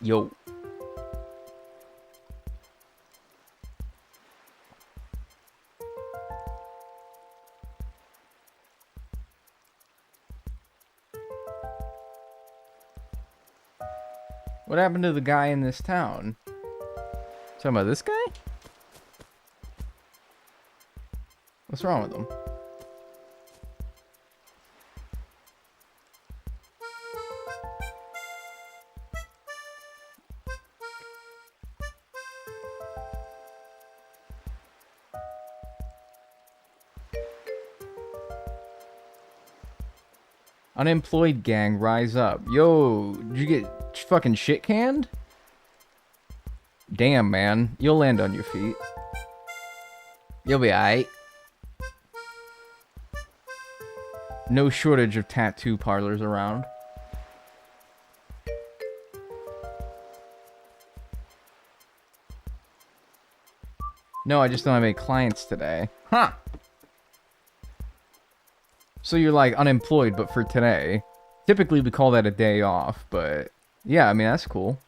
Yo. What happened to the guy in this town? Talking about this guy? What's wrong with him? Unemployed gang, rise up. Yo, did you get fucking shit canned? Damn, man. You'll land on your feet. You'll be alright. No shortage of tattoo parlors around. No, I just don't have any clients today. Huh. So you're like unemployed, but for today. Typically we call that a day off, but yeah, I mean, that's cool.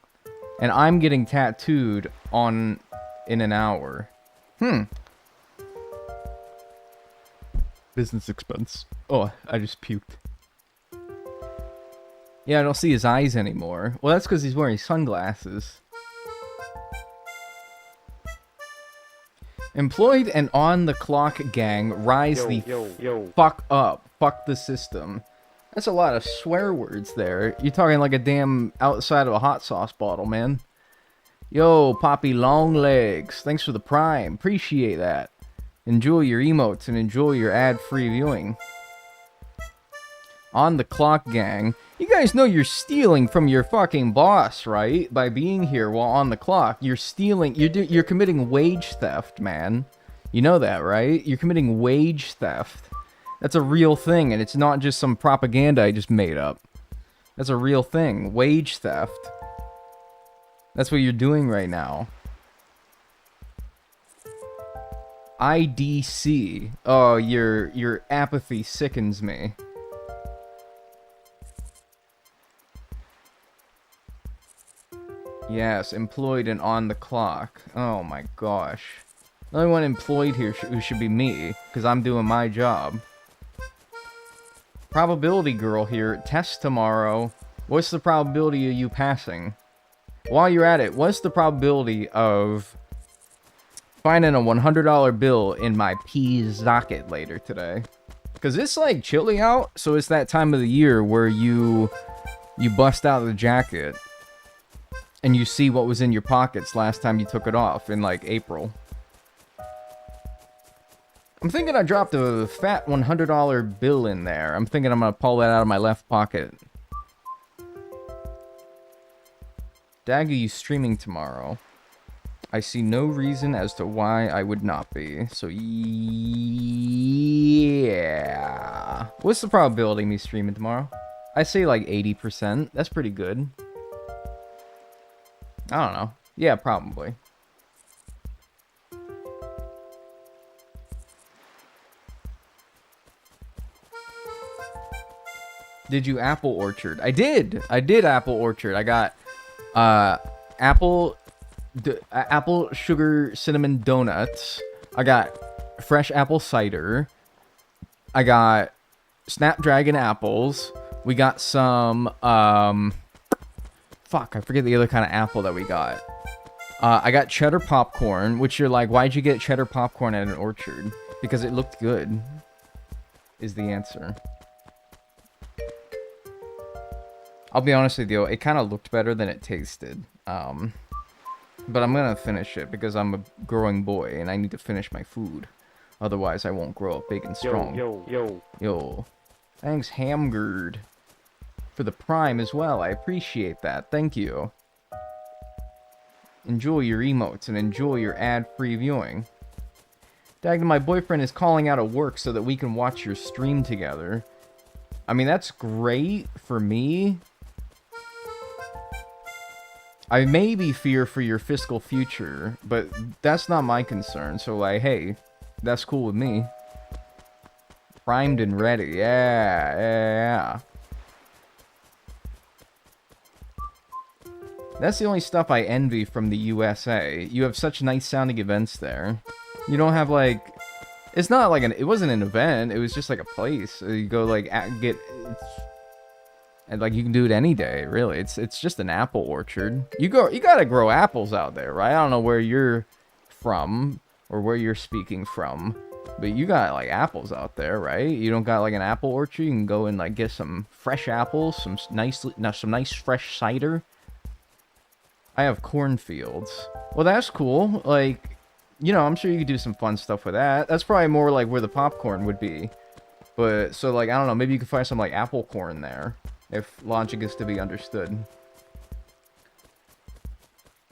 And I'm getting tattooed in an hour. Business expense. Oh, I just puked. Yeah, I don't see his eyes anymore. Well, that's because he's wearing sunglasses. Employed and on the clock gang, rise fuck up. Fuck the system. That's a lot of swear words there. You're talking like a damn outside of a hot sauce bottle, man. Yo, Poppy Long Legs. Thanks for the prime. Appreciate that. Enjoy your emotes and enjoy your ad-free viewing. On the clock gang. You guys know you're stealing from your fucking boss, right? By being here while on the clock. You're stealing. You're committing wage theft, man. You know that, right? You're committing wage theft. That's a real thing, and it's not just some propaganda I just made up. That's a real thing. Wage theft. That's what you're doing right now. IDC. Oh, your apathy sickens me. Yes, employed and on the clock. Oh my gosh. The only one employed here who should be me, because I'm doing my job. Probability girl here. Test tomorrow. What's the probability of you passing? While you're at it, what's the probability of finding a $100 bill in my P's docket later today? Because it's like chilly out, so it's that time of the year where you bust out the jacket and you see what was in your pockets last time you took it off in like April. I'm thinking I dropped a fat $100 bill in there. I'm thinking I'm gonna pull that out of my left pocket. Dag, are you streaming tomorrow? I see no reason as to why I would not be. So, yeah. What's the probability of me streaming tomorrow? I say like 80%. That's pretty good. I don't know. Yeah, probably. Did you apple orchard? I did. I did apple orchard. I got apple sugar cinnamon donuts. I got fresh apple cider. I got snapdragon apples. We got some fuck, I forget the other kind of apple that we got. I got cheddar popcorn, which you're like, why'd you get cheddar popcorn at an orchard? Because it looked good, is the answer. I'll be honest with you, it kind of looked better than it tasted. But I'm gonna finish it because I'm a growing boy and I need to finish my food. Otherwise, I won't grow up big and strong. Yo. Thanks, Hamgird, for the prime as well. I appreciate that. Thank you. Enjoy your emotes and enjoy your ad-free viewing. Dagnel, my boyfriend is calling out of work so that we can watch your stream together. I mean, that's great for me. I maybe fear for your fiscal future, but that's not my concern. So, like, hey, that's cool with me. Primed and ready. Yeah. That's the only stuff I envy from the USA. You have such nice sounding events there. You don't have like... It's not like it wasn't an event, it was just like a place. You go like, and like you can do it any day, really. It's just an apple orchard. You gotta grow apples out there, right? I don't know where you're from, or where you're speaking from. But you got like apples out there, right? You don't got like an apple orchard, you can go and like get some fresh apples, some nice fresh cider. I have cornfields. Well, that's cool. Like, you know, I'm sure you could do some fun stuff with that. That's probably more like where the popcorn would be. But, so like, I don't know, maybe you could find some like apple corn there, if logic is to be understood.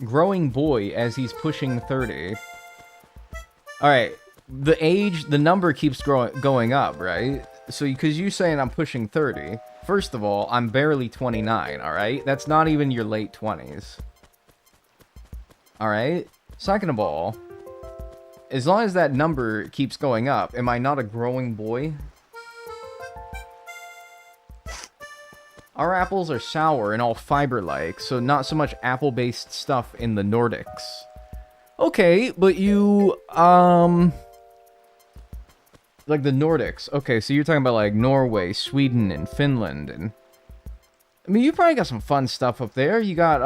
Growing boy as he's pushing 30. Alright, the number keeps going up, right? So, because you saying I'm pushing 30, first of all, I'm barely 29, alright? That's not even your late 20s. Alright? Second of all, as long as that number keeps going up, am I not a growing boy? Our apples are sour and all fiber-like, so not so much apple-based stuff in the Nordics. Okay, but you, like the Nordics. Okay, so you're talking about like Norway, Sweden, and Finland, and... I mean, you probably got some fun stuff up there. You got,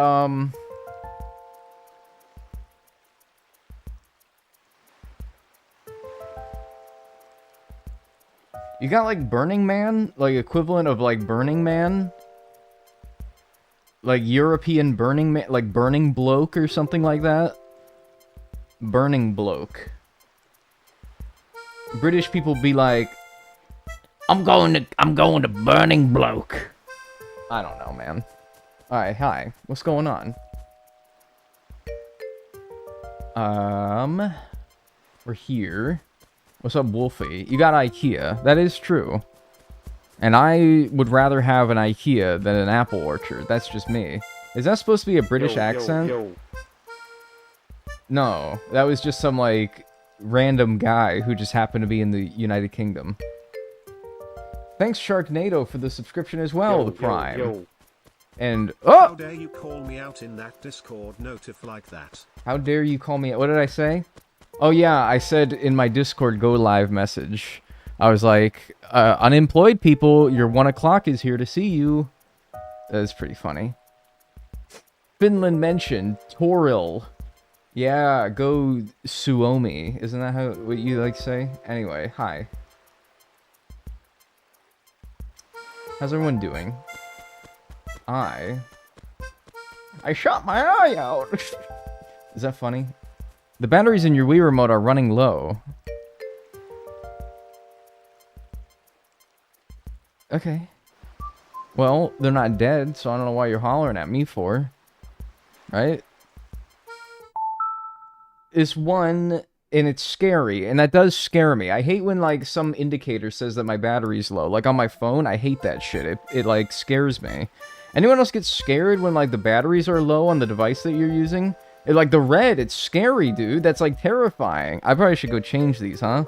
you got, like, Burning Man? Like, equivalent of, like, Burning Man? Like, European Burning Man? Like, Burning Bloke or something like that? Burning Bloke. British people be like, I'm going to Burning Bloke. I don't know, man. Alright, hi. What's going on? We're here. What's up, Wolfie? You got IKEA. That is true. And I would rather have an IKEA than an apple orchard. That's just me. Is that supposed to be a British accent? Yo. No, that was just some, like, random guy who just happened to be in the United Kingdom. Thanks, Sharknado, for the subscription as well, the Prime. Yo. And, oh! How dare you call me out in that Discord notif like that? How dare you call me... What did I say? Oh yeah, I said in my Discord Go Live message, I was like, unemployed people, your 1 o'clock is here to see you. That's pretty funny. Finland mentioned, Toril. Yeah, go Suomi. Isn't that what you like to say? Anyway, hi. How's everyone doing? I shot my eye out. Is that funny? The batteries in your Wii remote are running low. Okay. Well, they're not dead, so I don't know why you're hollering at me for. Right? It's one, and it's scary, and that does scare me. I hate when, like, some indicator says that my battery's low. Like, on my phone, I hate that shit. It like, scares me. Anyone else get scared when, like, the batteries are low on the device that you're using? Like, the red, it's scary, dude. That's, like, terrifying. I probably should go change these, huh?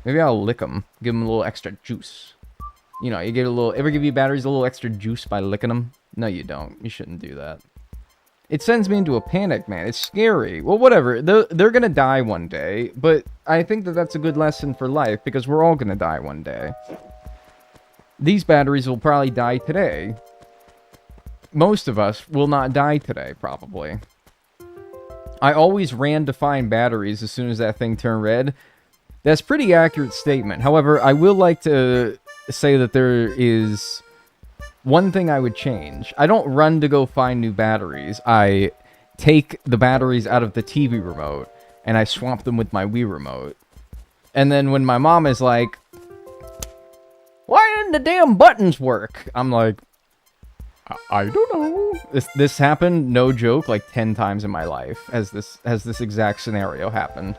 Maybe I'll lick them. Give them a little extra juice. You know, you get a little... Ever give your batteries a little extra juice by licking them? No, you don't. You shouldn't do that. It sends me into a panic, man. It's scary. Well, whatever. They're gonna die one day. But I think that that's a good lesson for life, because we're all gonna die one day. These batteries will probably die today. Most of us will not die today, probably. I always ran to find batteries as soon as that thing turned red. That's a pretty accurate statement. However, I will like to say that there is one thing I would change. I don't run to go find new batteries. I take the batteries out of the TV remote, and I swap them with my Wii remote. And then when my mom is like, why didn't the damn buttons work? I'm like, I don't know. This happened, no joke, like 10 times in my life has this exact scenario happened.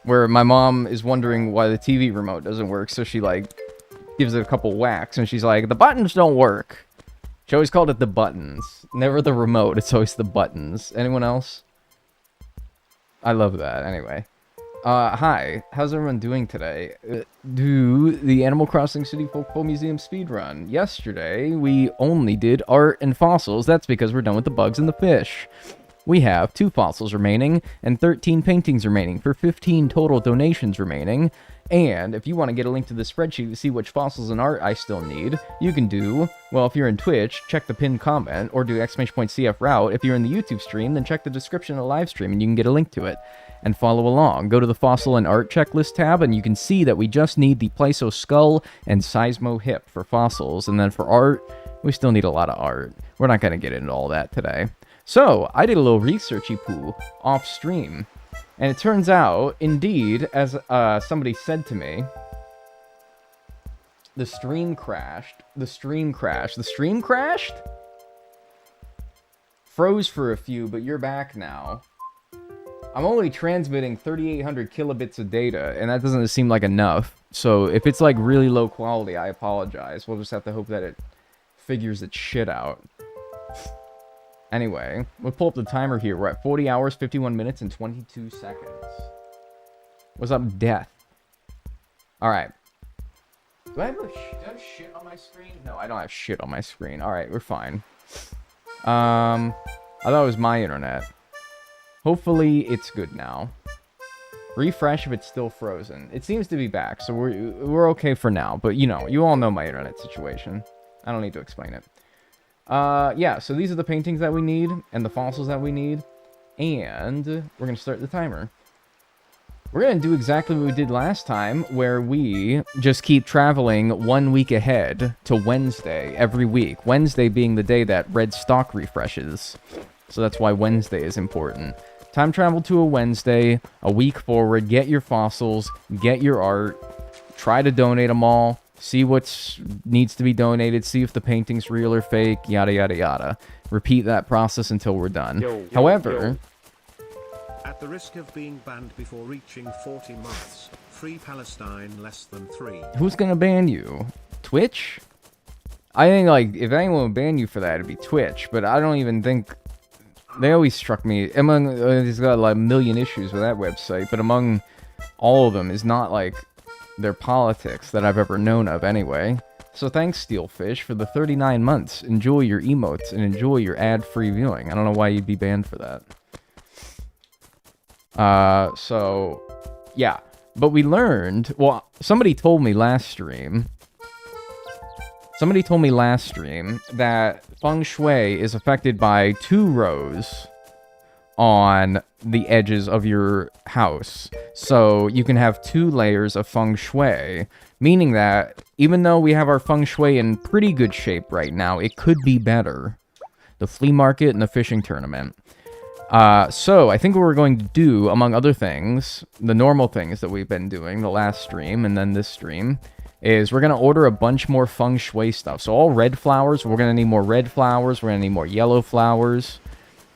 Where my mom is wondering why the TV remote doesn't work, so she, like, gives it a couple whacks, and she's like, the buttons don't work. She always called it the buttons. Never the remote, it's always the buttons. Anyone else? I love that, anyway. Hi. How's everyone doing today? Do the Animal Crossing City Folklore Museum speedrun. Yesterday, we only did art and fossils. That's because we're done with the bugs and the fish. We have 2 fossils remaining and 13 paintings remaining for 15 total donations remaining. And if you want to get a link to the spreadsheet to see which fossils and art I still need, you can do, well, if you're in Twitch, check the pinned comment, or do !CFroute. If you're in the YouTube stream, then check the description of the live stream and you can get a link to it. And follow along. Go to the Fossil and Art checklist tab, and you can see that we just need the Pleso Skull and Seismo Hip for fossils. And then for art, we still need a lot of art. We're not going to get into all that today. So, I did a little researchy poo off stream. And it turns out, indeed, as somebody said to me, the stream crashed. The stream crashed. The stream crashed? Froze for a few, but you're back now. I'm only transmitting 3,800 kilobits of data, and that doesn't seem like enough. So if it's like really low quality, I apologize. We'll just have to hope that it figures its shit out. Anyway, we'll pull up the timer here. We're at 40 hours, 51 minutes, and 22 seconds. What's up, Death? Alright. Do I have shit on my screen? No, I don't have shit on my screen. Alright, we're fine. I thought it was my internet. Hopefully, it's good now. Refresh if it's still frozen. It seems to be back, so we're okay for now. But, you know, you all know my internet situation. I don't need to explain it. Yeah, so these are the paintings that we need, and the fossils that we need. And we're going to start the timer. We're going to do exactly what we did last time, where we just keep traveling 1 week ahead to Wednesday every week. Wednesday being the day that red stock refreshes. So that's why Wednesday is important. Time travel to a Wednesday, a week forward, get your fossils, get your art, try to donate them all, see what needs to be donated, see if the painting's real or fake, yada yada yada. Repeat that process until we're done. However... At the risk of being banned before reaching 40 months, free Palestine less than 3. Who's gonna ban you? Twitch? I think, like, if anyone would ban you for that, it'd be Twitch, but I don't even think... They always struck me, he's got like a million issues with that website, but among all of them is not like their politics that I've ever known of anyway. So thanks, Steelfish, for the 39 months. Enjoy your emotes and enjoy your ad-free viewing. I don't know why you'd be banned for that. So, yeah. But we learned, well, somebody told me last stream that Feng Shui is affected by 2 rows on the edges of your house. So you can have 2 layers of Feng Shui, meaning that even though we have our Feng Shui in pretty good shape right now, it could be better. The flea market and the fishing tournament. So I think what we're going to do, among other things, the normal things that we've been doing, the last stream and then this stream, is we're going to order a bunch more Feng Shui stuff. So all red flowers, we're going to need more red flowers, we're going to need more yellow flowers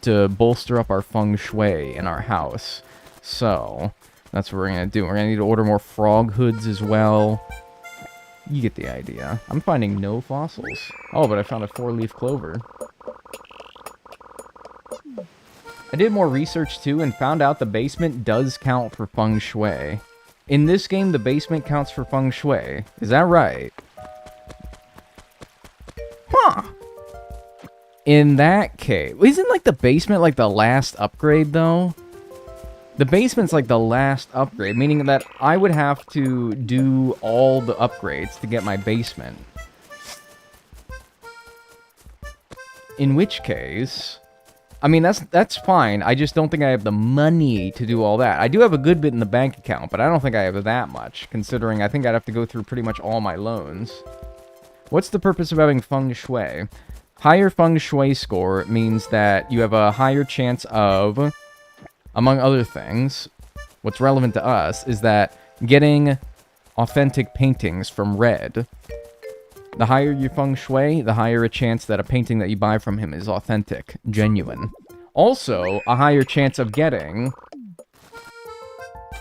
to bolster up our Feng Shui in our house. So, that's what we're going to do. We're going to need to order more frog hoods as well. You get the idea. I'm finding no fossils. Oh, but I found a 4-leaf clover. I did more research too and found out the basement does count for Feng Shui. In this game, the basement counts for Feng Shui. Is that right? Huh. In that case... Isn't, like, the basement, like, the last upgrade, though? The basement's, like, the last upgrade, meaning that I would have to do all the upgrades to get my basement. In which case... I mean, that's fine. I just don't think I have the money to do all that. I do have a good bit in the bank account, but I don't think I have that much, considering I think I'd have to go through pretty much all my loans. What's the purpose of having Feng Shui? Higher Feng Shui score means that you have a higher chance of, among other things, what's relevant to us is that getting authentic paintings from red. The higher your Feng Shui, the higher a chance that a painting that you buy from him is authentic, genuine. Also, a higher chance of getting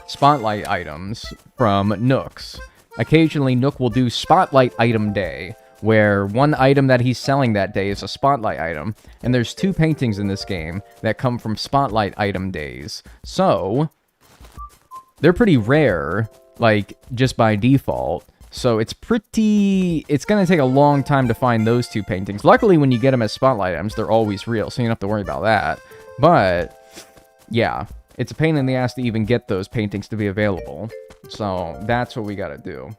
spotlight items from Nooks. Occasionally, Nook will do Spotlight Item Day, where one item that he's selling that day is a Spotlight item, and there's 2 paintings in this game that come from Spotlight Item Days. So, they're pretty rare, like, just by default. So it's going to take a long time to find those two paintings. Luckily, when you get them as spotlight items, they're always real, so you don't have to worry about that. But, yeah, it's a pain in the ass to even get those paintings to be available. So that's what we gotta do.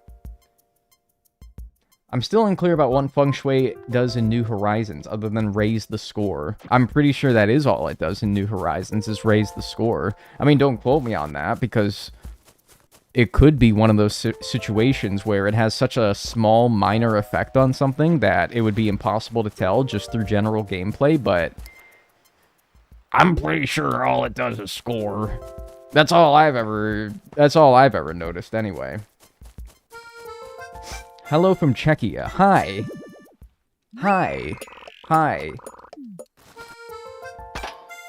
I'm still unclear about what Feng Shui does in New Horizons, other than raise the score. I'm pretty sure that is all it does in New Horizons, is raise the score. I mean, don't quote me on that, because it could be one of those situations where it has such a small, minor effect on something that it would be impossible to tell just through general gameplay, but I'm pretty sure all it does is score. That's all I've ever noticed anyway. Hello from Czechia. Hi. Hi. Hi.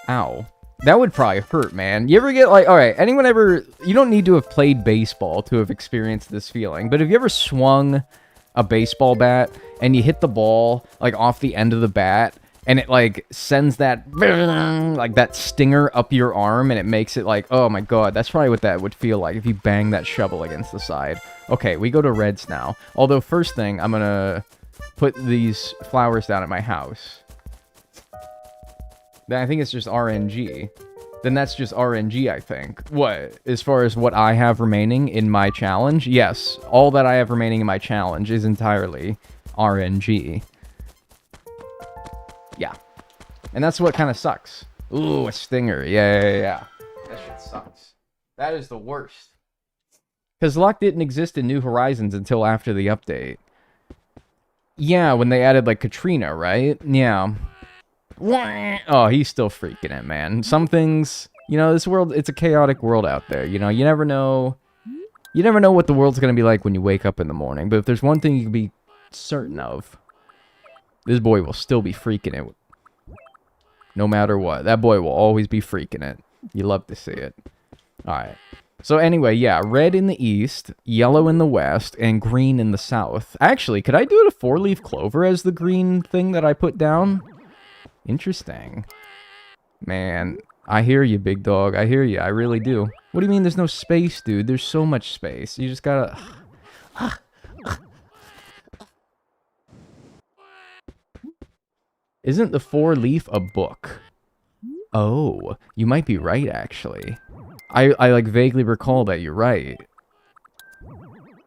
Ow. That would probably hurt, man. You ever get, like, alright, anyone ever... You don't need to have played baseball to have experienced this feeling, but have you ever swung a baseball bat and you hit the ball, like, off the end of the bat, and it, like, sends that, like, that stinger up your arm, and it makes it like, oh my god, that's probably what that would feel like if you bang that shovel against the side. Okay, we go to reds now. Although, first thing, I'm gonna put these flowers down at my house. Then I think it's just RNG. Then that's just RNG, I think. What? As far as what I have remaining in my challenge? Yes. All that I have remaining in my challenge is entirely RNG. Yeah. And that's what kind of sucks. Ooh, a stinger. Yeah. That shit sucks. That is the worst. Because luck didn't exist in New Horizons until after the update. Yeah, when they added, like, Katrina, right? Yeah. Oh, he's still freaking it, man. Some things, you know, this world, it's a chaotic world out there, you know? You never know what the world's gonna be like when you wake up in the morning, but if there's one thing you can be certain of, this boy will still be freaking it. No matter what. That boy will always be freaking it. You love to see it. Alright. So anyway, yeah, red in the east, yellow in the west, and green in the south. Actually, could I do it a 4-leaf clover as the green thing that I put down? Interesting. Man, I hear you, big dog. I hear you. I really do. What do you mean there's no space, dude? There's so much space. You just gotta... Isn't the 4-leaf a book? Oh, you might be right, actually. I like, vaguely recall that you're right.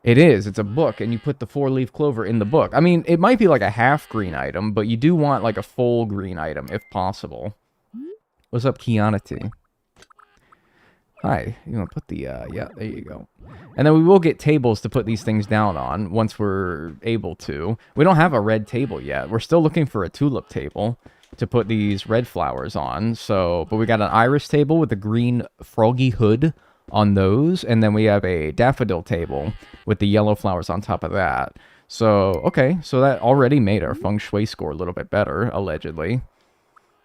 It is. It's a book, and you put the 4-leaf clover in the book. I mean, it might be like a half green item, but you do want like a full green item, if possible. What's up, Kianity? Hi. You want to put the, yeah, there you go. And then we will get tables to put these things down on once we're able to. We don't have a red table yet. We're still looking for a tulip table to put these red flowers on. So, but we got an iris table with a green froggy hood on those, and then we have a daffodil table with the yellow flowers on top of that. So, okay, so that already made our feng shui score a little bit better, allegedly.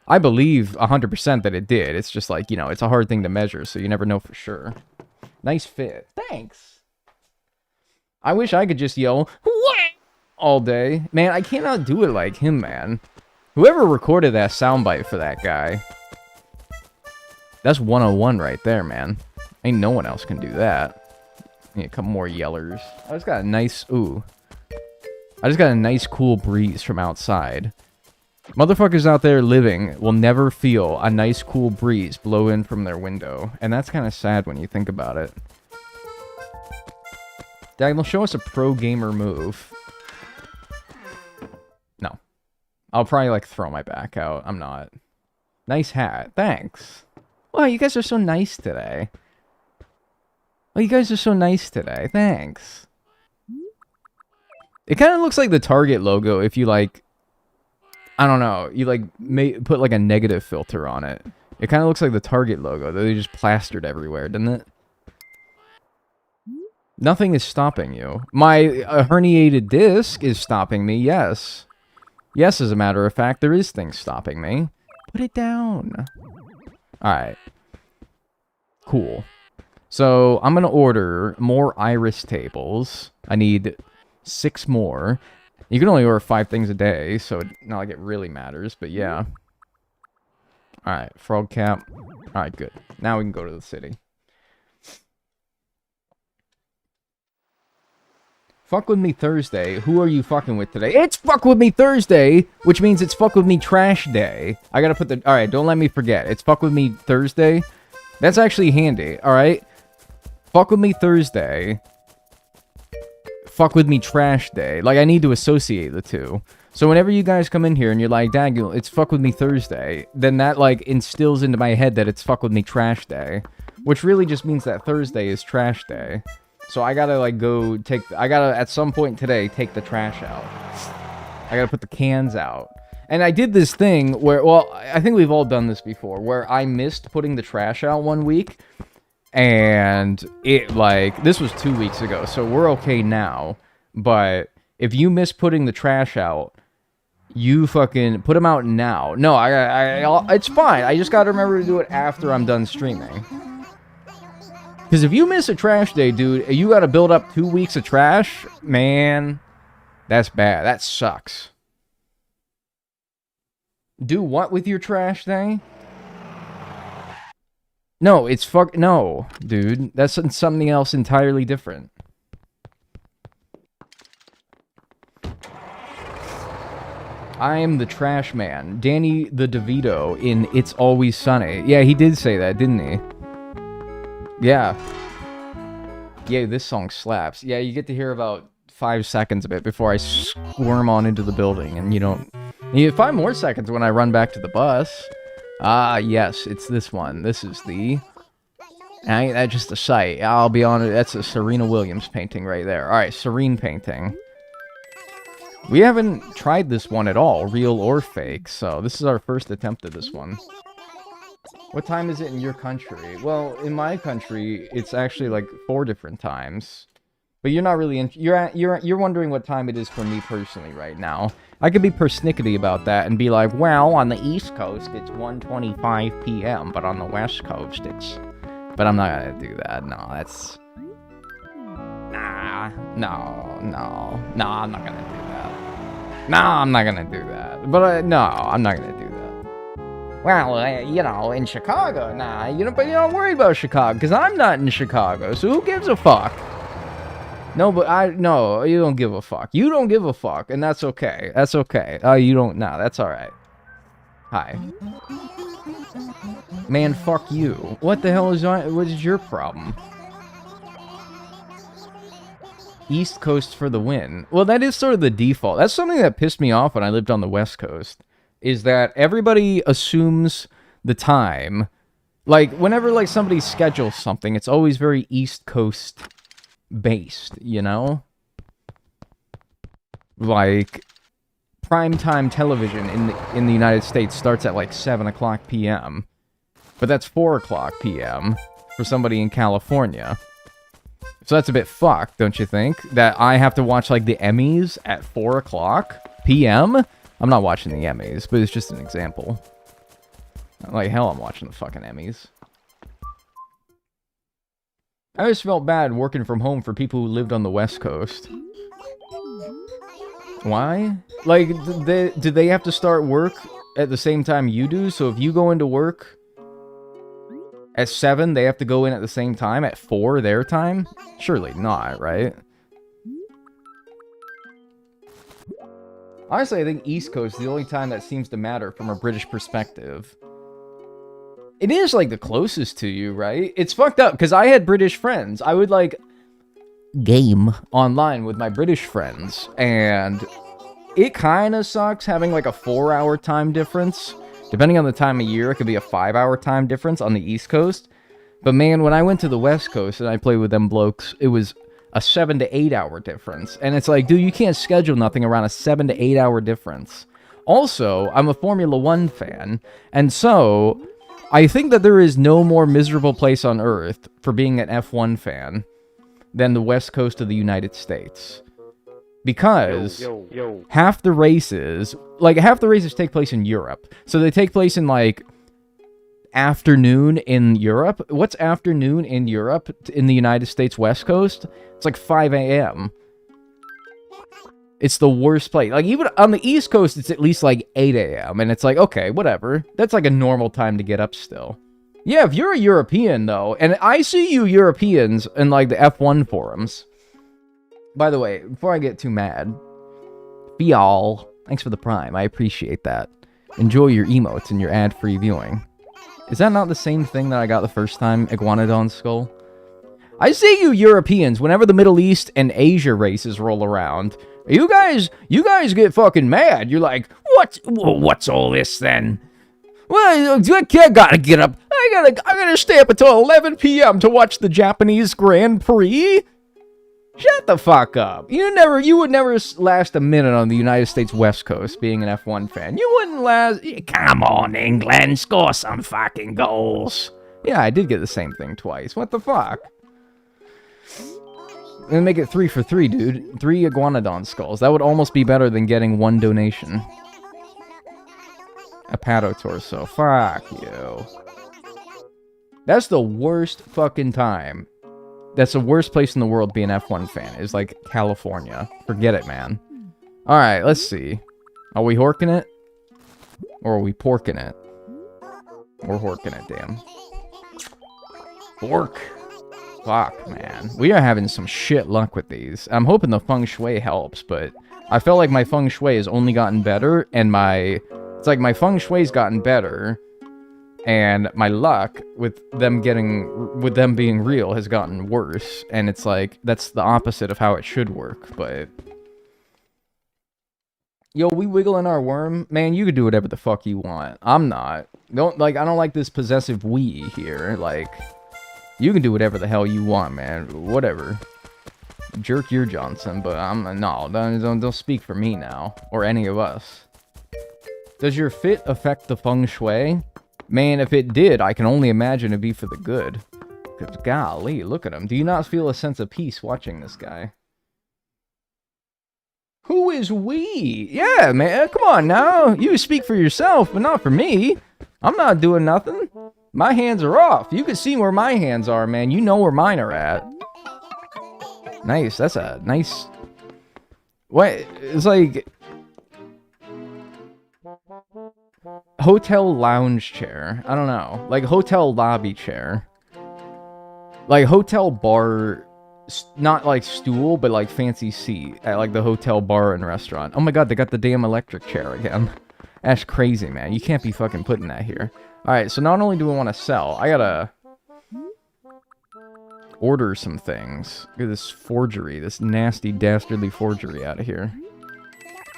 I believe 100% that it did. It's just like, you know, it's a hard thing to measure, so you never know for sure. Nice fit. Thanks. I wish I could just yell, "What?" all day. Man, I cannot do it like him, man. Whoever recorded that soundbite for that guy, that's 101 right there, man. Ain't no one else can do that. Need a couple more yellers. I just got a nice... Ooh. I just got a nice cool breeze from outside. Motherfuckers out there living will never feel a nice cool breeze blow in from their window. And that's kind of sad when you think about it. Dagnel, show us a pro gamer move. No. I'll probably, like, throw my back out. I'm not. Nice hat. Thanks. Wow, you guys are so nice today. Oh, you guys are so nice today. Thanks. It kind of looks like the Target logo if you, like... I don't know. You, like, put, like, a negative filter on it. It kind of looks like the Target logo that they just plastered everywhere, doesn't it? Nothing is stopping you. My herniated disc is stopping me, yes. Yes, as a matter of fact, there is things stopping me. Put it down. Alright. Cool. So, I'm going to order more iris tables. I need 6 more. You can only order 5 things a day, so not like it really matters, but yeah. Alright, frog cap. Alright, good. Now we can go to the city. Fuck with me Thursday. Who are you fucking with today? It's fuck with me Thursday, which means it's fuck with me trash day. I gotta put the... Alright, don't let me forget. It's fuck with me Thursday. That's actually handy, alright? Fuck with me Thursday. Fuck with me trash day. Like, I need to associate the two. So whenever you guys come in here and you're like, Dagnel, it's fuck with me Thursday, then that, like, instills into my head that it's fuck with me trash day. Which really just means that Thursday is trash day. So I gotta, like, go take... I gotta, at some point today, take the trash out. I gotta put the cans out. And I did this thing where... Well, I think we've all done this before, where I missed putting the trash out one week. And it, like... This was 2 weeks ago, so we're okay now. But if you miss putting the trash out... You fucking put them out now. No, it's fine. I just gotta remember to do it after I'm done streaming. Because if you miss a trash day, dude, you gotta build up 2 weeks of trash, man, that's bad. That sucks. Do what with your trash day? No, it's no, dude. That's something else entirely different. I am the trash man. Danny the DeVito in It's Always Sunny. Yeah, he did say that, didn't he? Yeah. Yeah, this song slaps. Yeah, you get to hear about 5 seconds of it before I squirm on into the building, and you don't... You get 5 more seconds when I run back to the bus. Ah, yes, it's this one. This is the... Ain't that just a sight? I'll be honest, that's a Serena Williams painting right there. Alright, Serene painting. We haven't tried this one at all, real or fake, so this is our first attempt at this one. What time is it in your country? Well, in my country, it's actually like 4 different times. But you're not really you're wondering what time it is for me personally right now. I could be persnickety about that and be like, well, on the East Coast it's 1:25 p.m., but on the West Coast it's... But I'm not gonna do that. No, that's... No, I'm not gonna do that. No, I'm not gonna do that. But, no, I'm not gonna do that. Well, you know, in Chicago, nah, you know, but you don't worry about Chicago, because I'm not in Chicago, so who gives a fuck? No, but no, you don't give a fuck. You don't give a fuck, and that's okay. That's okay. You don't, nah, that's alright. Hi. Man, fuck you. What the hell is what is your problem? East Coast for the win. Well, that is sort of the default. That's something that pissed me off when I lived on the West Coast. Is that everybody assumes the time. Like, whenever, like, somebody schedules something, it's always very East Coast based, you know? Like, primetime television in the United States starts at, like, 7 o'clock p.m. But that's 4 o'clock p.m. for somebody in California. So that's a bit fucked, don't you think? That I have to watch, like, the Emmys at 4 o'clock p.m.? I'm not watching the Emmys, but it's just an example. Like, hell, I'm watching the fucking Emmys. I always felt bad working from home for people who lived on the West Coast. Why? Like, do they have to start work at the same time you do? So if you go into work at 7, they have to go in at the same time at 4 their time? Surely not, right? Honestly, I think East Coast is the only time that seems to matter from a British perspective. It is, like, the closest to you, right? It's fucked up, because I had British friends. I would, like, game online with my British friends, and it kind of sucks having, like, a 4-hour time difference. Depending on the time of year, it could be a 5-hour time difference on the East Coast. But, man, when I went to the West Coast and I played with them blokes, it was a 7 to 8 hour difference. And it's like, dude, you can't schedule nothing around a 7 to 8 hour difference. Also, I'm a Formula 1 fan, and so I think that there is no more miserable place on Earth for being an F1 fan than the West Coast of the United States. Because half the races take place in Europe. So they take place in, like, afternoon in Europe. What's afternoon in Europe in the United States West Coast? It's like 5 a.m. It's the worst place. Like, even on the East Coast, it's at least like 8 a.m. And it's like, okay, whatever. That's like a normal time to get up still. Yeah, if you're a European, though, and I see you Europeans in, like, the F1 forums. By the way, before I get too mad, Fial, thanks for the prime. I appreciate that. Enjoy your emotes and your ad-free viewing. Is that not the same thing that I got the first time, Iguanodon Skull? I see you Europeans, whenever the Middle East and Asia races roll around, you guys get fucking mad. You're like, what's all this then? Well, I gotta get up. I gotta stay up until 11 p.m. to watch the Japanese Grand Prix. Shut the fuck up. You would never last a minute on the United States West Coast being an F1 fan. You wouldn't last. Come on, England, score some fucking goals. Yeah, I did get the same thing twice. What the fuck? And make it 3 for 3, dude. 3 Iguanodon skulls. That would almost be better than getting 1 donation. A Pato Torso. Fuck you. That's the worst fucking time. That's the worst place in the world to be an F1 fan, is like California. Forget it, man. Alright, let's see. Are we horking it? Or are we porking it? We're horking it, damn. Fork. Fuck, man. We are having some shit luck with these. I'm hoping the Feng Shui helps, but I felt like my Feng Shui has only gotten better, and it's like my Feng Shui's gotten better, and my luck with them being real has gotten worse, and it's like, that's the opposite of how it should work, but... Yo, we wiggling our worm? Man, you can do whatever the fuck you want. I'm not. I don't like this possessive we here, like... You can do whatever the hell you want, man. Whatever. Jerk your Johnson, but no, don't speak for me now. Or any of us. Does your fit affect the Feng Shui? Man, if it did, I can only imagine it'd be for the good. Because golly, look at him. Do you not feel a sense of peace watching this guy? Who is we? Yeah, man, come on now. You speak for yourself, but not for me. I'm not doing nothing. My hands are off. You can see where my hands are, man. You know where mine are at. Nice. That's a nice... What? It's like... Hotel lounge chair. I don't know. Like hotel lobby chair. Like hotel bar... Not like stool, but like fancy seat at like the hotel bar and restaurant. Oh my god, they got the damn electric chair again. That's crazy, man. You can't be fucking putting that here. Alright, so not only do we want to sell, I gotta order some things. Look at this forgery, this nasty, dastardly forgery out of here.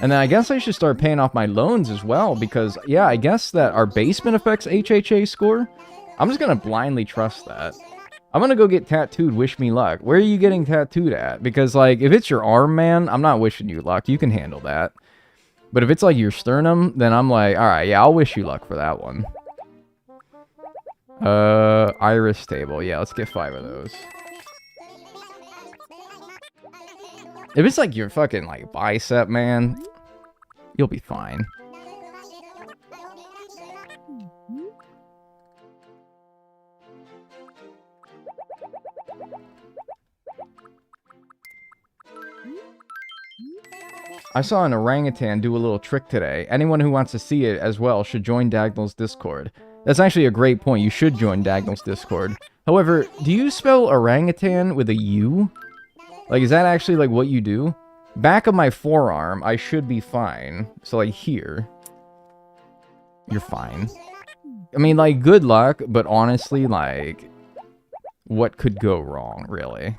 And then I guess I should start paying off my loans as well, because, yeah, I guess that our basement affects HHA score. I'm just gonna blindly trust that. I'm gonna go get tattooed, wish me luck. Where are you getting tattooed at? Because, like, if it's your arm, man, I'm not wishing you luck. You can handle that. But if it's, like, your sternum, then I'm like, alright, yeah, I'll wish you luck for that one. Iris table. Yeah, let's get 5 of those. If it's like your fucking, like, bicep, man, you'll be fine. I saw an orangutan do a little trick today. Anyone who wants to see it as well should join Dagnel's Discord. That's actually a great point. You should join Dagnel's Discord. However, do you spell orangutan with a U? Like, is that actually, like, what you do? Back of my forearm, I should be fine. So, like, here. You're fine. I mean, like, good luck, but honestly, like, what could go wrong, really?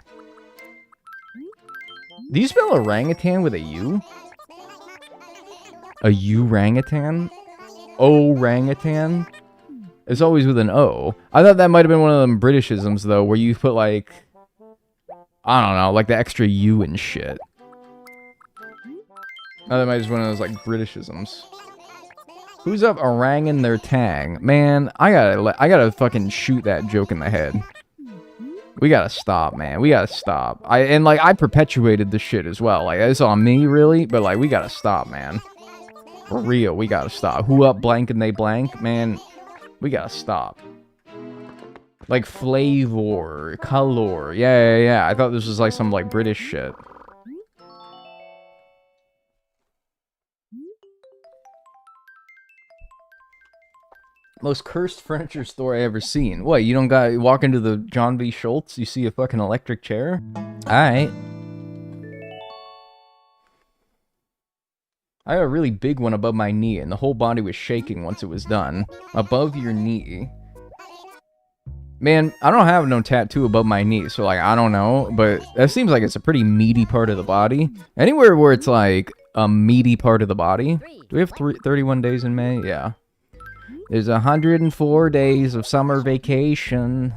Do you spell orangutan with a U? A U-rangutan? O-rangutan? It's always with an O. I thought that might have been one of them Britishisms, though, where you put, like... I don't know, like the extra U and shit. Oh, that might be one of those, like, Britishisms. Who's up oranging their tang? Man, I gotta fucking shoot that joke in the head. We gotta stop, man. We gotta stop. I perpetuated this shit as well. Like, it's on me, really, but, like, we gotta stop, man. For real, we gotta stop. Who up blank and they blank? Man, we gotta stop. Like, flavor, color. Yeah. I thought this was, like, some, like, British shit. Most cursed furniture store I ever seen. What, you don't walk into the John B. Schultz, you see a fucking electric chair? Alright. I had a really big one above my knee, and the whole body was shaking once it was done. Above your knee. Man, I don't have no tattoo above my knee, so, like, I don't know. But that seems like it's a pretty meaty part of the body. Anywhere where it's, like, a meaty part of the body. Do we have 31 days in May? Yeah. There's 104 days of summer vacation.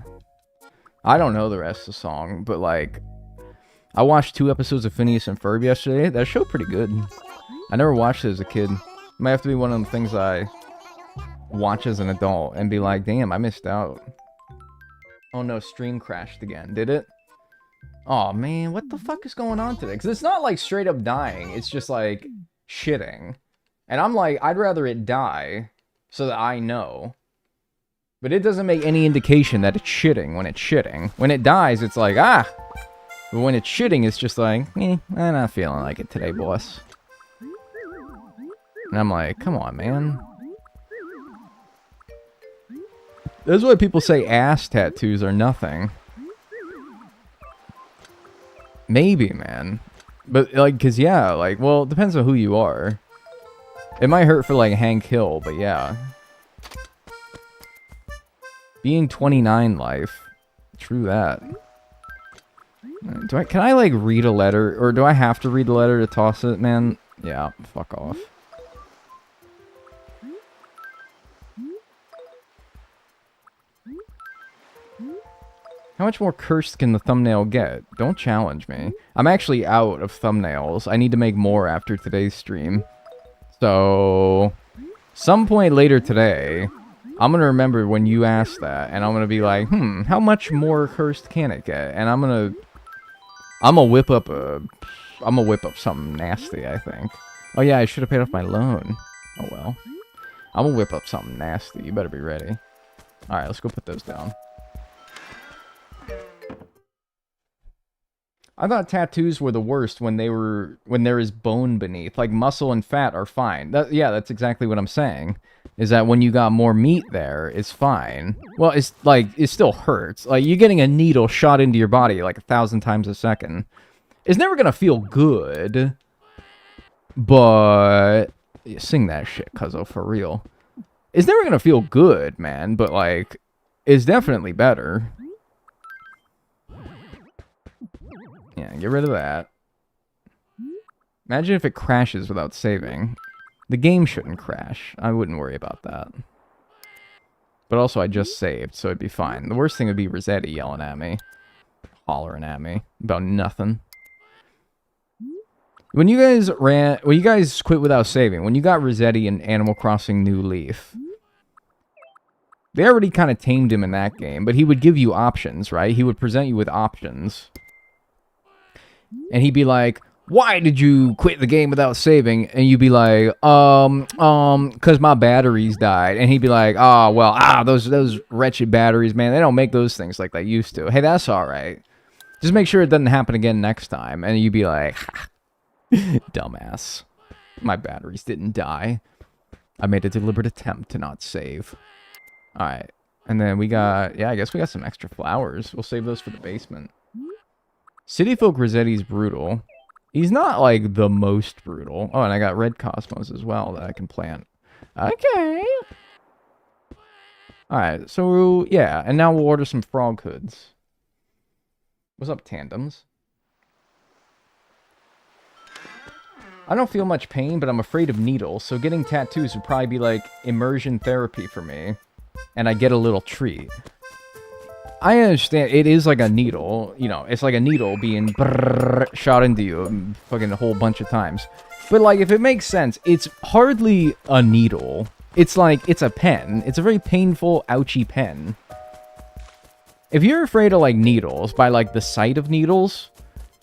I don't know the rest of the song, but, like, I watched 2 episodes of Phineas and Ferb yesterday. That show's pretty good. I never watched it as a kid. Might have to be one of the things I watch as an adult and be like, damn, I missed out. Oh no, stream crashed again. Did it? Oh man, what the fuck is going on today? Because it's not like straight up dying. It's just like shitting. And I'm like, I'd rather it die so that I know. But it doesn't make any indication that it's shitting when it's shitting. When it dies, it's like, ah! But when it's shitting, it's just like, I'm not feeling like it today, boss. And I'm like, come on, man. That's why people say ass tattoos are nothing. Maybe, man. But, like, cause yeah, like, well, it depends on who you are. It might hurt for, like, Hank Hill, but yeah. Being 29 life. True that. Can I, like, read a letter? Or do I have to read a letter to toss it, man? Yeah, fuck off. How much more cursed can the thumbnail get? Don't challenge me. I'm actually out of thumbnails. I need to make more after today's stream. So, some point later today, I'm going to remember when you asked that, and I'm going to be like, how much more cursed can it get? And I'm going to whip up something nasty, I think. Oh yeah, I should have paid off my loan. Oh well. I'm going to whip up something nasty. You better be ready. Alright, let's go put those down. I thought tattoos were the worst when there is bone beneath. Like, muscle and fat are fine. Yeah, that's exactly what I'm saying. Is that when you got more meat there, it's fine. Well, it's like, it still hurts. Like, you're getting a needle shot into your body like 1,000 times a second. It's never gonna feel good. But... sing that shit, cuzzo, for real. It's never gonna feel good, man. But, like, it's definitely better. Yeah, get rid of that. Imagine if it crashes without saving. The game shouldn't crash. I wouldn't worry about that. But also, I just saved, so it'd be fine. The worst thing would be Rossetti yelling at me. Hollering at me. About nothing. When you guys quit without saving, when you got Rossetti in Animal Crossing New Leaf, they already kind of tamed him in that game, but he would give you options, right? He would present you with options. And he'd be like, why did you quit the game without saving? And you'd be like, because my batteries died. And he'd be like, oh, well, those wretched batteries, man, they don't make those things like they used to. Hey, that's all right. Just make sure it doesn't happen again next time. And you'd be like, dumbass. My batteries didn't die. I made a deliberate attempt to not save. All right. And then we got, yeah, I guess we got some extra flowers. We'll save those for the basement. Cityfolk Rossetti's brutal. He's not, like, the most brutal. Oh, and I got red cosmos as well that I can plant. Okay. Alright, so, yeah. And now we'll order some frog hoods. What's up, tandems? I don't feel much pain, but I'm afraid of needles, so getting tattoos would probably be, like, immersion therapy for me. And I get a little treat. I understand, it is like a needle, you know, it's like a needle being shot into you fucking a whole bunch of times. But, like, if it makes sense, it's hardly a needle. It's like, it's a pen. It's a very painful, ouchy pen. If you're afraid of, like, needles, by, like, the sight of needles,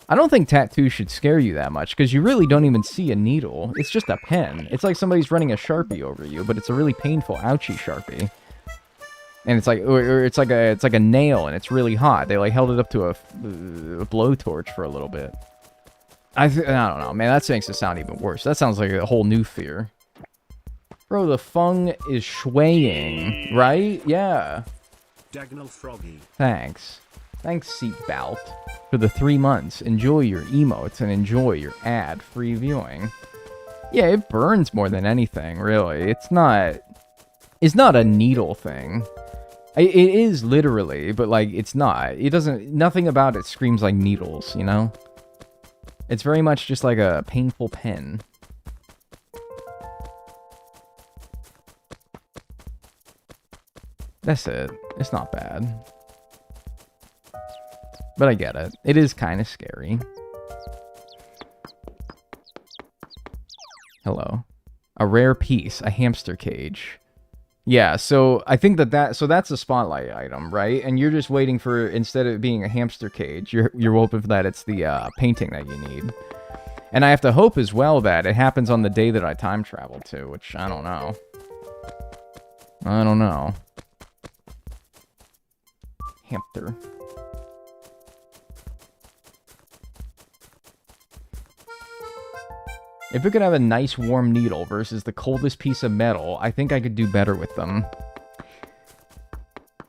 I don't think tattoos should scare you that much, because you really don't even see a needle. It's just a pen. It's like somebody's running a Sharpie over you, but it's a really painful, ouchy Sharpie. And it's like, or it's like a nail, and it's really hot. They like held it up to a blowtorch for a little bit. I don't know, man. That makes it sound even worse. That sounds like a whole new fear. Bro, the Feng is swaying, right? Yeah. Dagnel Froggy. Thanks. Thanks, Seatbelt, for the 3 months. Enjoy your emotes and enjoy your ad-free viewing. Yeah, it burns more than anything, really. It's not a needle thing. It is literally, but like it's not. It doesn't. Nothing about it screams like needles, you know? It's very much just like a painful pen. That's it. It's not bad. But I get it. It is kind of scary. Hello. A rare piece. A hamster cage. Yeah, so I think so that's a spotlight item, right? And you're just waiting for, instead of it being a hamster cage, you're hoping for that it's the painting that you need. And I have to hope as well that it happens on the day that I time travel to, which I don't know. I don't know. Hamster. If we could have a nice warm needle versus the coldest piece of metal, I think I could do better with them.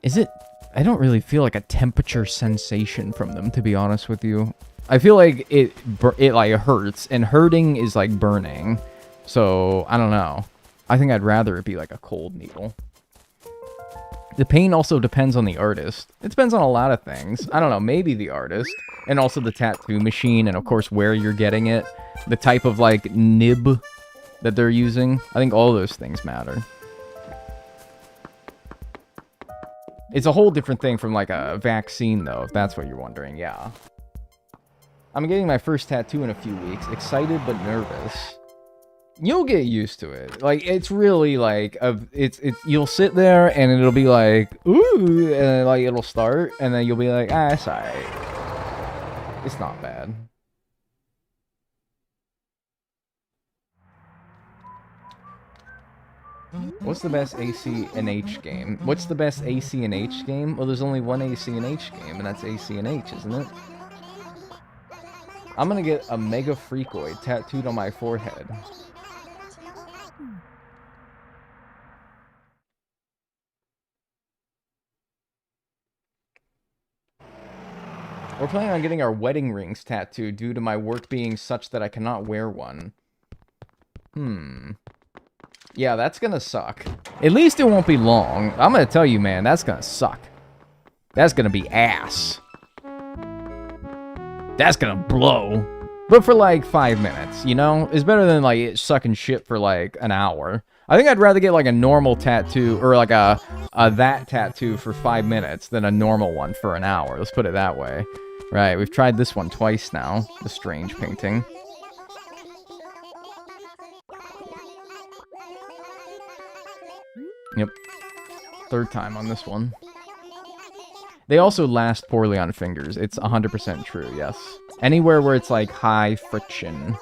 Is it... I don't really feel like a temperature sensation from them, to be honest with you. I feel like it like hurts, and hurting is like burning. So, I don't know. I think I'd rather it be like a cold needle. The paint also depends on the artist. It depends on a lot of things. I don't know, maybe the artist, and also the tattoo machine, and of course where you're getting it. The type of, like, nib that they're using. I think all those things matter. It's a whole different thing from, like, a vaccine, though, if that's what you're wondering, yeah. I'm getting my first tattoo in a few weeks. Excited but nervous. You'll get used to it. Like, it's really, like, you'll sit there, and it'll be like, ooh, and then, like, it'll start, and then you'll be like, ah, it's alright. It's not bad. What's the best AC and H game? What's the best AC and H game? Well, there's only one AC and H game, and that's AC and H, isn't it? I'm gonna get a Mega Freakoid tattooed on my forehead. We're planning on getting our wedding rings tattooed due to my work being such that I cannot wear one. Yeah, that's gonna suck. At least it won't be long. I'm gonna tell you, man, that's gonna suck. That's gonna be ass. That's gonna blow. But for like 5 minutes, you know? It's better than like it sucking shit for like an hour. I think I'd rather get like a normal tattoo, or like a that tattoo for 5 minutes than a normal one for an hour. Let's put it that way. Right, we've tried this one twice now. The strange painting. Yep. Third time on this one. They also last poorly on fingers. It's 100% true, yes. Anywhere where it's like high friction.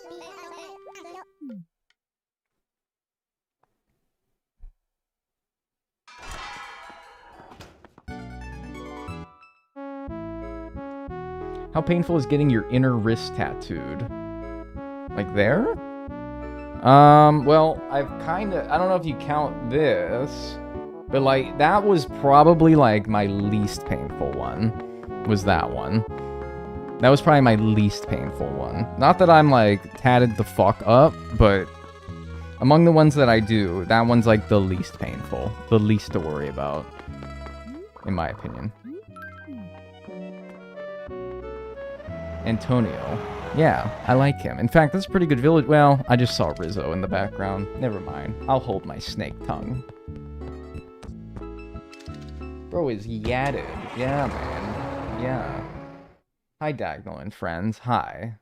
How painful is getting your inner wrist tattooed? Like there? Well, I don't know if you count this, but like, that was probably like my least painful one, was that one. That was probably my least painful one. Not that I'm like tatted the fuck up, but among the ones that I do, that one's like the least painful, the least to worry about, in my opinion. Antonio. Yeah, I like him. In fact, that's a pretty good village. Well, I just saw Rizzo in the background. Never mind. I'll hold my snake tongue. Bro is yadded. Yeah, man. Yeah. Hi, Dagnel and friends. Hi.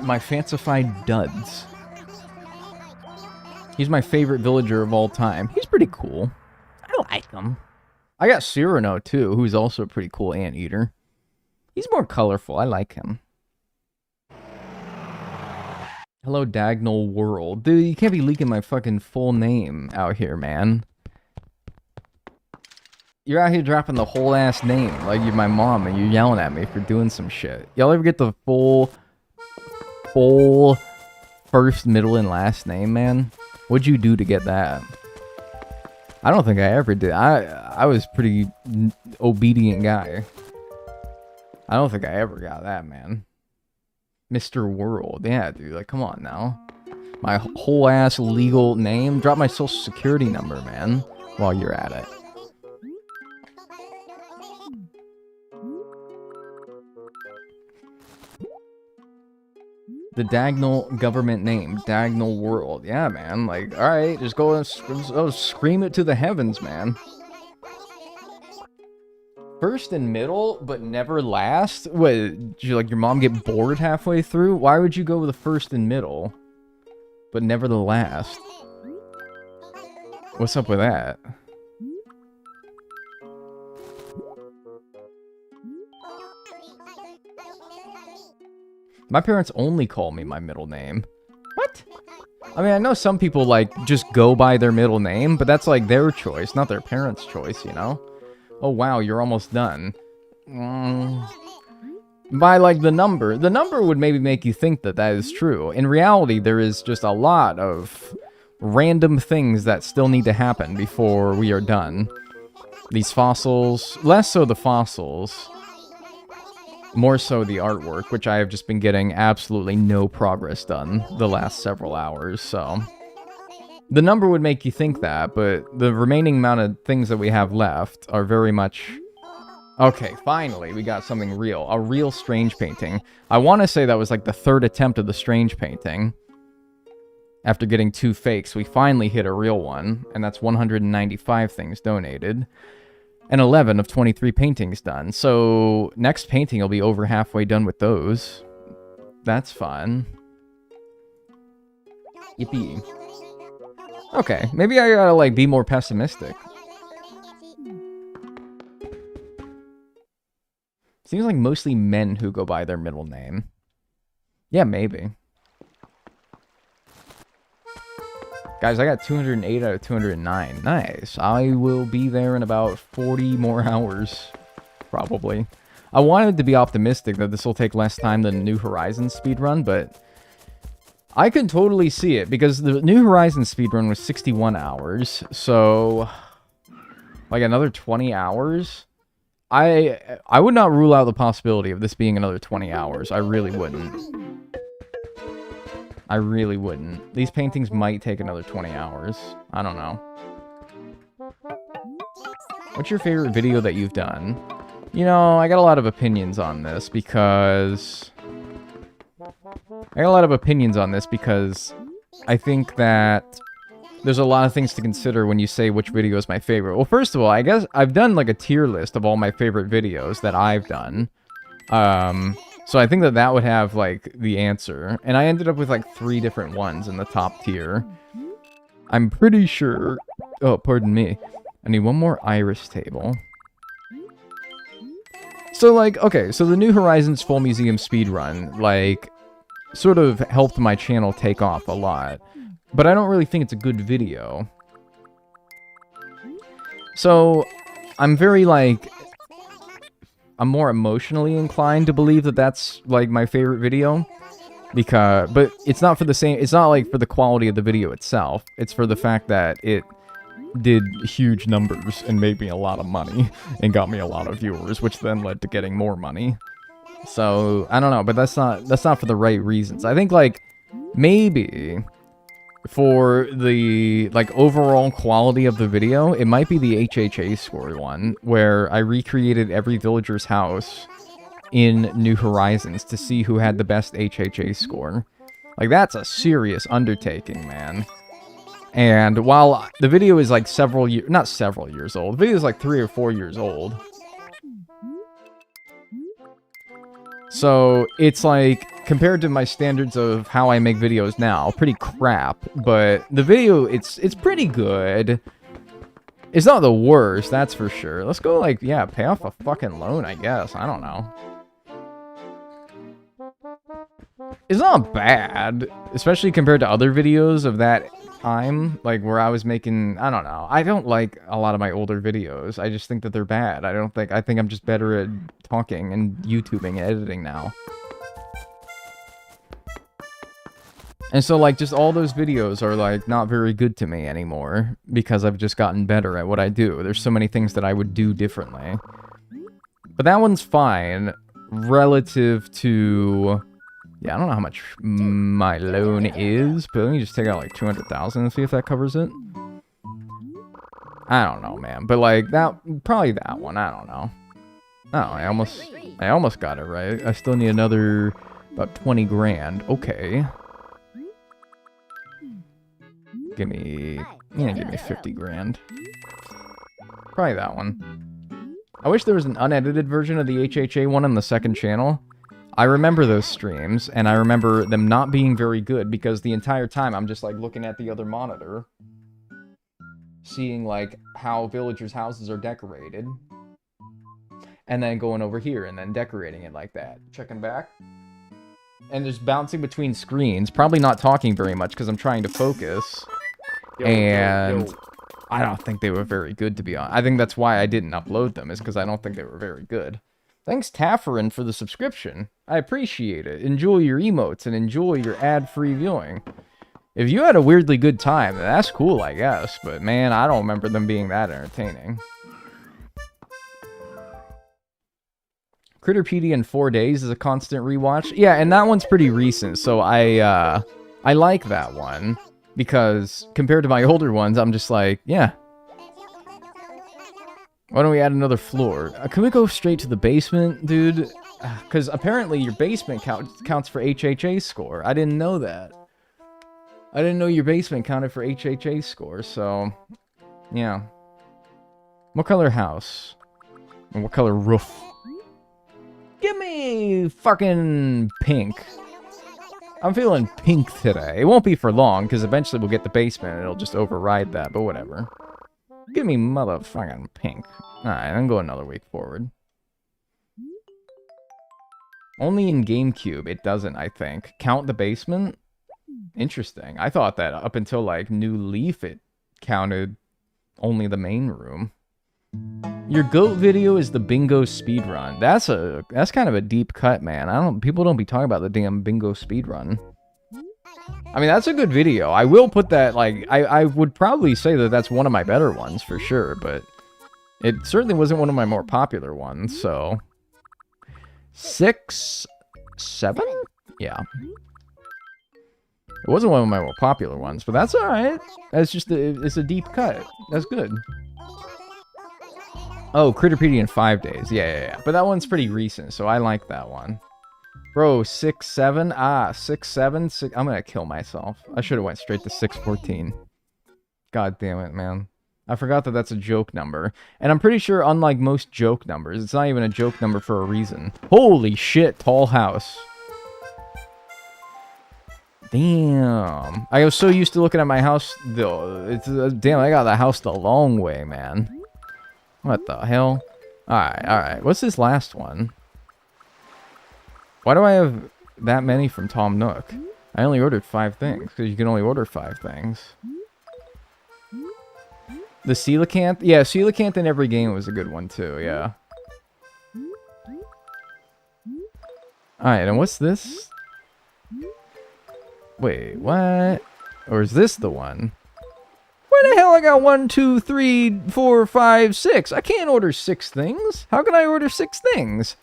My fancified duds. He's my favorite villager of all time. He's pretty cool. I like him. I got Cyrano, too, who's also a pretty cool anteater. He's more colorful. I like him. Hello, Dagnel World. Dude, you can't be leaking my fucking full name out here, man. You're out here dropping the whole ass name like you're my mom and you're yelling at me for doing some shit. Y'all ever get the full first, middle, and last name, man? What'd you do to get that? I don't think I ever did. I was pretty obedient guy. I don't think I ever got that, man. Mr. World. Yeah, dude. Like, come on now. My whole ass legal name. Drop my social security number, man. While you're at it. The Dagnel government name. Dagnel World. Yeah, man. Like, alright. Just go and scream it to the heavens, man. First and middle, but never last? What, did you, like, your mom get bored halfway through? Why would you go with the first and middle, but never the last? What's up with that? My parents only call me my middle name. What? I mean, I know some people, like, just go by their middle name, but that's, like, their choice, not their parents' choice, you know? Oh, wow, you're almost done. By, like, the number. The number would maybe make you think that that is true. In reality, there is just a lot of random things that still need to happen before we are done. These fossils, less so the fossils, more so the artwork, which I have just been getting absolutely no progress done the last several hours, so... The number would make you think that, but the remaining amount of things that we have left are very much... Okay, finally, we got something real. A real strange painting. I want to say that was like the third attempt of the strange painting. After getting 2 fakes, we finally hit a real one, and that's 195 things donated. And 11 of 23 paintings done. So, next painting will be over halfway done with those. That's fun. Yippee. Okay, maybe I gotta, like, be more pessimistic. Seems like mostly men who go by their middle name. Yeah, maybe. Guys, I got 208 out of 209. Nice. I will be there in about 40 more hours, probably. I wanted to be optimistic that this will take less time than New Horizons speedrun, but... I could totally see it, because the New Horizons speedrun was 61 hours, so... Like, another 20 hours? I would not rule out the possibility of this being another 20 hours. I really wouldn't. I really wouldn't. These paintings might take another 20 hours. I don't know. What's your favorite video that you've done? You know, I got a lot of opinions on this, because... I think that there's a lot of things to consider when you say which video is my favorite. Well, first of all, I guess I've done like a tier list of all my favorite videos that I've done. So I think that that would have like the answer. And I ended up with like 3 different ones in the top tier. I'm pretty sure... Oh, pardon me. I need one more iris table. So like, okay, so the New Horizons Full Museum speedrun, like... sort of helped my channel take off a lot. But I don't really think it's a good video. So, I'm very, like... I'm more emotionally inclined to believe that that's, like, my favorite video. Because... But it's not for the same... It's not, like, for the quality of the video itself. It's for the fact that it did huge numbers and made me a lot of money. And got me a lot of viewers, which then led to getting more money. So, I don't know, but that's not for the right reasons. I think, like, maybe for the, like, overall quality of the video, it might be the HHA score one, where I recreated every villager's house in New Horizons to see who had the best HHA score. Like, that's a serious undertaking, man. And while the video is, like, not several years old, the video is, like, 3 or 4 years old. So, it's like, compared to my standards of how I make videos now, pretty crap, but the video, it's pretty good. It's not the worst, that's for sure. Let's go, like, yeah, pay off a fucking loan, I guess. I don't know. It's not bad, especially compared to other videos of that time, like, where I was making, I don't know. I don't like a lot of my older videos. I just think that they're bad. I think I'm just better at talking and YouTubing and editing now. And so, like, just all those videos are, like, not very good to me anymore, because I've just gotten better at what I do. There's so many things that I would do differently. But that one's fine. relative to... Yeah, I don't know how much my loan is, but let me just take out like 200,000 and see if that covers it. I don't know, man. But like that, probably that one. I don't know. Oh, I almost got it right. I still need another about 20 grand. Okay. Give me 50 grand. Probably that one. I wish there was an unedited version of the HHA one on the second channel. I remember those streams, and I remember them not being very good because the entire time I'm just like looking at the other monitor, seeing like how villagers' houses are decorated, and then going over here and then decorating it like that. Checking back. And just bouncing between screens, probably not talking very much because I'm trying to focus. And I don't think they were very good, to be honest. I think that's why I didn't upload them, is because I don't think they were very good. Thanks, Tafferin, for the subscription. I appreciate it. Enjoy your emotes and enjoy your ad-free viewing. If you had a weirdly good time, then that's cool, I guess. But, man, I don't remember them being that entertaining. Critterpedia in 4 days is a constant rewatch. Yeah, and that one's pretty recent, so I like that one. Because, compared to my older ones, I'm just like, yeah. Why don't we add another floor? Can we go straight to the basement, dude? Because apparently your basement counts for HHA score. I didn't know that. I didn't know your basement counted for HHA score, so... Yeah. What color house? And what color roof? Give me fucking pink. I'm feeling pink today. It won't be for long, because eventually we'll get the basement and it'll just override that, but whatever. Give me motherfucking pink. Alright, then go another week forward. Only in GameCube it doesn't, I think. Count the basement? Interesting. I thought that up until, like, New Leaf it counted only the main room. Your GOAT video is the bingo speedrun. That's kind of a deep cut, man. People don't be talking about the damn bingo speedrun. I mean, that's a good video. I will put that, like, I would probably say that that's one of my better ones, for sure, but it certainly wasn't one of my more popular ones, so... 6, 7? Yeah. It wasn't one of my more popular ones, but that's alright. That's just, it's a deep cut. That's good. Oh, Critterpedia in 5 days. Yeah. But that one's pretty recent, so I like that one. Bro, 6, 7? Ah, 6, 7? 6... I'm gonna kill myself. I should have went straight to 614. God damn it, man. I forgot that that's a joke number. And I'm pretty sure, unlike most joke numbers, it's not even a joke number for a reason. Holy shit, tall house. Damn. I was so used to looking at my house, though. Damn, I got the house the long way, man. What the hell? Alright. What's this last one? Why do I have that many from Tom Nook? I only ordered 5 things, because you can only order 5 things. The coelacanth? Yeah, coelacanth in every game was a good one, too, yeah. Alright, and what's this? Wait, what? Or is this the one? Where the hell I got 1, 2, 3, 4, 5, 6? I can't order 6 things. How can I order 6 things?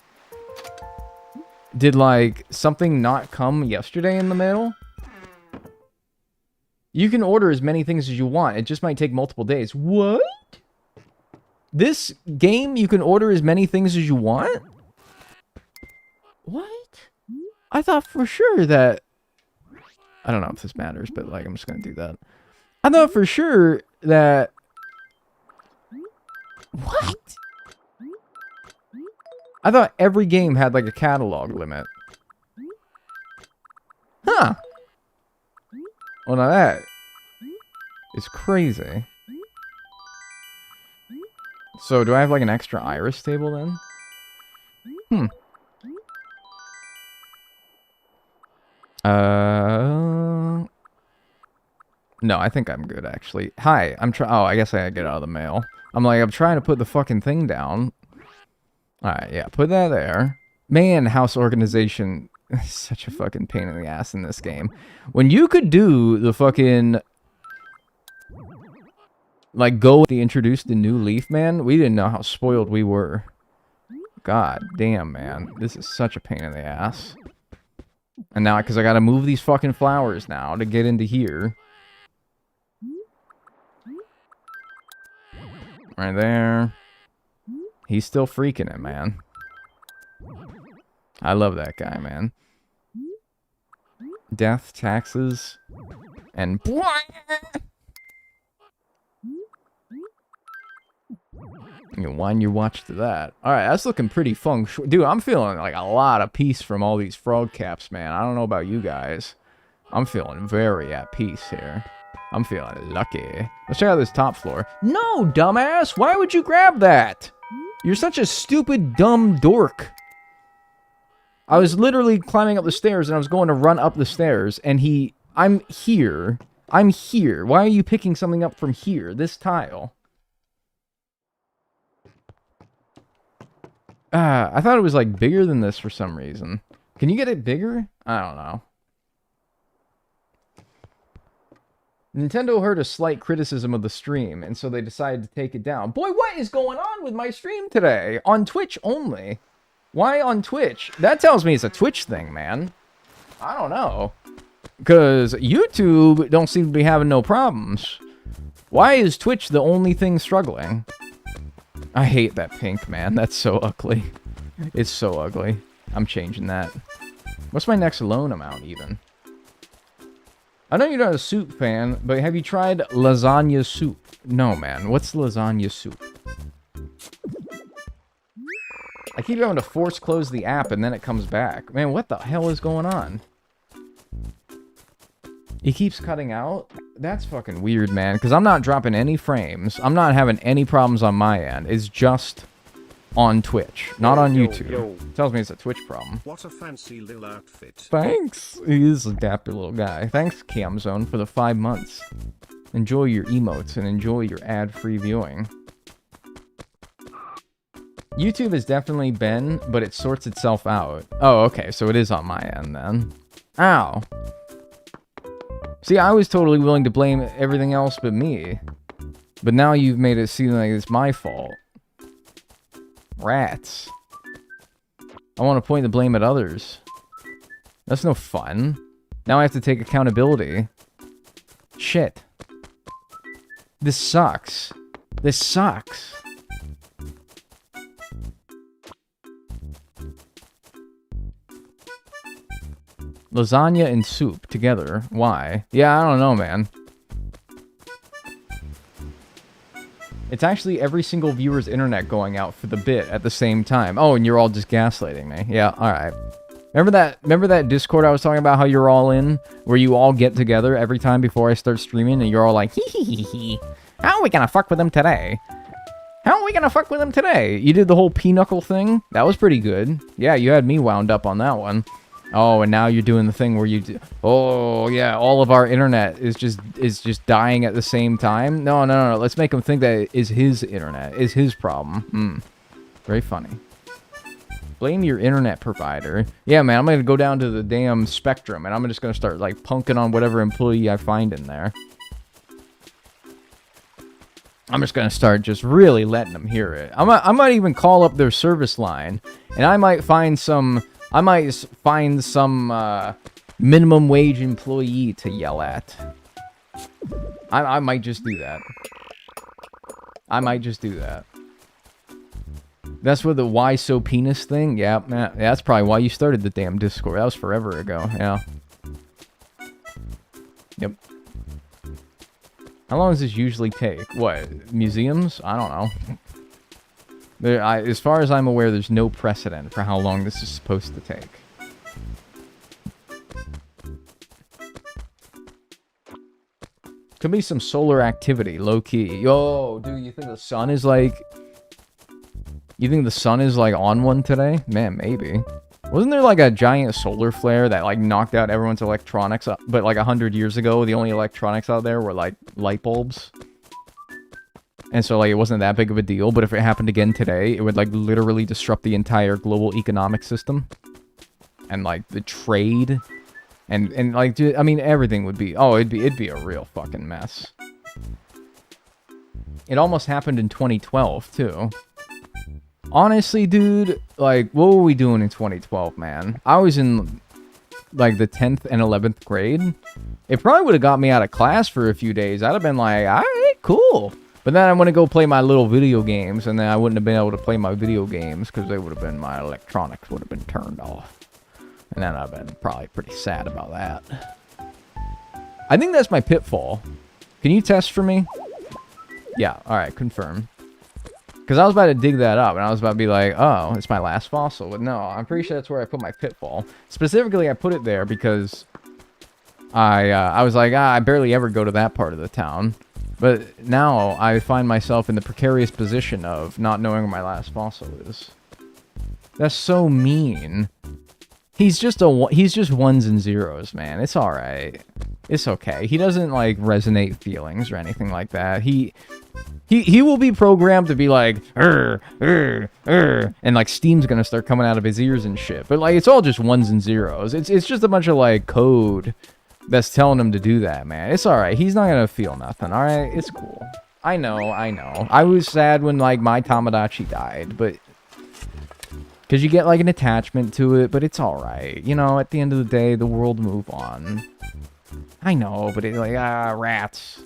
Did, like, something not come yesterday in the mail? You can order as many things as you want. It just might take multiple days. What? This game, you can order as many things as you want? What? I thought for sure that... I don't know if this matters, but, like, I'm just gonna do that. I thought for sure that... What? I thought every game had, like, a catalog limit. Huh. Well, now that is crazy. So, do I have, like, an extra iris table, then? No, I think I'm good, actually. Hi, oh, I guess I gotta get out of the mail. I'm trying to put the fucking thing down. Alright, yeah, put that there. Man, house organization is such a fucking pain in the ass in this game. When you could do the fucking... Like, go with the introduced the new Leaf, man, we didn't know how spoiled we were. god damn, man. This is such a pain in the ass. And now, because I gotta move these fucking flowers now to get into here. Right there. He's still freaking it, man. I love that guy, man. Death, taxes, and... You can wind your watch to that. Alright, that's looking pretty feng shui. Dude, I'm feeling like a lot of peace from all these frog caps, man. I don't know about you guys. I'm feeling very at peace here. I'm feeling lucky. Let's check out this top floor. No, dumbass! Why would you grab that? You're such a stupid, dumb dork. I was literally climbing up the stairs, and I was going to run up the stairs, and I'm here. I'm here. Why are you picking something up from here? This tile. I thought it was, like, bigger than this for some reason. Can you get it bigger? I don't know. Nintendo heard a slight criticism of the stream, and so they decided to take it down. Boy, what is going on with my stream today? On Twitch only. Why on Twitch? That tells me it's a Twitch thing, man. I don't know. Because YouTube don't seem to be having no problems. Why is Twitch the only thing struggling? I hate that pink, man. That's so ugly. It's so ugly. I'm changing that. What's my next loan amount, even? I know you're not a soup fan, but have you tried lasagna soup? No, man. What's lasagna soup? I keep having to force close the app and then it comes back. Man, what the hell is going on? He keeps cutting out? That's fucking weird, man. Because I'm not dropping any frames. I'm not having any problems on my end. It's just on Twitch, not on YouTube. Tells me it's a Twitch problem. What a fancy little outfit. Thanks. He is a dapper little guy. Thanks, Camzone, for the 5 months. Enjoy your emotes and enjoy your ad-free viewing. YouTube has definitely been, but it sorts itself out. Oh, okay, so it is on my end then. Ow. See, I was totally willing to blame everything else but me. But now you've made it seem like it's my fault. Rats. I want to point the blame at others. That's no fun. Now I have to take accountability. Shit. This sucks. This sucks. Lasagna and soup together. Why? Yeah, I don't know, man. It's actually every single viewer's internet going out for the bit at the same time. Oh, and you're all just gaslighting me. Yeah, alright. Remember that Discord I was talking about, how you're all in? Where you all get together every time before I start streaming, and you're all like, hee hee hee hee. How are we gonna fuck with them today? How are we gonna fuck with them today? You did the whole pinochle thing? That was pretty good. Yeah, you had me wound up on that one. Oh, and now you're doing the thing where you do... Oh, yeah, all of our internet is just dying at the same time. No. Let's make him think that it is his internet. Is his problem. Very funny. Blame your internet provider. Yeah, man, I'm going to go down to the damn Spectrum, and I'm just going to start, like, punking on whatever employee I find in there. I'm just going to start just really letting them hear it. I might even call up their service line, and I might find some... minimum wage employee to yell at. I might just do that. I might just do that. That's where the why so penis thing? Yeah, that's probably why you started the damn Discord. That was forever ago, yeah. Yep. How long does this usually take? What, museums? I don't know. As far as I'm aware, there's no precedent for how long this is supposed to take. Could be some solar activity, low-key. Yo, dude, you think the sun is like... You think the sun is like on one today? Man, maybe. Wasn't there like a giant solar flare that like knocked out everyone's electronics? But like 100 years ago, the only electronics out there were like light bulbs. And so, like, it wasn't that big of a deal, but if it happened again today, it would, like, literally disrupt the entire global economic system. And, like, the trade. And like, I mean, everything would be... Oh, it'd be a real fucking mess. It almost happened in 2012, too. Honestly, dude, like, what were we doing in 2012, man? I was in, like, the 10th and 11th grade. It probably would have got me out of class for a few days. I'd have been like, all right, cool. But then I want to go play my little video games, and then I wouldn't have been able to play my video games because they would have been, my electronics would have been turned off. And then I've been probably pretty sad about that. I think that's my pitfall. Can you test for me? Yeah, alright, confirm. Because I was about to dig that up, and I was about to be like, oh, it's my last fossil. But no, I'm pretty sure that's where I put my pitfall. Specifically, I put it there because I was like, I barely ever go to that part of the town. But now I find myself in the precarious position of not knowing where my last fossil is. That's so mean. He's just ones and zeros, man. It's alright. It's okay. He doesn't, like, resonate feelings or anything like that. He will be programmed to be like, and, like, steam's gonna start coming out of his ears and shit. But, like, it's all just ones and zeros. It's just a bunch of, like, code that's telling him to do that, man. It's alright. He's not gonna feel nothing, alright? It's cool. I know. I was sad when, like, my Tomodachi died, but... because you get, like, an attachment to it, but it's alright. You know, at the end of the day, the world move on. I know, but it's like, rats.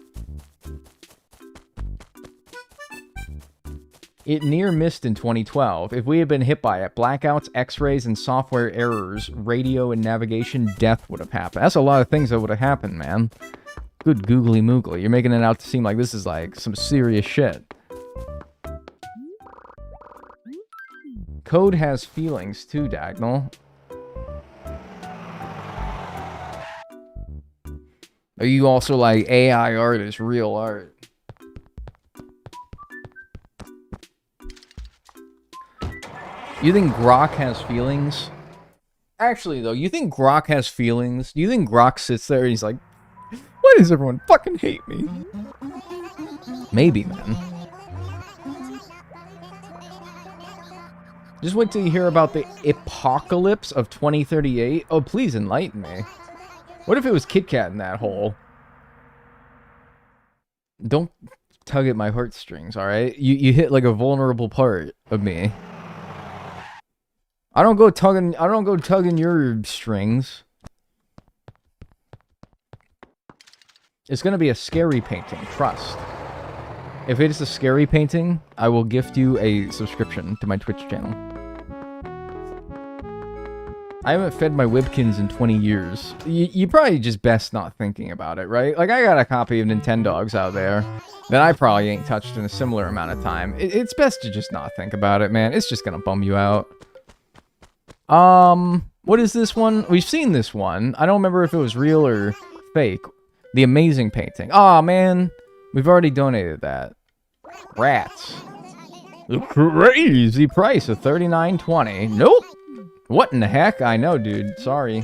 It near missed in 2012. If we had been hit by it, blackouts, x-rays, and software errors, radio and navigation, death would have happened. That's a lot of things that would have happened, man. Good googly moogly. You're making it out to seem like this is, like, some serious shit. Code has feelings too, Dagnel. Are you also like AI art is real art? You think Grok has feelings? Actually, though, you think Grok has feelings? Do you think Grok sits there and he's like, why does everyone fucking hate me? Maybe, man. Just wait till you hear about the apocalypse of 2038. Oh, please enlighten me. What if it was Kit Kat in that hole? Don't tug at my heartstrings, alright? You hit like a vulnerable part of me. I don't go tugging your strings. It's gonna be a scary painting, trust. If it is a scary painting, I will gift you a subscription to my Twitch channel. I haven't fed my Webkins in 20 years. You probably just best not thinking about it, right? Like, I got a copy of Nintendogs out there that I probably ain't touched in a similar amount of time. It's best to just not think about it, man. It's just gonna bum you out. What is this one? We've seen this one. I don't remember if it was real or fake. The amazing painting. Aw, man. We've already donated that. Rats. The crazy price of $39.20. Nope. What in the heck? I know, dude. Sorry.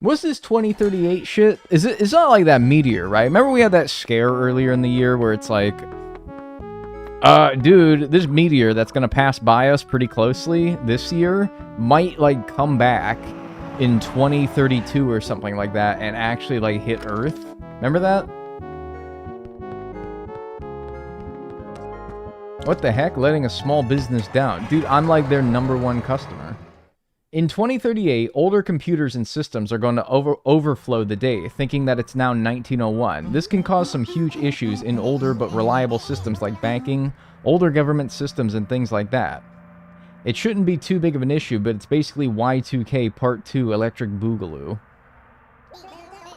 What's this 2038 shit? It's not like that meteor, right? Remember we had that scare earlier in the year where it's like, dude, this meteor that's gonna pass by us pretty closely this year might, like, come back in 2032 or something like that and actually, like, hit Earth. Remember that? What the heck? Letting a small business down. Dude, I'm like their #1 customer. In 2038, older computers and systems are going to overflow the day, thinking that it's now 1901. This can cause some huge issues in older but reliable systems like banking, older government systems, and things like that. It shouldn't be too big of an issue, but it's basically Y2K Part 2 Electric Boogaloo.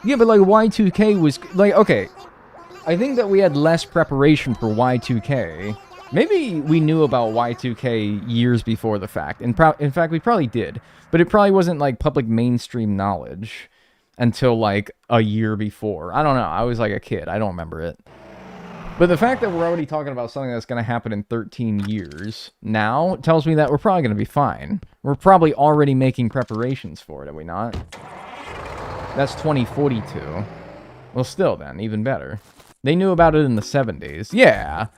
Yeah, but like Y2K was... like, okay, I think that we had less preparation for Y2K. Maybe we knew about Y2K years before the fact. In fact, we probably did. But it probably wasn't, like, public mainstream knowledge until, like, a year before. I don't know. I was, like, a kid. I don't remember it. But the fact that we're already talking about something that's going to happen in 13 years now tells me that we're probably going to be fine. We're probably already making preparations for it, are we not? That's 2042. Well, still then, even better. They knew about it in the 70s. Yeah.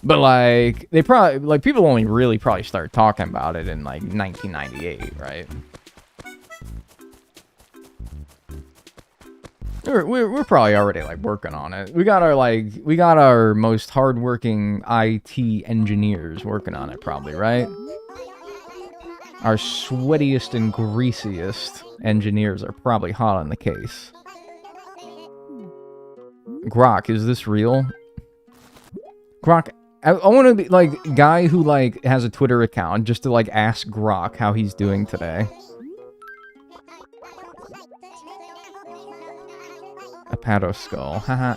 But, like, they probably, like, people only really probably started talking about it in, like, 1998, right? We're probably already like working on it. We got our most hardworking IT engineers working on it, probably, right? Our sweatiest and greasiest engineers are probably hot on the case. Grok, is this real? Grok, I want to be like guy who like has a Twitter account just to like ask Grok how he's doing today. A paddle skull. Haha.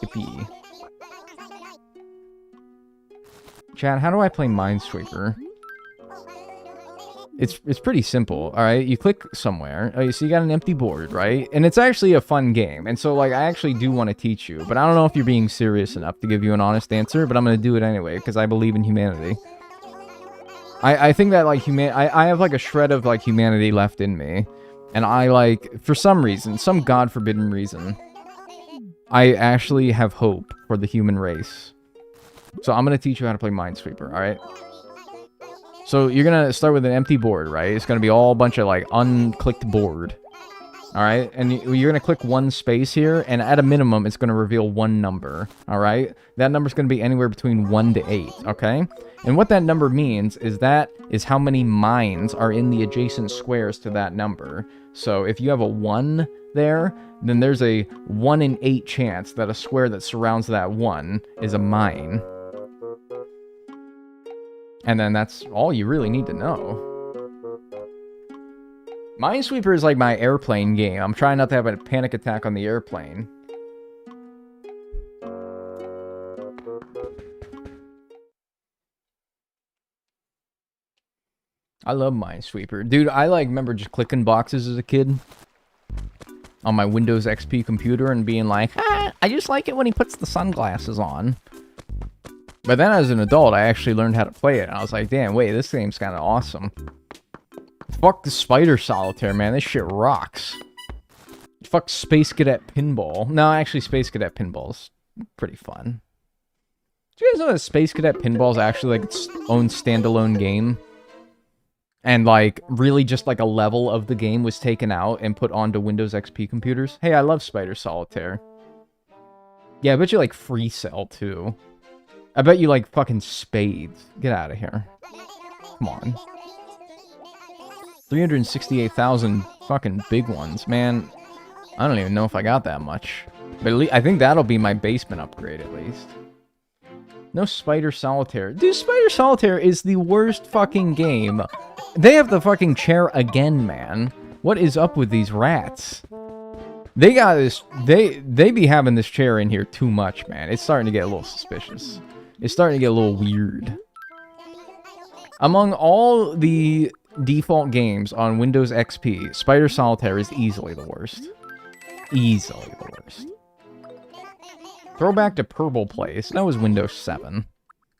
Yippee. Chat, how do I play Minesweeper? It's pretty simple, alright? You click somewhere. Oh, so you got an empty board, right? And it's actually a fun game. And so, like, I actually do want to teach you. But I don't know if you're being serious enough to give you an honest answer. But I'm going to do it anyway, because I believe in humanity. I think that, like, I have, like, a shred of, like, humanity left in me. And I, like, for some reason, some God-forbidden reason, I actually have hope for the human race. So I'm going to teach you how to play Minesweeper, alright? So you're going to start with an empty board, right? It's going to be all a bunch of, like, unclicked board. Alright? And you're going to click one space here, and at a minimum, it's going to reveal one number. Alright? That number's going to be anywhere between 1 to 8, okay? And what that number means is that is how many mines are in the adjacent squares to that number. So if you have a 1 there, then there's a 1 in 8 chance that a square that surrounds that 1 is a mine. And then that's all you really need to know. Minesweeper is like my airplane game. I'm trying not to have a panic attack on the airplane. I love Minesweeper. Dude, I like remember just clicking boxes as a kid on my Windows XP computer and being like, ah, I just like it when he puts the sunglasses on. But then as an adult, I actually learned how to play it. And I was like, damn, wait, this game's kind of awesome. Fuck the Spider Solitaire, man. This shit rocks. Fuck Space Cadet Pinball. No, actually, Space Cadet Pinball's pretty fun. Do you guys know that Space Cadet Pinball's actually like its own standalone game? And like, really just like a level of the game was taken out and put onto Windows XP computers? Hey, I love Spider Solitaire. Yeah, I bet you like Free Cell, too. I bet you like fucking Spades. Get out of here. Come on. 368,000 fucking big ones, man. I don't even know if I got that much. But at least, I think that'll be my basement upgrade, at least. No Spider Solitaire. Dude, Spider Solitaire is the worst fucking game. They have the fucking chair again, man. What is up with these rats? They got this... They be having this chair in here too much, man. It's starting to get a little suspicious. It's starting to get a little weird. Among all the default games on Windows XP, Spider Solitaire is easily the worst. Easily the worst. Throwback to Purple Place. That was Windows 7.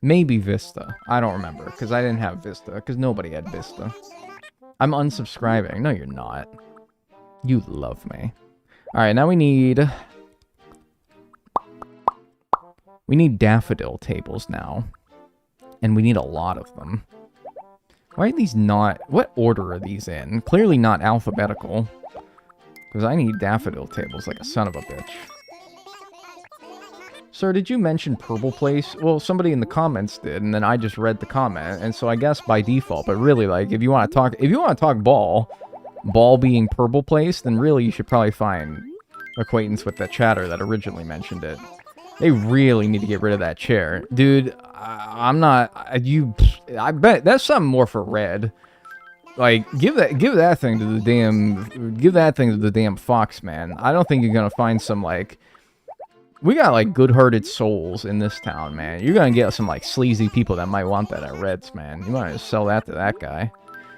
Maybe Vista. I don't remember, because I didn't have Vista, because nobody had Vista. I'm unsubscribing. No, you're not. You love me. Alright, now we need... We need daffodil tables now. And we need a lot of them. Why are these not... What order are these in? Clearly not alphabetical. Because I need daffodil tables like a son of a bitch. Sir, did you mention Purple Place? Well, somebody in the comments did, and then I just read the comment, and so I guess by default, but really, like, if you want to talk ball being Purple Place, then really you should probably find acquaintance with the chatter that originally mentioned it. They really need to get rid of that chair. Dude, I'm not... I bet that's something more for Red. Like, give that thing to the damn... Give that thing to the damn Fox, man. I don't think you're gonna find some, like... We got, like, good-hearted souls in this town, man. You're gonna get some, like, sleazy people that might want that at Red's, man. You might just sell that to that guy.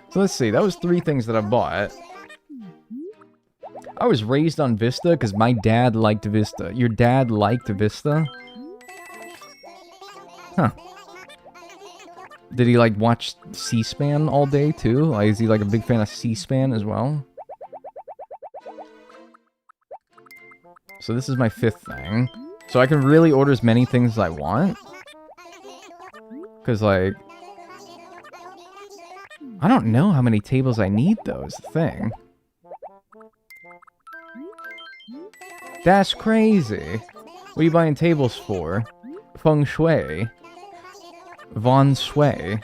So let's see. That was 3 things that I bought. I was raised on Vista because my dad liked Vista. Your dad liked Vista? Huh. Did he, like, watch C-SPAN all day, too? Like, is he, like, a big fan of C-SPAN as well? So this is my 5th thing. So I can really order as many things as I want. Because, like... I don't know how many tables I need, though, is the thing. That's crazy. What are you buying tables for? Feng shui. Von Shui.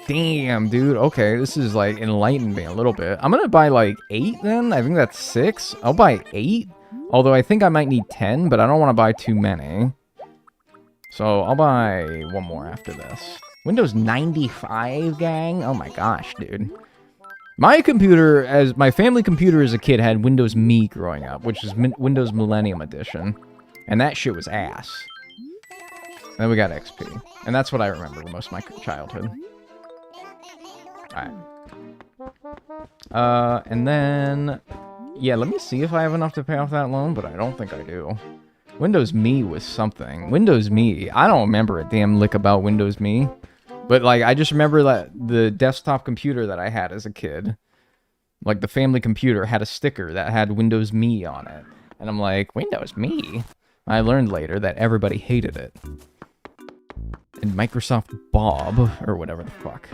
Damn, dude. Okay, this is like enlightened me a little bit. I'm gonna buy like 8 then. I think that's 6. I'll buy 8. Although I think I might need 10, but I don't want to buy too many. So I'll buy one more after this. Windows 95, gang? Oh my gosh, dude. My computer, as my family computer as a kid, had Windows Me growing up, which is Windows Millennium Edition. And that shit was ass. Then we got XP. And that's what I remember the most of my childhood. Alright. And then... Yeah, let me see if I have enough to pay off that loan, but I don't think I do. Windows Me was something. Windows Me. I don't remember a damn lick about Windows Me. But, like, I just remember that the desktop computer that I had as a kid, like, the family computer, had a sticker that had Windows Me on it. And I'm like, Windows Me? I learned later that everybody hated it. And Microsoft Bob, or whatever the fuck.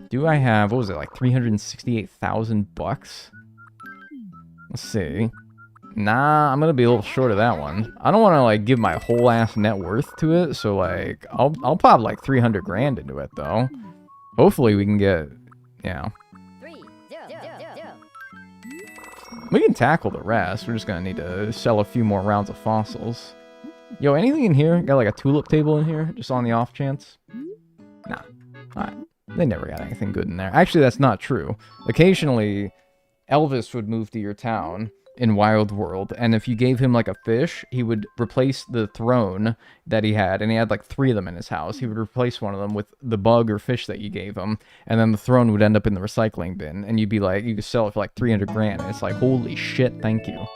Do I have, what was it, like 368,000 bucks? Let's see. Nah, I'm gonna be a little short of that one. I don't want to like give my whole ass net worth to it, so like I'll pop like 300 grand into it though. Hopefully we can get, yeah. We can tackle the rest. We're just gonna need to sell a few more rounds of fossils. Yo, anything in here? Got like a tulip table in here, just on the off chance? Nah. Alright. They never got anything good in there. Actually, that's not true. Occasionally, Elvis would move to your town in Wild World, and if you gave him like a fish, he would replace the throne that he had, and he had like 3 of them in his house. He would replace one of them with the bug or fish that you gave him, and then the throne would end up in the recycling bin, and you'd be like, you could sell it for like 300 grand, and it's like, holy shit, thank you.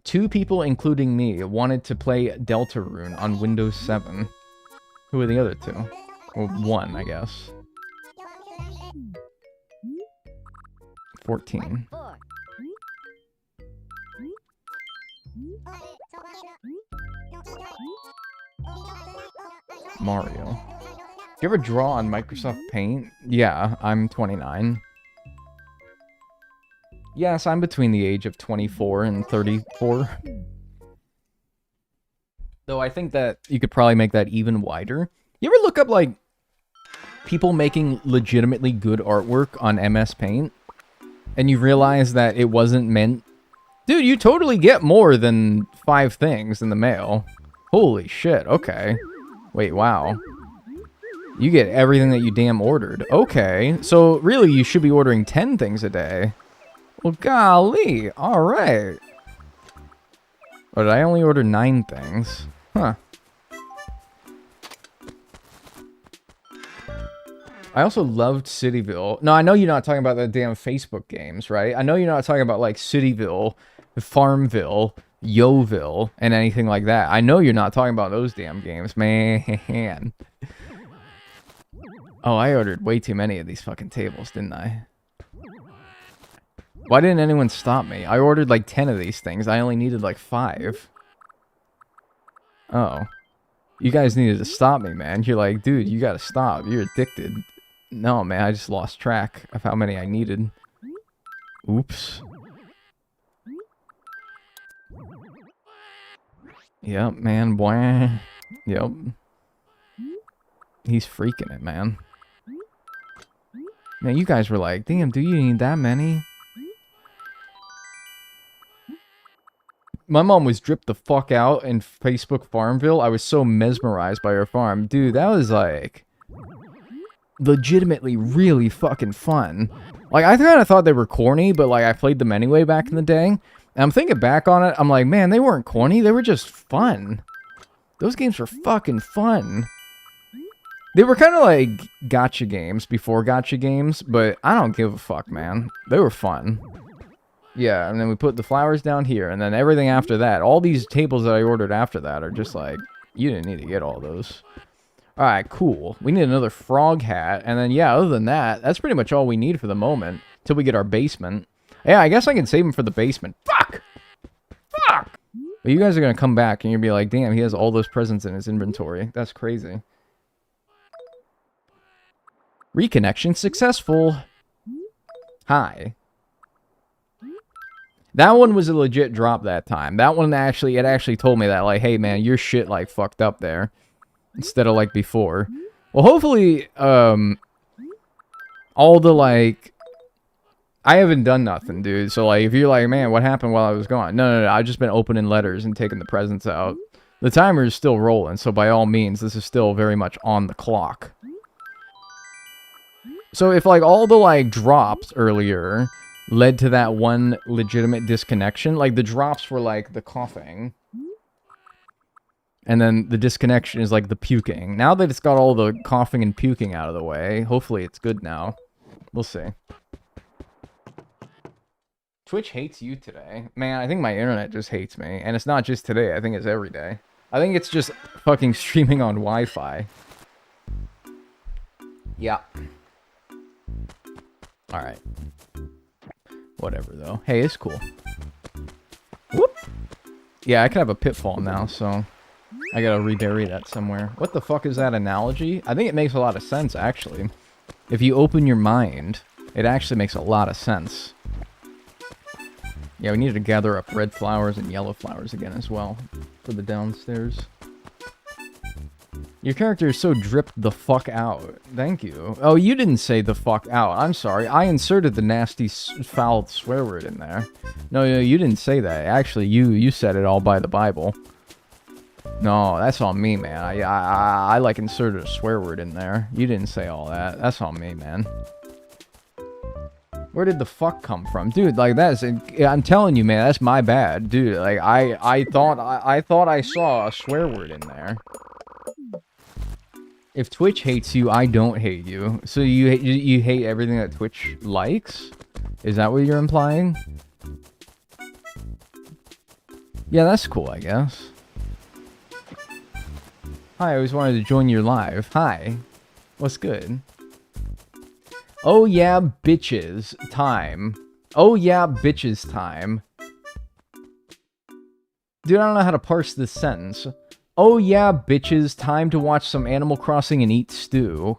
Two people, including me, wanted to play Deltarune on Windows 7. Who are the other 2? Well, 1, I guess. 14. Mario. Do you ever draw on Microsoft Paint? Yeah, I'm 29. Yes, I'm between the age of 24 and 34. Though I think that you could probably make that even wider. You ever look up, like, people making legitimately good artwork on MS Paint? And you realize that it wasn't meant... Dude, you totally get more than 5 things in the mail. Holy shit, okay. Wait, wow. You get everything that you damn ordered. Okay, so really you should be ordering 10 things a day. Well, golly, alright. Or did I only order 9 things? Huh. I also loved Cityville. No, I know you're not talking about the damn Facebook games, right? I know you're not talking about, like, Cityville, Farmville, Yoville, and anything like that. I know you're not talking about those damn games, man. Oh, I ordered way too many of these fucking tables, didn't I? Why didn't anyone stop me? I ordered like 10 of these things. I only needed like 5. Oh. You guys needed to stop me, man. You're like, dude, you gotta stop. You're addicted. No, man, I just lost track of how many I needed. Oops. Yep, man, boy. Yep. He's freaking it, man. Man, you guys were like, damn, do you need that many? My mom was dripped the fuck out in Facebook Farmville. I was so mesmerized by her farm. Dude, that was like... legitimately really fucking fun. Like, I kind of thought they were corny, but like, I played them anyway back in the day. And I'm thinking back on it, I'm like, man, they weren't corny. They were just fun. Those games were fucking fun. They were kind of like gacha games before gacha games, but I don't give a fuck, man. They were fun. Yeah, and then we put the flowers down here, and then everything after that. All these tables that I ordered after that are just like, you didn't need to get all those. Alright, cool. We need another frog hat, and then, yeah, other than that, that's pretty much all we need for the moment, till we get our basement. Yeah, I guess I can save them for the basement. Fuck! Fuck! But you guys are gonna come back and you'll be like, damn, he has all those presents in his inventory. That's crazy. Reconnection successful. Hi. That one was a legit drop that time. That one actually, it actually told me that, like, hey man, your shit, like, fucked up there. Instead of, like, before. Well, hopefully, all the, like... I haven't done nothing, dude. So, like, if you're like, man, what happened while I was gone? No. I've just been opening letters and taking the presents out. The timer is still rolling, so by all means, this is still very much on the clock. So if, like, all the, like, drops earlier led to that one legitimate disconnection, like, the drops were, like, the coughing. And then the disconnection is, like, the puking. Now that it's got all the coughing and puking out of the way, hopefully it's good now. We'll see. Twitch hates you today. Man, I think my internet just hates me. And it's not just today, I think it's every day. I think it's just fucking streaming on Wi-Fi. Yeah. Alright. Whatever, though. Hey, it's cool. Whoop! Yeah, I could have a pitfall now, so... I gotta rebury that somewhere. What the fuck is that analogy? I think it makes a lot of sense, actually. If you open your mind, it actually makes a lot of sense. Yeah, we need to gather up red flowers and yellow flowers again as well. For the downstairs. Your character is so dripped the fuck out. Thank you. Oh, you didn't say the fuck out. I'm sorry. I inserted the nasty, foul swear word in there. No, you didn't say that. Actually, you said it all by the Bible. No, that's on me, man. I like inserted a swear word in there. You didn't say all that. That's on me, man. Where did the fuck come from? Dude, like, that's... I'm telling you, man, that's my bad. Dude, like, I thought I saw a swear word in there. If Twitch hates you, I don't hate you. So you hate everything that Twitch likes? Is that what you're implying? Yeah, that's cool, I guess. Hi, I always wanted to join your live. Hi. What's good? Oh yeah, bitches time. Oh yeah, bitches time. Dude, I don't know how to parse this sentence. Oh yeah, bitches, time to watch some Animal Crossing and eat stew.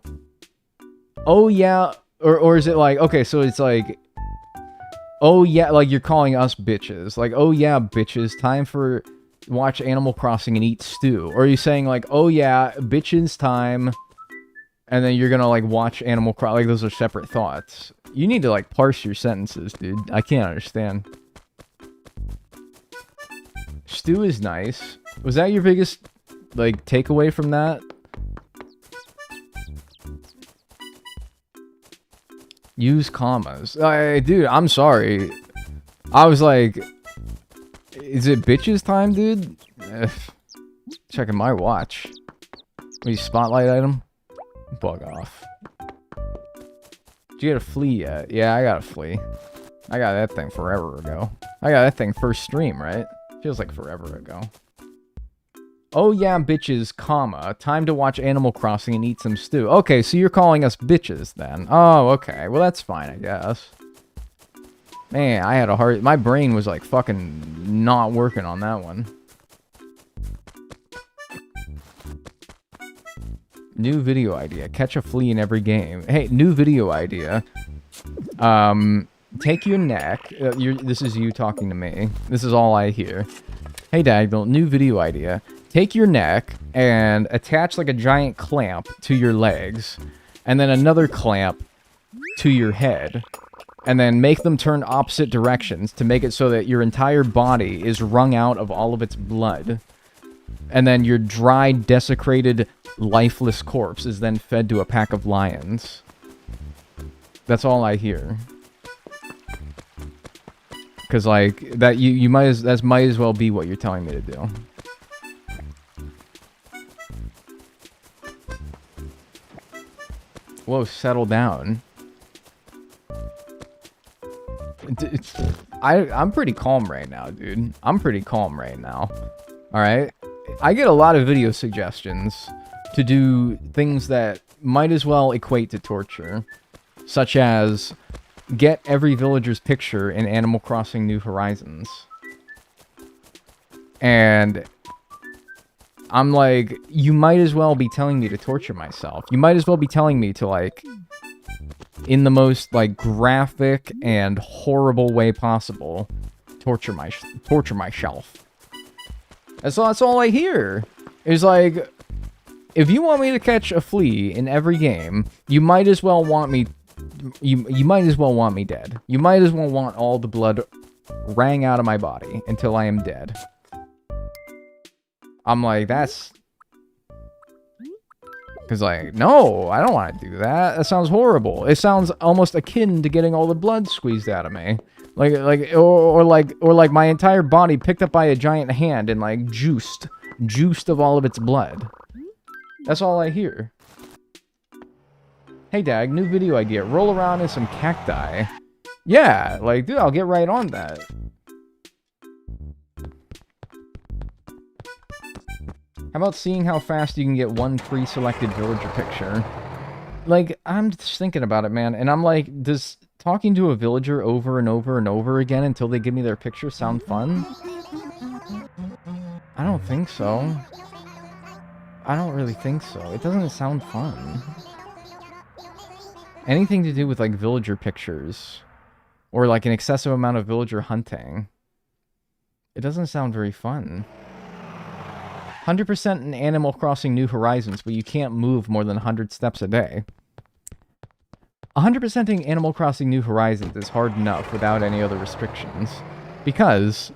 Oh yeah, or is it like, okay, so it's like, oh yeah, like you're calling us bitches. Like, oh yeah, bitches, time for watch Animal Crossing and eat stew. Or are you saying like, oh yeah, bitches time, and then you're gonna like watch Animal Crossing, like those are separate thoughts. You need to like parse your sentences, dude. I can't understand. Stew is nice. Was that your biggest, like, takeaway from that? Use commas. Dude, I'm sorry. I was like, is it bitches time, dude? Checking my watch. What, you spotlight item? Bug off. Did you get a flea yet? Yeah, I got a flea. I got that thing forever ago. I got that thing first stream, right? Feels like forever ago. Oh yeah, bitches, comma. Time to watch Animal Crossing and eat some stew. Okay, so you're calling us bitches then. Oh, okay. Well, that's fine, I guess. Man, I had a hard... My brain was like fucking not working on that one. New video idea. Catch a flea in every game. Hey, new video idea. Take your neck. This is you talking to me. This is all I hear. Hey, Dagnel, new video idea. Take your neck and attach like a giant clamp to your legs. And then another clamp to your head. And then make them turn opposite directions to make it so that your entire body is wrung out of all of its blood. And then your dried, desecrated, lifeless corpse is then fed to a pack of lions. That's all I hear. Because, like, that you might as well be what you're telling me to do. Whoa, settle down. I'm pretty calm right now, dude. I'm pretty calm right now. Alright? I get a lot of video suggestions to do things that might as well equate to torture. Such as... get every villager's picture in Animal Crossing New Horizons. And I'm like, you might as well be telling me to torture myself. You might as well be telling me to, like, in the most, like, graphic and horrible way possible, torture myself. That's all I hear. Is like, if you want me to catch a flea in every game, you might as well want me. You might as well want me dead. You might as well want all the blood rang out of my body until I am dead. I'm like, that's... Because, like, no, I don't want to do that. That sounds horrible. It sounds almost akin to getting all the blood squeezed out of me. Or like my entire body picked up by a giant hand and, like, juiced of all of its blood. That's all I hear. Hey, Dag, new video idea. Roll around in some cacti. Yeah, like, dude, I'll get right on that. How about seeing how fast you can get one pre-selected villager picture? Like, I'm just thinking about it, man, and I'm like, does talking to a villager over and over and over again until they give me their picture sound fun? I don't think so. I don't really think so. It doesn't sound fun. Anything to do with, like, villager pictures, or, like, an excessive amount of villager hunting, it doesn't sound very fun. 100% in Animal Crossing New Horizons, but you can't move more than 100 steps a day. 100%ing Animal Crossing New Horizons is hard enough without any other restrictions. Because...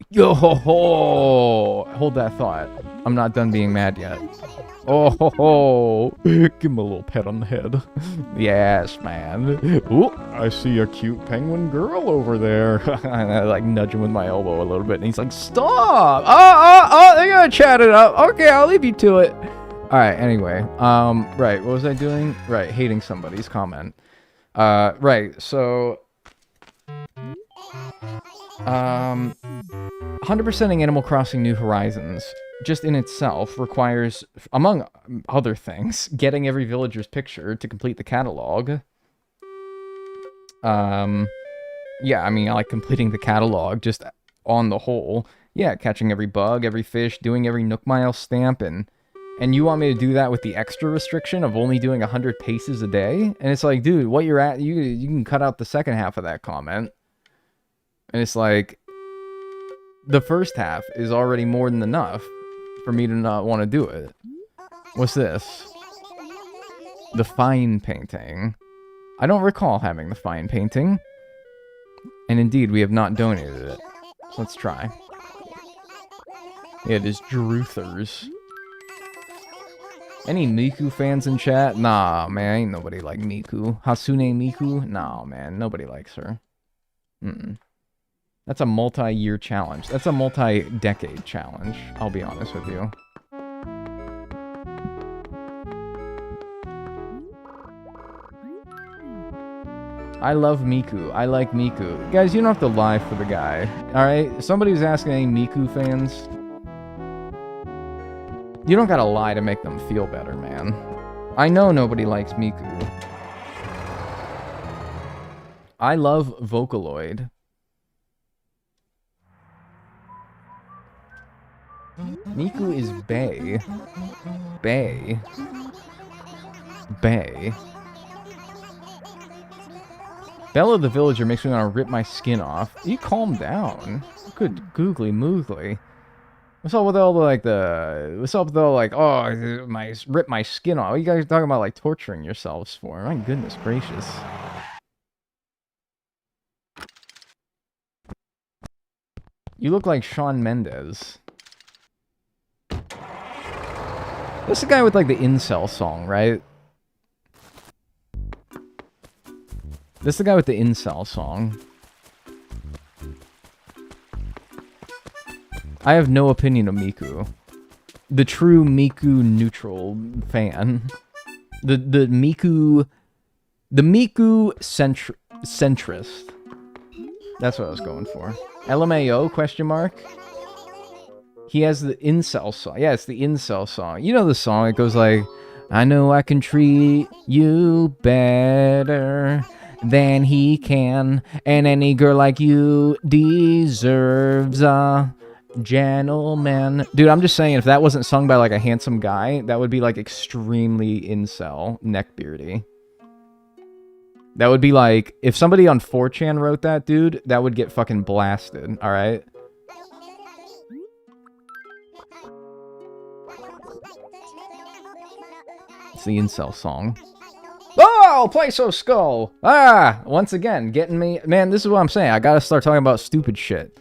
Yo ho ho! Hold that thought. I'm not done being mad yet. Oh ho ho! Give him a little pet on the head. Yes, man. Ooh, I see a cute penguin girl over there. And I like nudge him with my elbow a little bit, and he's like, "Stop! Oh! They're gonna chat it up. Okay, I'll leave you to it." All right. Anyway, right. What was I doing? Right, hating somebody's comment. Right. So, 100%ing Animal Crossing New Horizons, just in itself, requires, among other things, getting every villager's picture to complete the catalog. Yeah, I mean, I like completing the catalog, just on the whole. Yeah, catching every bug, every fish, doing every Nook Mile stamp, and you want me to do that with the extra restriction of only doing 100 paces a day? And it's like, dude, what you're at, you can cut out the second half of that comment. And it's like, the first half is already more than enough for me to not want to do it. What's this? The fine painting. I don't recall having the fine painting. And indeed, we have not donated it. So let's try. Yeah, it is Druthers. Any Miku fans in chat? Nah, man, ain't nobody like Miku. Hasune Miku? Nah, man, nobody likes her. That's a multi-year challenge. That's a multi-decade challenge, I'll be honest with you. I love Miku. I like Miku. Guys, you don't have to lie for the guy. Alright? Somebody was asking any Miku fans. You don't gotta lie to make them feel better, man. I know nobody likes Miku. I love Vocaloid. Miku is bae. Bae. Bae. Bella the Villager makes me want to rip my skin off. You calm down. Good googly moogly. What's up with all the, like, what's up with all, like, oh, rip my skin off? What are you guys talking about, like, torturing yourselves for? My goodness gracious. You look like Shawn Mendes. That's the guy with, like, the incel song, right? This is the guy with the incel song. I have no opinion of Miku. The true Miku neutral fan. The Miku centrist. That's what I was going for. LMAO, question mark? He has the incel song. Yeah, it's the incel song. You know the song, it goes like, I know I can treat you better than he can, and any girl like you deserves a Gentleman. Dude, I'm just saying, if that wasn't sung by, like, a handsome guy, that would be, like, extremely incel, neckbeardy. That would be like, if somebody on 4chan wrote that, dude, that would get fucking blasted, alright? It's the incel song. Oh, play so skull! Ah! Once again, getting me... Man, this is what I'm saying. I gotta start talking about stupid shit.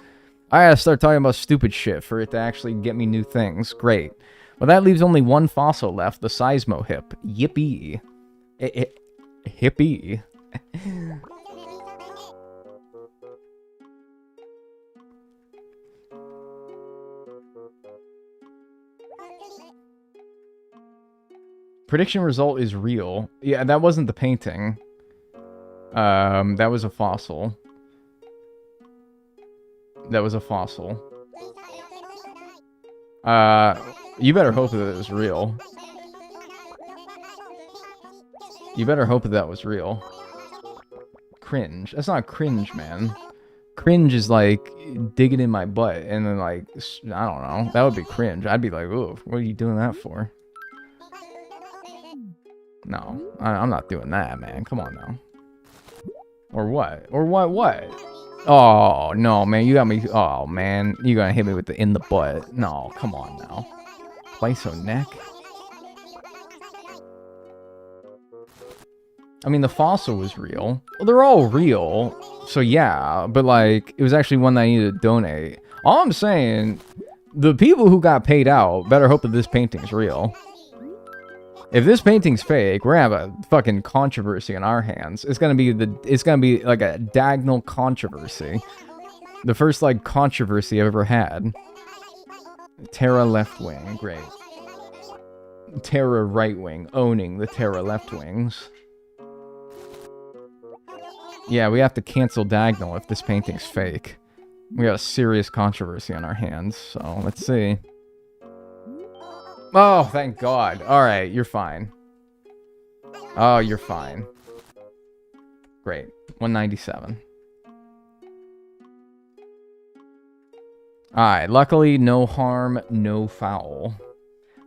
I gotta start talking about stupid shit for it to actually get me new things. Great. Well, that leaves only one fossil left, the Seismo hip. Yippee. Hippie. Prediction result is real. Yeah, that wasn't the painting. That was a fossil. That was a fossil. You better hope that it was real. You better hope that was real. Cringe. That's not cringe, man. Cringe is like digging in my butt and then like, I don't know. That would be cringe. I'd be like, ooh, what are you doing that for? No, I'm not doing that, man. Come on now. Or what? Or what? Oh, no, man. You got me. Oh, man. You gonna hit me with the in the butt. No, come on now. Plaiso neck. I mean, the fossil was real. Well, they're all real. So, yeah. But, like, it was actually one that I needed to donate. All I'm saying, the people who got paid out better hope that this painting's real. If this painting's fake, we're gonna have a fucking controversy in our hands. It's gonna be like a Dagnel controversy. The first, like, controversy I've ever had. Terra left wing. Great. Terra right wing. Owning the Terra left wings. Yeah, we have to cancel Dagnel if this painting's fake. We got a serious controversy on our hands, so let's see. Oh, thank God. Alright, you're fine. Oh, you're fine. Great. 197. Alright, luckily no harm, no foul.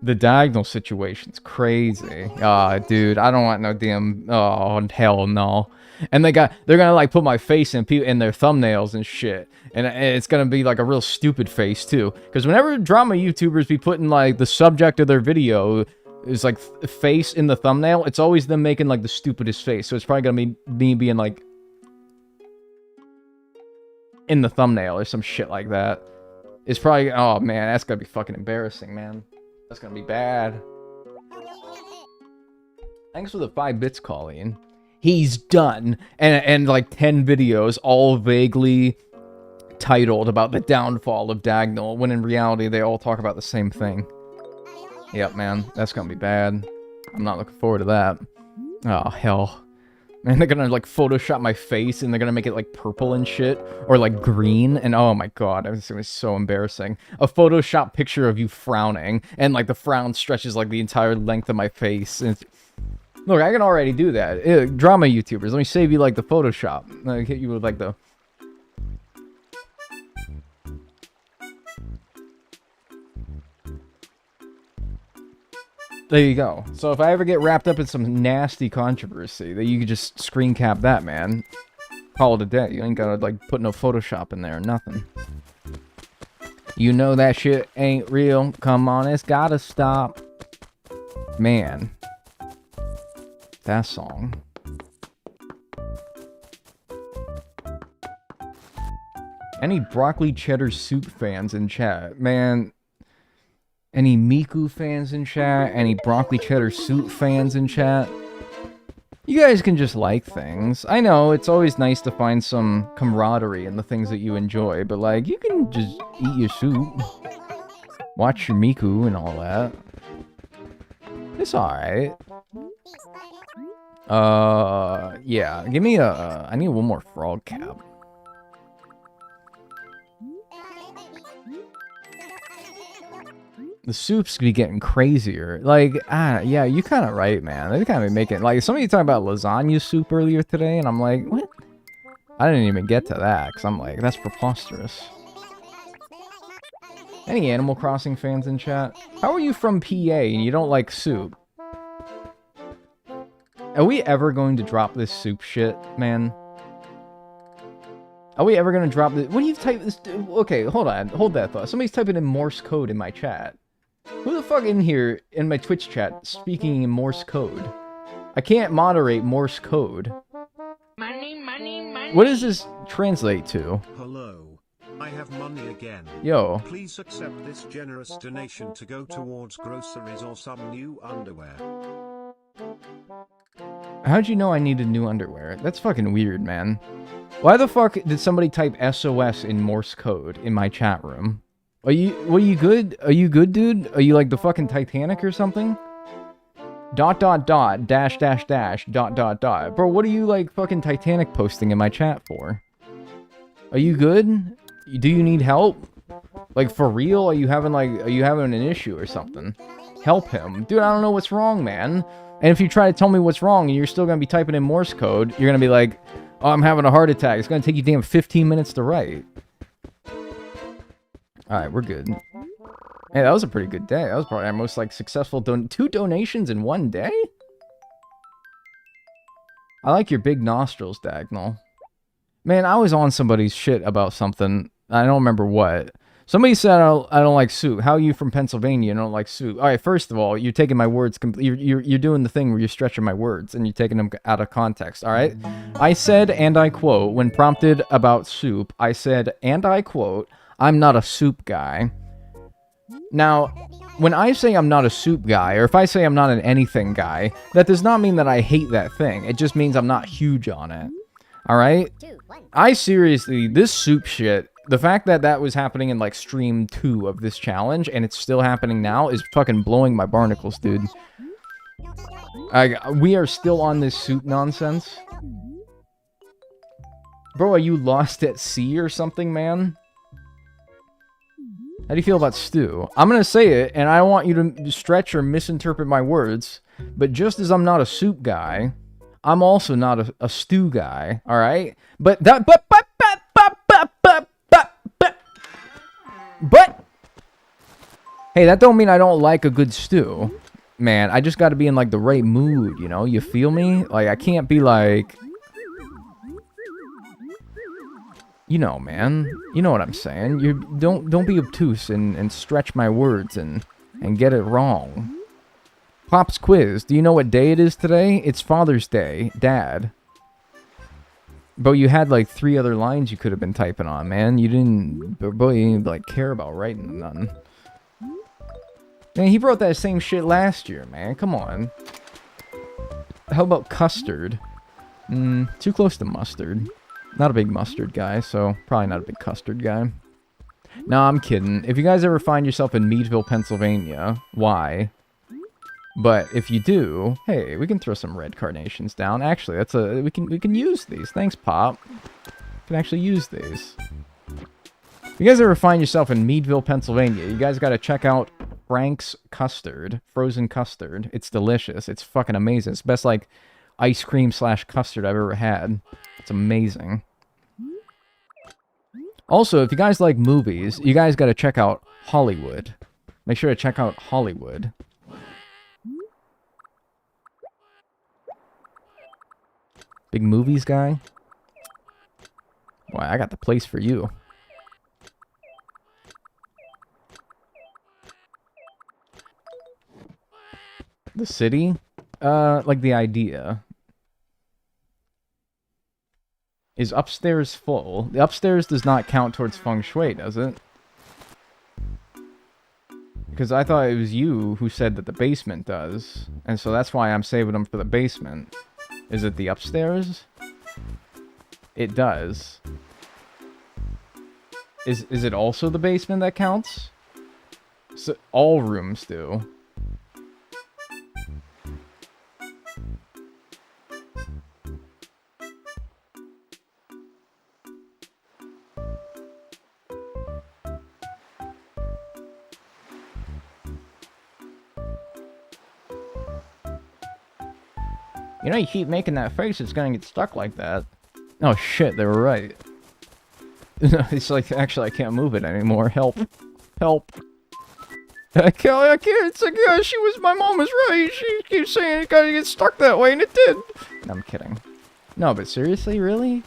The Dagnel situation's crazy. Dude, I don't want no damn... Oh, hell no. And they're gonna, like, put my face in their thumbnails and shit. And it's gonna be, like, a real stupid face, too. Because whenever drama YouTubers be putting, like, the subject of their video is, like, face in the thumbnail, it's always them making, like, the stupidest face. So it's probably gonna be me being, like, in the thumbnail or some shit like that. It's probably... Oh, man, that's gonna be fucking embarrassing, man. That's gonna be bad. Thanks for the 5 bits, Colleen. He's done. And like 10 videos, all vaguely titled about the downfall of Dagnel, when in reality they all talk about the same thing. Yep, man. That's gonna be bad. I'm not looking forward to that. Oh, hell. And they're gonna, like, Photoshop my face, and they're gonna make it, like, purple and shit. Or, like, green. And, oh my god, it was so embarrassing. A Photoshop picture of you frowning, and, like, the frown stretches, like, the entire length of my face. And look, I can already do that. Drama YouTubers, let me save you, like, the Photoshop. I'll hit you with, like, the... There you go. So if I ever get wrapped up in some nasty controversy, that you could just screen cap that, man. Call it a day. You ain't gotta, like, put no Photoshop in there or nothing. You know that shit ain't real. Come on, it's gotta stop. Man. That song. Any broccoli cheddar soup fans in chat? Man... Any Miku fans in chat? Any broccoli cheddar soup fans in chat? You guys can just like things. I know, it's always nice to find some camaraderie in the things that you enjoy, but, like, you can just eat your soup. Watch your Miku and all that. It's alright. Yeah. Give me a... I need one more frog cap. The soup's be getting crazier. Like, yeah, you kind of right, man. They kind of making... Like, somebody talking about lasagna soup earlier today, and I'm like, what? I didn't even get to that, because I'm like, that's preposterous. Any Animal Crossing fans in chat? How are you from PA and you don't like soup? Are we ever going to drop this soup shit, man? Are we ever going to drop this? What do you type this? Okay, hold on. Hold that thought. Somebody's typing in Morse code in my chat. Who the fuck in here in my Twitch chat speaking in Morse code? I can't moderate Morse code. Money, money, money. What does this translate to? Hello. I have money again. Yo. Please accept this generous donation to go towards groceries or some new underwear. How'd you know I needed new underwear? That's fucking weird, man. Why the fuck did somebody type SOS in Morse code in my chat room? Are you good? Are you good, dude? Are you like the fucking Titanic or something? ... dash dash dash ... Bro, what are you like fucking Titanic posting in my chat for? Are you good? Do you need help? Like for real? Are you having an issue or something? Help him. Dude, I don't know what's wrong, man. And if you try to tell me what's wrong and you're still gonna be typing in Morse code, you're gonna be like, oh, I'm having a heart attack. It's gonna take you damn 15 minutes to write. Alright, we're good. Hey, that was a pretty good day. That was probably our most, like, successful 2 donations in one day? I like your big nostrils, Dagnel. Man, I was on somebody's shit about something. I don't remember what. Somebody said I don't like soup. How are you from Pennsylvania and don't like soup? Alright, first of all, you're taking my words... You're doing the thing where you're stretching my words and you're taking them out of context, alright? I said, and I quote, when prompted about soup, I said, and I quote, I'm not a soup guy. Now, when I say I'm not a soup guy, or if I say I'm not an anything guy, that does not mean that I hate that thing. It just means I'm not huge on it. Alright? I seriously, this soup shit, the fact that that was happening in, like, stream 2 of this challenge, and it's still happening now, is fucking blowing my barnacles, dude. We are still on this soup nonsense. Bro, are you lost at sea or something, man? How do you feel about stew? I'm gonna say it, and I don't want you to stretch or misinterpret my words, but just as I'm not a soup guy, I'm also not a stew guy, alright? But, hey, that don't mean I don't like a good stew. Man, I just gotta be in, like, the right mood, you know? You feel me? Like, I can't be like... You know, man. You know what I'm saying. You don't be obtuse and stretch my words and get it wrong. Pop's quiz. Do you know what day it is today? It's Father's Day, Dad. Bro, you had like 3 other lines you could have been typing on, man. You didn't like care about writing none. Man, he wrote that same shit last year, man. Come on. How about custard? Too close to mustard. Not a big mustard guy, so probably not a big custard guy. No, I'm kidding. If you guys ever find yourself in Meadville, Pennsylvania, why? But if you do, hey, we can throw some red carnations down. Actually, that's we can use these. Thanks, Pop. We can actually use these. If you guys ever find yourself in Meadville, Pennsylvania, you guys got to check out Frank's custard, frozen custard. It's delicious. It's fucking amazing. It's the best like ice cream / custard I've ever had. It's amazing. Also, if you guys like movies, you guys got to check out Hollywood. Make sure to check out Hollywood. Big movies guy? Boy, I got the place for you. The city? Like the idea. Is upstairs full? The upstairs does not count towards feng shui, does it? Because I thought it was you who said that the basement does. And so that's why I'm saving them for the basement. Is it the upstairs? It does. Is it also the basement that counts? So all rooms do. You know, you keep making that face, it's gonna get stuck like that. Oh shit, they were right. It's like, actually, I can't move it anymore. Help. Help. I can't, it's like, yeah, my mom was right. She keeps saying it gotta get stuck that way, and it did. No, I'm kidding. No, but seriously, really?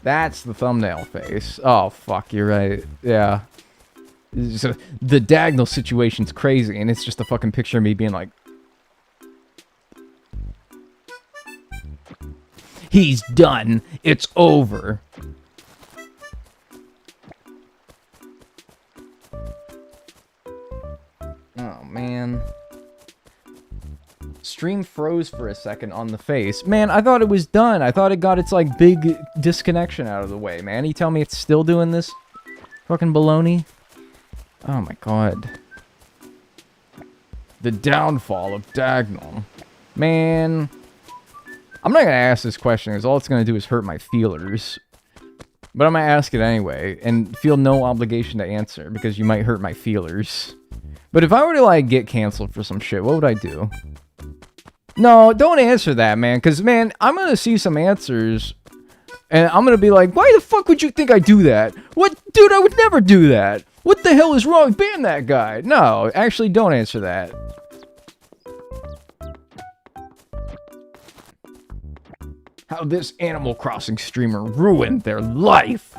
That's the thumbnail face. Oh, fuck, you're right. Yeah. So, the Dagnel situation's crazy, and it's just a fucking picture of me being like... He's done. It's over. Oh, man. Stream froze for a second on the face. Man, I thought it was done. I thought it got its, like, big disconnection out of the way, man. You tell me it's still doing this? Fucking baloney? Oh, my God. The downfall of Dagnel. Man... I'm not gonna ask this question, because all it's gonna do is hurt my feelers. But I'm gonna ask it anyway, and feel no obligation to answer, because you might hurt my feelers. But if I were to, like, get canceled for some shit, what would I do? No, don't answer that, man, because, man, I'm gonna see some answers, and I'm gonna be like, why the fuck would you think I do that? What? Dude, I would never do that! What the hell is wrong? Ban that guy! No, actually, don't answer that. How this Animal Crossing streamer ruined their life.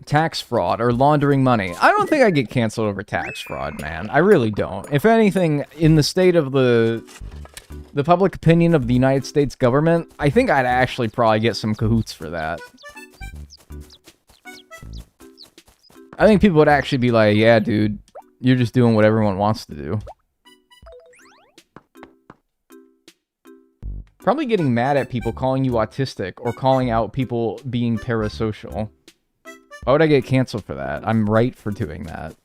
Tax fraud or laundering money. I don't think I get canceled over tax fraud, man. I really don't. If anything, in the state of the public opinion of the United States government, I think I'd actually probably get some cahoots for that. I think people would actually be like, yeah, dude, you're just doing what everyone wants to do. Probably getting mad at people calling you autistic or calling out people being parasocial. Why would I get canceled for that? I'm right for doing that.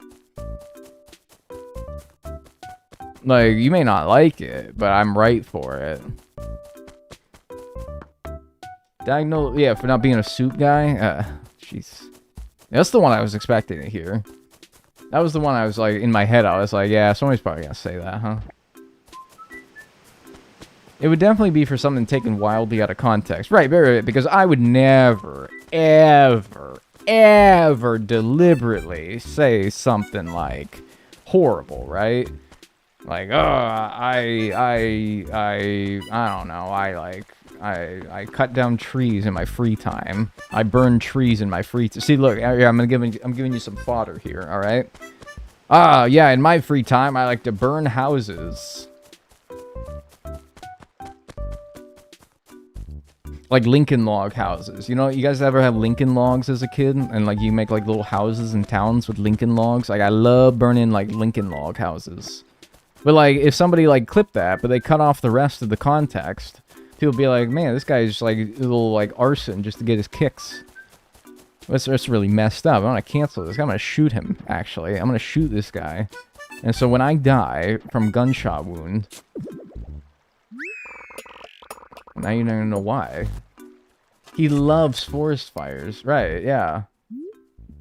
Like, you may not like it, but I'm right for it. Dagnel, yeah, for not being a suit guy? Jeez. That's the one I was expecting to hear. That was the one I was like, in my head, I was like, yeah, somebody's probably gonna say that, huh? It would definitely be for something taken wildly out of context. Right, because I would never, ever, ever deliberately say something like horrible, right? Like, oh, I don't know, I cut down trees in my free time. I burn trees in my free time. See, look, yeah, I'm giving you some fodder here, all right? Yeah, in my free time, I like to burn houses. Like Lincoln log houses. You know, you guys ever have Lincoln logs as a kid? And like you make like little houses in towns with Lincoln logs? Like I love burning like Lincoln log houses. But like if somebody like clipped that, but they cut off the rest of the context, people would be like, man, this guy's just like a little like arson just to get his kicks. That's really messed up. I'm gonna cancel this. I'm gonna shoot him, actually. I'm gonna shoot this guy. And so when I die from gunshot wound... Now you're not gonna know why. He loves fires. Right, yeah.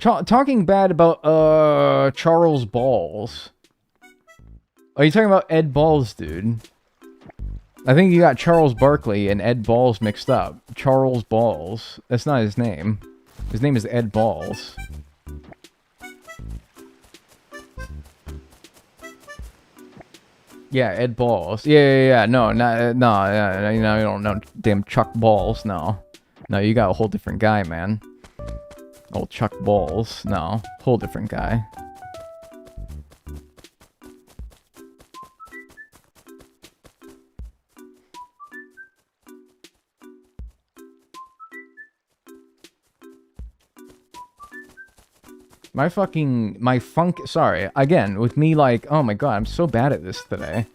Talking bad about, Charles Balls. Are you talking about Ed Balls, dude? I think you got Charles Barkley and Ed Balls mixed up. Charles Balls. That's not his name. His name is Ed Balls. Yeah, Ed Balls. Yeah. No, you don't know damn Chuck Balls. No, you got a whole different guy, man. Old Chuck Balls. No, whole different guy. Sorry, again, with me like, oh my god, I'm so bad at this today.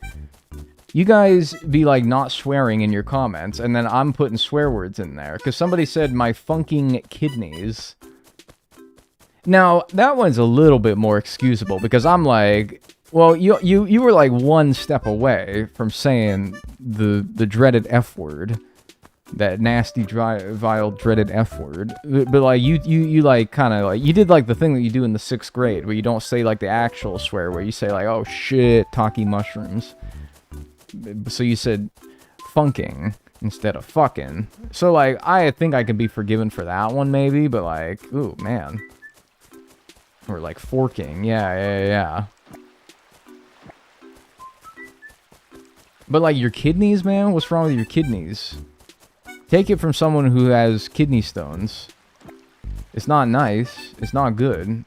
You guys be like not swearing in your comments, and then I'm putting swear words in there, because somebody said my funking kidneys. Now, that one's a little bit more excusable, because I'm like, well, you were like one step away from saying the dreaded F word. That nasty, vile, dreaded F word. But, like, you like, kind of, like, you did, like, the thing that you do in the 6th grade, where you don't say, like, the actual swear, where you say, like, oh, shit, talkie mushrooms. So you said funking instead of fucking. So, like, I think I can be forgiven for that one, maybe, but, like, ooh, man. Or like forking. Yeah. But like your kidneys, man? What's wrong with your kidneys? Take it from someone who has kidney stones. It's not nice. It's not good.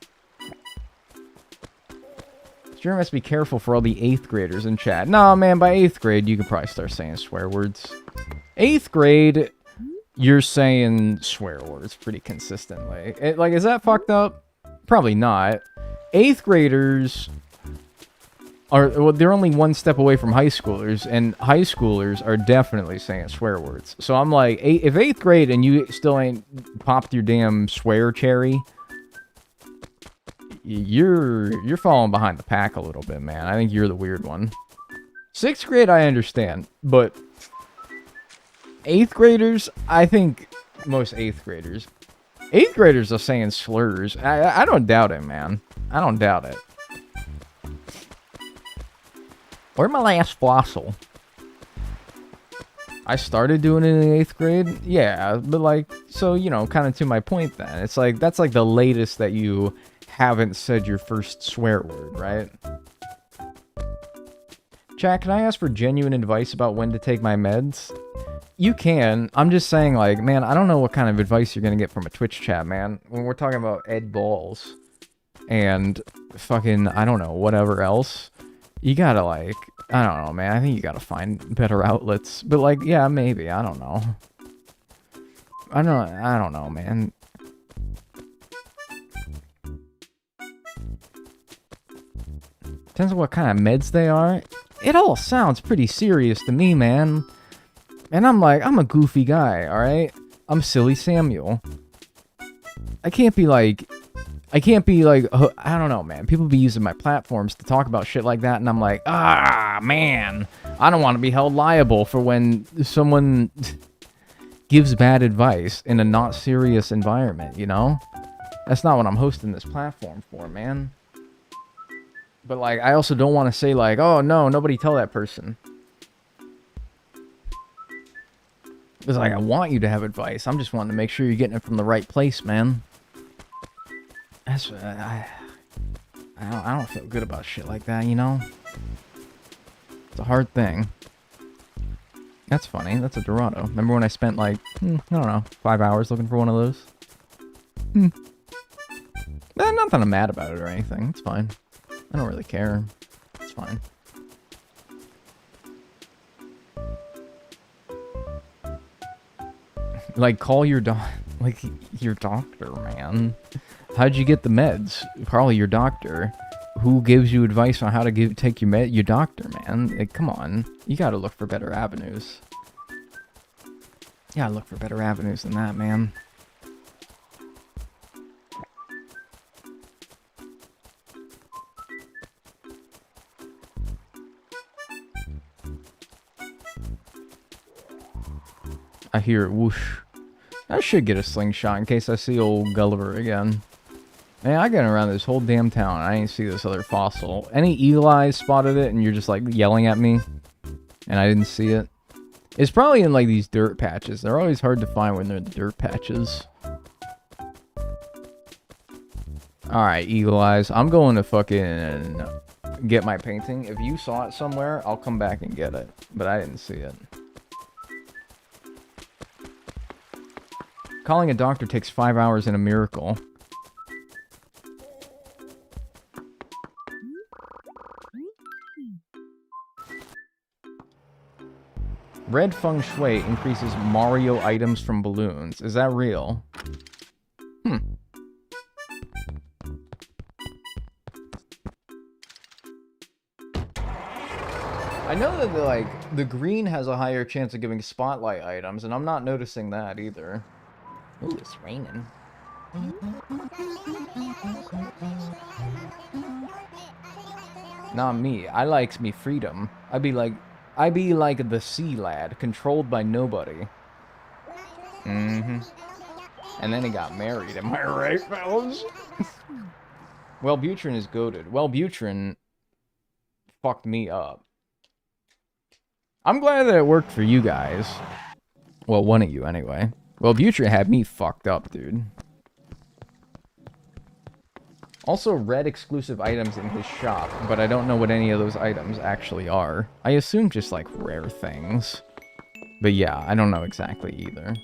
Sure must be careful for all the 8th graders in chat. Nah, man, by 8th grade, you could probably start saying swear words. 8th grade, you're saying swear words pretty consistently. Is that fucked up? Probably not. 8th graders are, well, they're only one step away from high schoolers, and high schoolers are definitely saying swear words. So I'm like, if 8th grade and you still ain't popped your damn swear cherry, you're falling behind the pack a little bit, man. I think you're the weird one. 6th grade, I understand, but 8th graders, I think most 8th graders are saying slurs. I don't doubt it, man. I don't doubt it. Where's my last fossil? I started doing it in the 8th grade? Yeah, but like, so, you know, kind of to my point then. It's like, that's like the latest that you haven't said your first swear word, right? Chat, can I ask for genuine advice about when to take my meds? You can. I'm just saying, like, man, I don't know what kind of advice you're gonna get from a Twitch chat, man. When we're talking about Ed Balls and fucking, I don't know, whatever else, you gotta, like, I don't know, man. I think you gotta find better outlets. But, like, yeah, maybe. I don't know. I don't know, man. Depends on what kind of meds they are. It all sounds pretty serious to me, man. And I'm like, I'm a goofy guy, alright? I'm Silly Samuel. I can't be like, I don't know, man. People be using my platforms to talk about shit like that, and I'm like, ah, man. I don't want to be held liable for when someone gives bad advice in a not serious environment, you know? That's not what I'm hosting this platform for, man. But, like, I also don't want to say, like, oh, no, nobody tell that person. It's like, I want you to have advice. I'm just wanting to make sure you're getting it from the right place, man. That's, I don't feel good about shit like that, you know? It's a hard thing. That's funny. That's a Dorado. Remember when I spent, like, I don't know, 5 hours looking for one of those? Not that I'm mad about it or anything. It's fine. I don't really care. It's fine. Like, call your your doctor, man. How'd you get the meds? Probably your doctor. Who gives you advice on how to take your your doctor, man? Like, come on. You gotta look for better avenues. You gotta look for better avenues than that, man. I hear it whoosh. I should get a slingshot in case I see old Gulliver again. Man, I got around this whole damn town. I ain't see this other fossil. Any eagle eyes spotted it and you're just like yelling at me and I didn't see it? It's probably in like these dirt patches. They're always hard to find when they're in the dirt patches. Alright, eagle eyes. I'm going to fucking get my painting. If you saw it somewhere, I'll come back and get it. But I didn't see it. Calling a doctor takes 5 hours in a miracle. Red Feng Shui increases Mario items from balloons. Is that real? I know that the green has a higher chance of giving spotlight items, and I'm not noticing that either. Ooh, it's raining. Not me. I likes me freedom. I be like the sea lad, controlled by nobody. And then he got married. Am I right, fellas? Wellbutrin is goated. Wellbutrin fucked me up. I'm glad that it worked for you guys. Well, one of you anyway. Wellbutrin had me fucked up, dude. Also, red exclusive items in his shop, but I don't know what any of those items actually are. I assume just, like, rare things. But yeah, I don't know exactly either.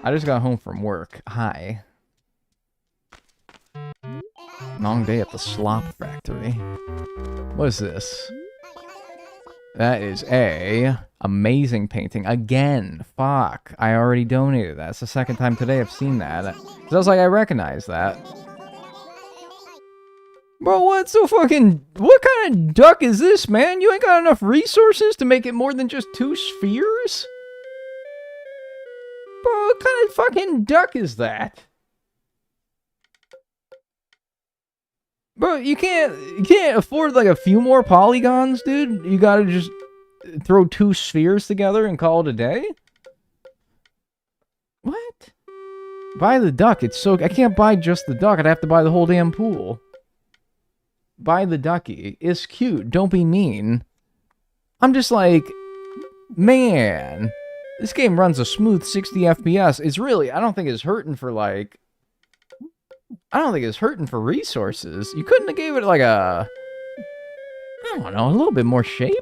I just got home from work. Hi. Long day at the slop factory. What is this? That is a amazing painting. Again, fuck. I already donated that. It's the second time today I've seen that. So I was like, I recognize that. Bro, what kind of duck is this, man? You ain't got enough resources to make it more than just 2 spheres? Bro, what kind of fucking duck is that? Bro, you can't afford like a few more polygons, dude. You gotta just throw 2 spheres together and call it a day? What? Buy the duck. It's so... I can't buy just the duck. I'd have to buy the whole damn pool. Buy the ducky. It's cute. Don't be mean. I'm just like... Man. This game runs a smooth 60 FPS. It's really... I don't think it's hurting for like... I don't think it's hurting for resources. You couldn't have gave it like a... I don't know, a little bit more shape?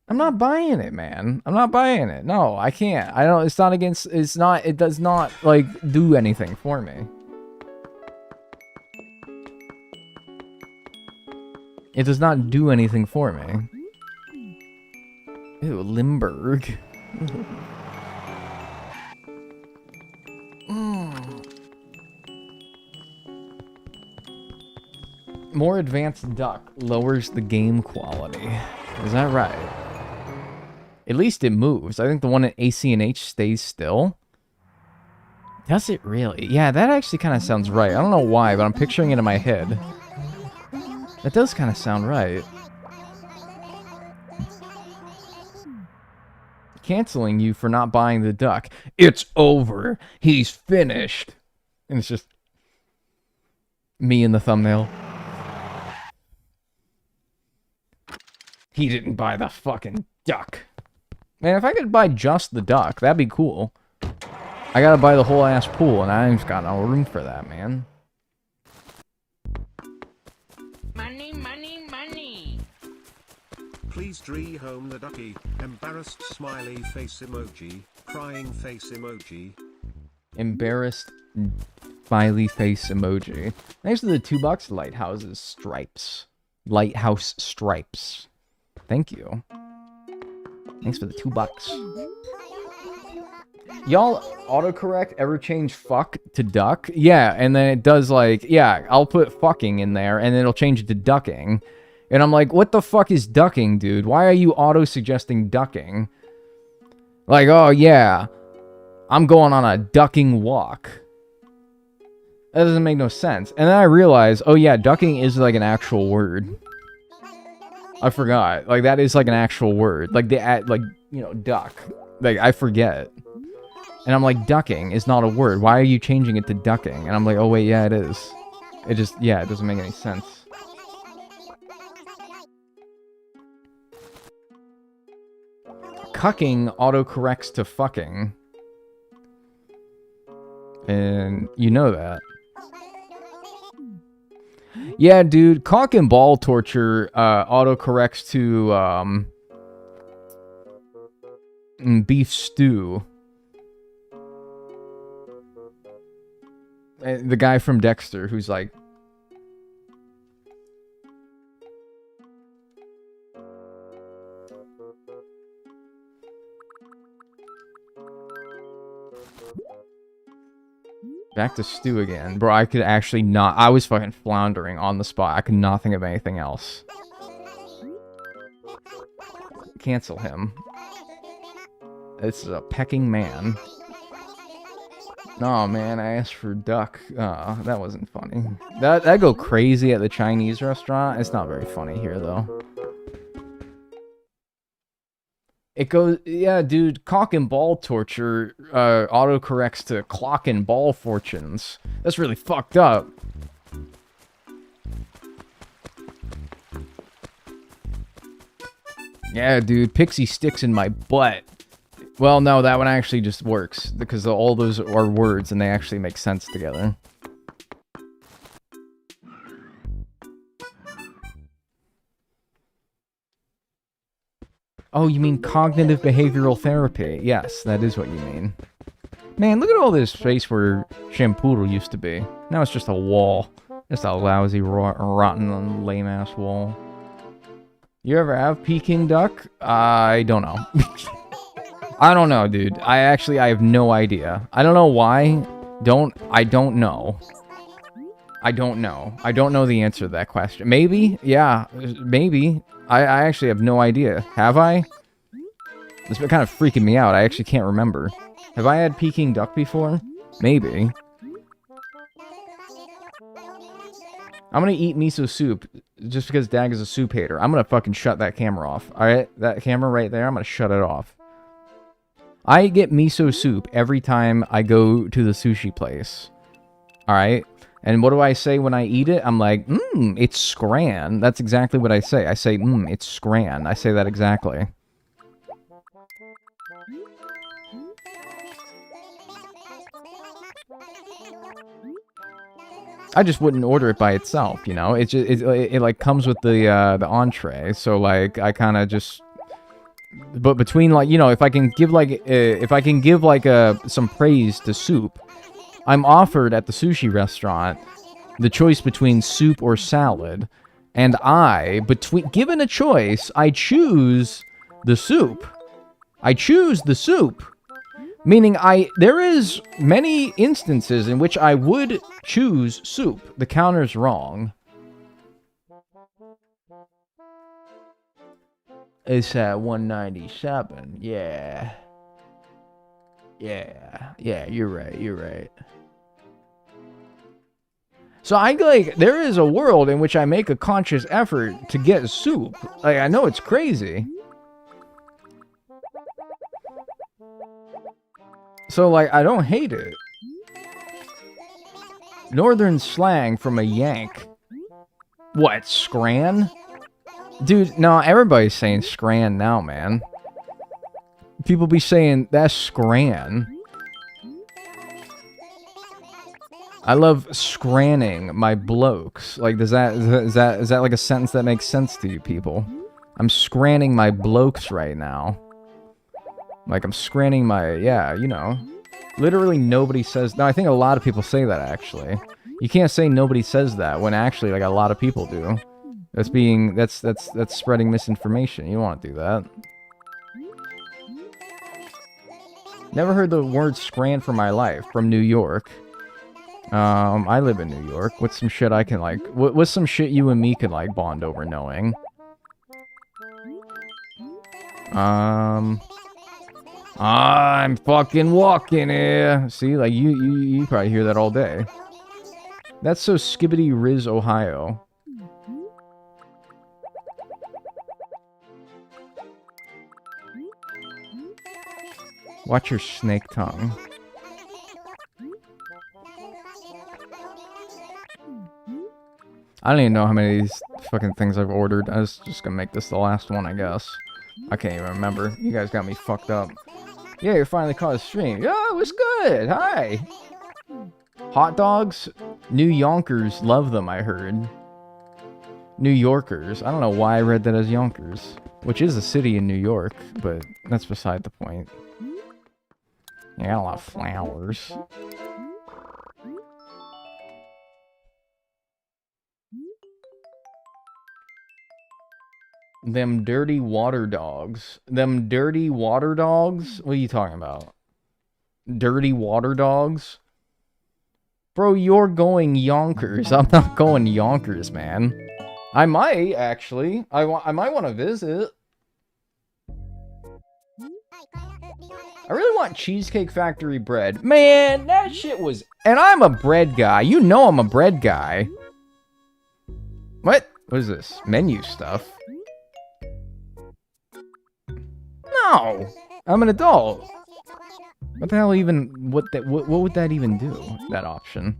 I'm not buying it, man. I'm not buying it. No, I can't. I don't... It's not against... It's not... It does not, like, do anything for me. It does not do anything for me. Ew, Limburg. More advanced duck lowers the game quality. Is that right? At least it moves. I think the one at AC and H stays still. Does it really? Yeah, that actually kind of sounds right. I don't know why, but I'm picturing it in my head. That does kind of sound right. Canceling you for not buying the duck. It's over. He's finished. And it's just me in the thumbnail. He didn't buy the fucking duck. Man, if I could buy just the duck, that'd be cool. I gotta buy the whole ass pool, and I just got no room for that, man. Money, money, money. Please rehome the ducky. Embarrassed smiley face emoji. Crying face emoji. Embarrassed smiley face emoji. Thanks to the $2 lighthouses stripes. Lighthouse stripes. Thank you. Thanks for the $2. Y'all autocorrect ever change fuck to duck? Yeah, and then it does like, yeah, I'll put fucking in there and then it'll change it to ducking. And I'm like, what the fuck is ducking, dude? Why are you auto-suggesting ducking? Like, oh yeah, I'm going on a ducking walk. That doesn't make no sense. And then I realized, oh yeah, ducking is like an actual word. I forgot. Like, that is like an actual word. Like, like, you know, duck. Like, I forget. And I'm like, ducking is not a word. Why are you changing it to ducking? And I'm like, oh wait, yeah, it is. It just, yeah, it doesn't make any sense. Cucking autocorrects to fucking. And you know that. Yeah, dude, cock and ball torture autocorrects to beef stew. The guy from Dexter who's like, back to stew again. Bro, I could actually not... I was fucking floundering on the spot. I could not think of anything else. Cancel him. This is a pecking man. No, man, I asked for duck. That wasn't funny. That go crazy at the Chinese restaurant. It's not very funny here, though. It goes, yeah, dude, cock and ball torture autocorrects to clock and ball fortunes. That's really fucked up. Yeah, dude, pixie sticks in my butt. Well, no, that one actually just works, because all those are words, and they actually make sense together. Oh, you mean cognitive behavioral therapy. Yes, that is what you mean. Man, look at all this space where Shampoo used to be. Now it's just a wall. Just a lousy, rotten, lame-ass wall. You ever have Peking duck? I don't know. I don't know, dude. I have no idea. I don't know why. I don't know. I don't know. I don't know the answer to that question. Maybe? Yeah, maybe. I actually have no idea. Have I? It's been kind of freaking me out. I actually can't remember. Have I had Peking duck before? Maybe. I'm gonna eat miso soup just because Dag is a soup hater. I'm gonna fucking shut that camera off. Alright? That camera right there, I'm gonna shut it off. I get miso soup every time I go to the sushi place. Alright? And what do I say when I eat it? I'm like, it's scran. That's exactly what I say. I say, it's scran. I say that exactly. I just wouldn't order it by itself, you know? It like comes with the entree, so like I kind of just. But between like, you know, if I can give some praise to soup, I'm offered at the sushi restaurant the choice between soup or salad, and given a choice, I choose the soup. I choose the soup. Meaning there is many instances in which I would choose soup. The counter's wrong. It's at 197. Yeah. Yeah, you're right. So there is a world in which I make a conscious effort to get soup. Like, I know it's crazy. So, like, I don't hate it. Northern slang from a Yank. What, scran? Dude, no, everybody's saying scran now, man. People be saying, that's scran. I love scranning my blokes. Like, is that like a sentence that makes sense to you people? I'm scranning my blokes right now. Like, I'm scranning my, yeah, you know. Literally nobody says, no, I think a lot of people say that, actually. You can't say nobody says that when actually, like, a lot of people do. That's spreading misinformation. You don't want to do that. Never heard the word scran for my life. From New York. I live in New York. What's some shit I can, like, what's some shit you and me can, like, bond over knowing? I'm fucking walking here. See, like, you probably hear that all day. That's so Skibbity Riz, Ohio. Watch your snake tongue. I don't even know how many of these fucking things I've ordered. I was just gonna make this the last one, I guess. I can't even remember. You guys got me fucked up. Yeah, you finally caught a stream. Yeah, it was good. Hi. Hot dogs? New Yonkers love them, I heard. New Yorkers. I don't know why I read that as Yonkers. Which is a city in New York, but that's beside the point. You got a lot of flowers. Them dirty water dogs. Them dirty water dogs? What are you talking about? Dirty water dogs? Bro, you're going Yonkers. I'm not going Yonkers, man. I might, actually. I might want to visit. I really want Cheesecake Factory bread. Man, that shit was... And I'm a bread guy. You know I'm a bread guy. What? What is this? Menu stuff? No! I'm an adult. What the hell even... What would that even do? That option.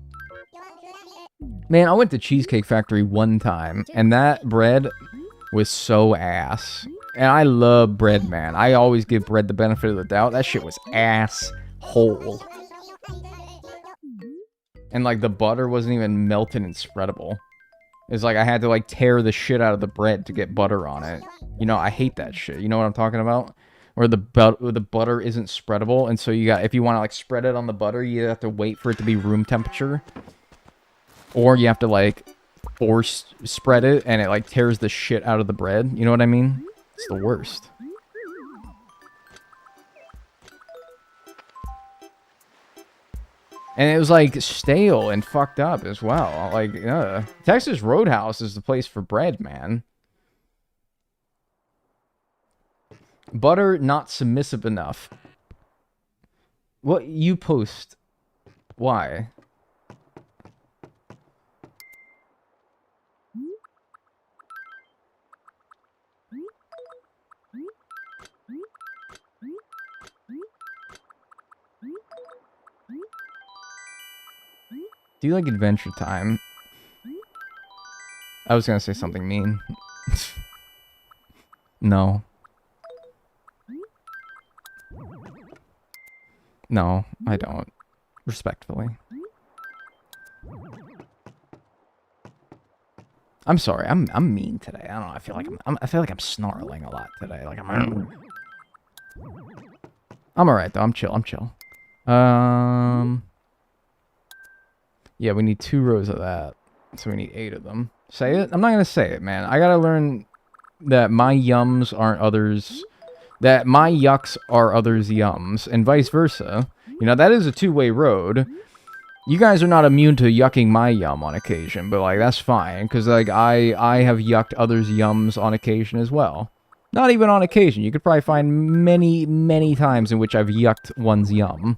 Man, I went to Cheesecake Factory one time, and that bread was so ass. And I love bread, man. I always give bread the benefit of the doubt. That shit was ass-hole. And, like, the butter wasn't even melted and spreadable. It's like I had to like tear the shit out of the bread to get butter on it. You know, I hate that shit. You know what I'm talking about? Where the butter isn't spreadable, and so you got, if you want to like spread it on the butter, you have to wait for it to be room temperature, or you have to like force spread it, and it like tears the shit out of the bread. You know what I mean? It's the worst. And it was like stale and fucked up as well. Like, Texas Roadhouse is the place for bread, man. Butter not submissive enough. What you post? Why? Do you like Adventure Time? I was gonna say something mean. No. No, I don't. Respectfully. I'm sorry. I'm mean today. I don't know. I feel like I feel like I'm snarling a lot today. Like I'm alright though. I'm chill. Yeah, we need 2 rows of that. So we need 8 of them. Say it? I'm not gonna say it, man. I gotta learn that my yums aren't others. That my yucks are others' yums, and vice versa. You know, that is a two-way road. You guys are not immune to yucking my yum on occasion, but, like, that's fine, because, like, I have yucked others' yums on occasion as well. Not even on occasion. You could probably find many, many times in which I've yucked one's yum.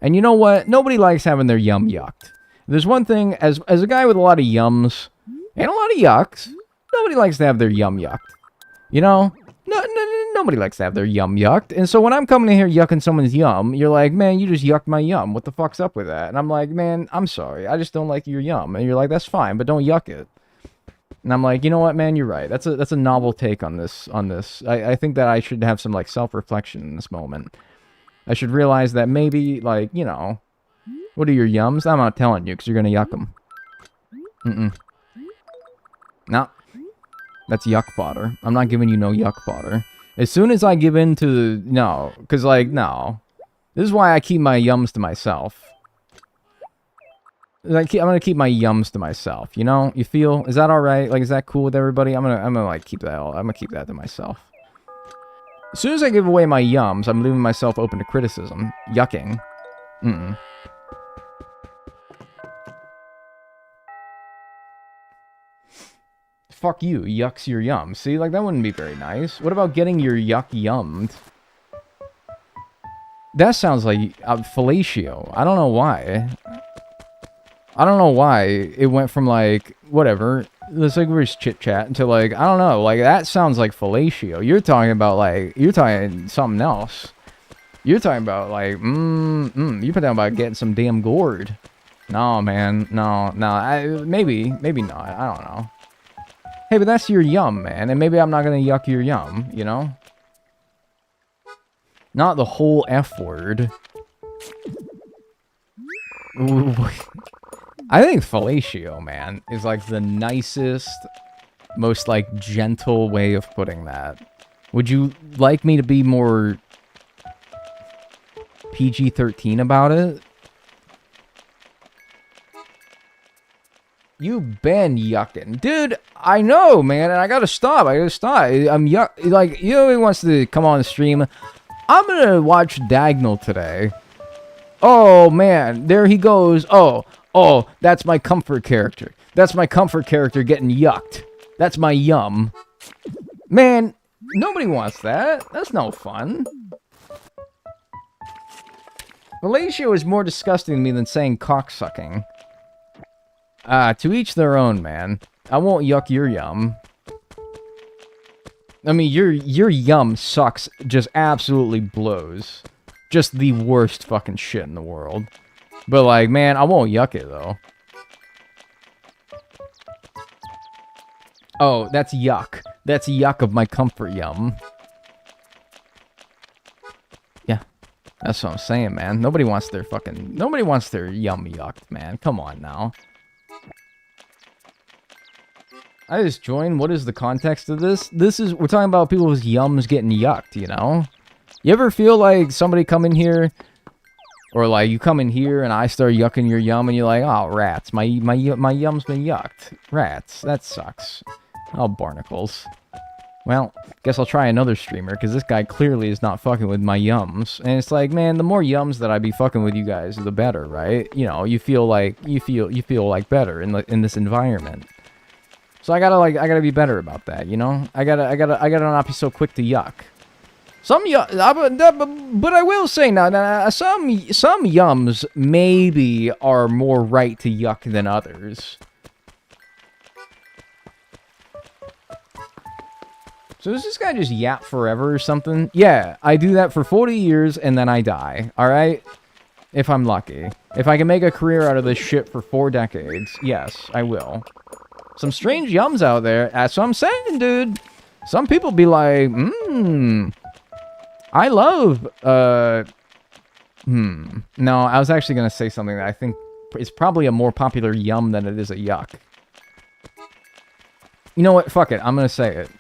And you know what? Nobody likes having their yum yucked. There's one thing, as a guy with a lot of yums, and a lot of yucks, nobody likes to have their yum yucked. You know? Nobody likes to have their yum yucked. And so when I'm coming in here yucking someone's yum, you're like, man, you just yucked my yum. What the fuck's up with that? And I'm like, man, I'm sorry. I just don't like your yum. And you're like, that's fine, but don't yuck it. And I'm like, you know what, man, you're right. That's a novel take on this. I think that I should have some, like, self-reflection in this moment. I should realize that maybe, like, you know, what are your yums? I'm not telling you, because you're going to yuck them. No. That's yuck fodder. I'm not giving you no yuck fodder. As soon as I give in to... No. Because, like, no. This is why I keep my yums to myself. I'm going to keep my yums to myself, you know? You feel? Is that alright? Like, is that cool with everybody? I'm gonna like, keep that all... I'm gonna keep that to myself. As soon as I give away my yums, I'm leaving myself open to criticism. Yucking. Fuck you, yucks your yum. See, like, that wouldn't be very nice. What about getting your yuck yummed? That sounds like fellatio. I don't know why. I don't know why it went from, like, whatever. Let's, like, we're just chit-chat to, like, I don't know. Like, that sounds like fellatio. You're talking about, like, you're talking something else. You're talking about, like, you're talking about getting some damn gourd. No, man. No. Maybe not. I don't know. Hey, but that's your yum, man, and maybe I'm not gonna yuck your yum, you know? Not the whole F word. I think fellatio, man, is like the nicest, most like gentle way of putting that. Would you like me to be more PG-13 about it? You've been yucking. Dude, I know, man, and I gotta stop. I'm like, you know who wants to come on the stream? I'm gonna watch Dagnel today. Oh, man, there he goes. Oh, that's my comfort character. That's my comfort character getting yucked. That's my yum. Man, nobody wants that. That's no fun. Fellatio is more disgusting to me than saying cocksucking. To each their own, man. I won't yuck your yum. I mean, your yum sucks. Just absolutely blows. Just the worst fucking shit in the world. But, like, man, I won't yuck it, though. Oh, that's yuck. That's yuck of my comfort yum. Yeah. That's what I'm saying, man. Nobody wants their yum yucked, man. Come on, now. I just joined. What is the context of this? We're talking about people's yums getting yucked, you know? You ever feel like somebody come in here, or like you come in here and I start yucking your yum and you're like, oh, rats, my yum's been yucked. Rats, that sucks. Oh, barnacles. Well, guess I'll try another streamer, because this guy clearly is not fucking with my yums. And it's like, man, the more yums that I be fucking with you guys, the better, right? You know, you feel like better in this environment. So I gotta be better about that, you know? I gotta not be so quick to yuck. But I will say now, some yums maybe are more right to yuck than others. So does this guy just yap forever or something? Yeah, I do that for 40 years and then I die, alright? If I'm lucky. If I can make a career out of this shit for 4 decades, yes, I will. Some strange yums out there, that's what I'm saying, dude. Some people be like, I love, No, I was actually gonna say something that I think is probably a more popular yum than it is a yuck. You know what? Fuck it, I'm gonna say it.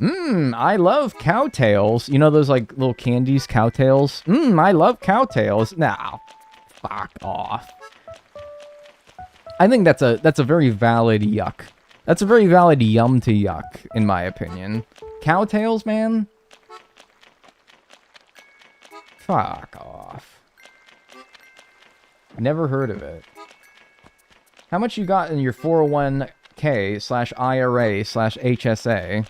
I love cowtails. You know those, like, little candies, cowtails? I love cowtails. Nah, fuck off. I think that's a very valid yuck. That's a very valid yum to yuck, in my opinion. Cowtails, man? Fuck off. Never heard of it. How much you got in your 401k/IRA/HSA?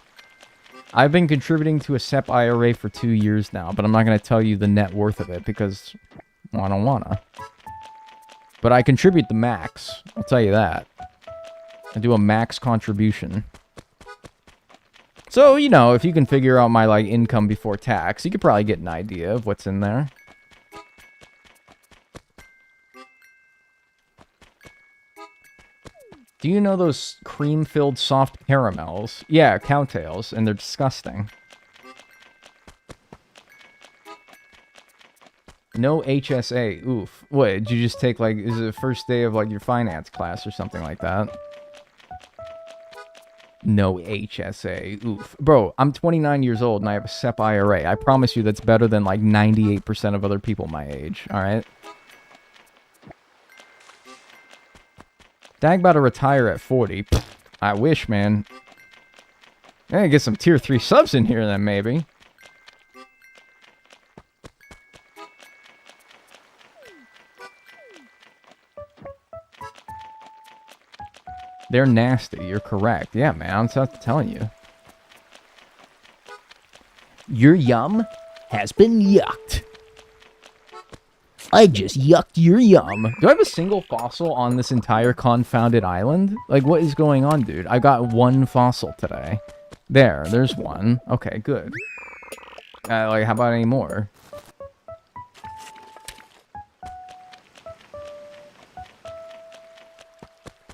I've been contributing to a SEP IRA for 2 years now, but I'm not going to tell you the net worth of it because, well, I don't wanna. But I contribute the max, I'll tell you that. I do a max contribution. So, you know, if you can figure out my, like, income before tax, you could probably get an idea of what's in there. Do you know those cream-filled soft caramels? Yeah, cowtails, and they're disgusting. No HSA. Oof. What, did you just take, like, is it the first day of, like, your finance class or something like that? No HSA. Oof. Bro, I'm 29 years old and I have a SEP IRA. I promise you that's better than, like, 98% of other people my age, alright? Dag about to retire at 40. Pfft, I wish, man. I gotta get some tier 3 subs in here then, maybe. They're nasty, you're correct. Yeah, man, I'm telling you. Your yum has been yucked. I just yucked your yum. Do I have a single fossil on this entire confounded island? Like, what is going on, dude? I got 1 fossil today. There's one. Okay, good. Like, how about any more?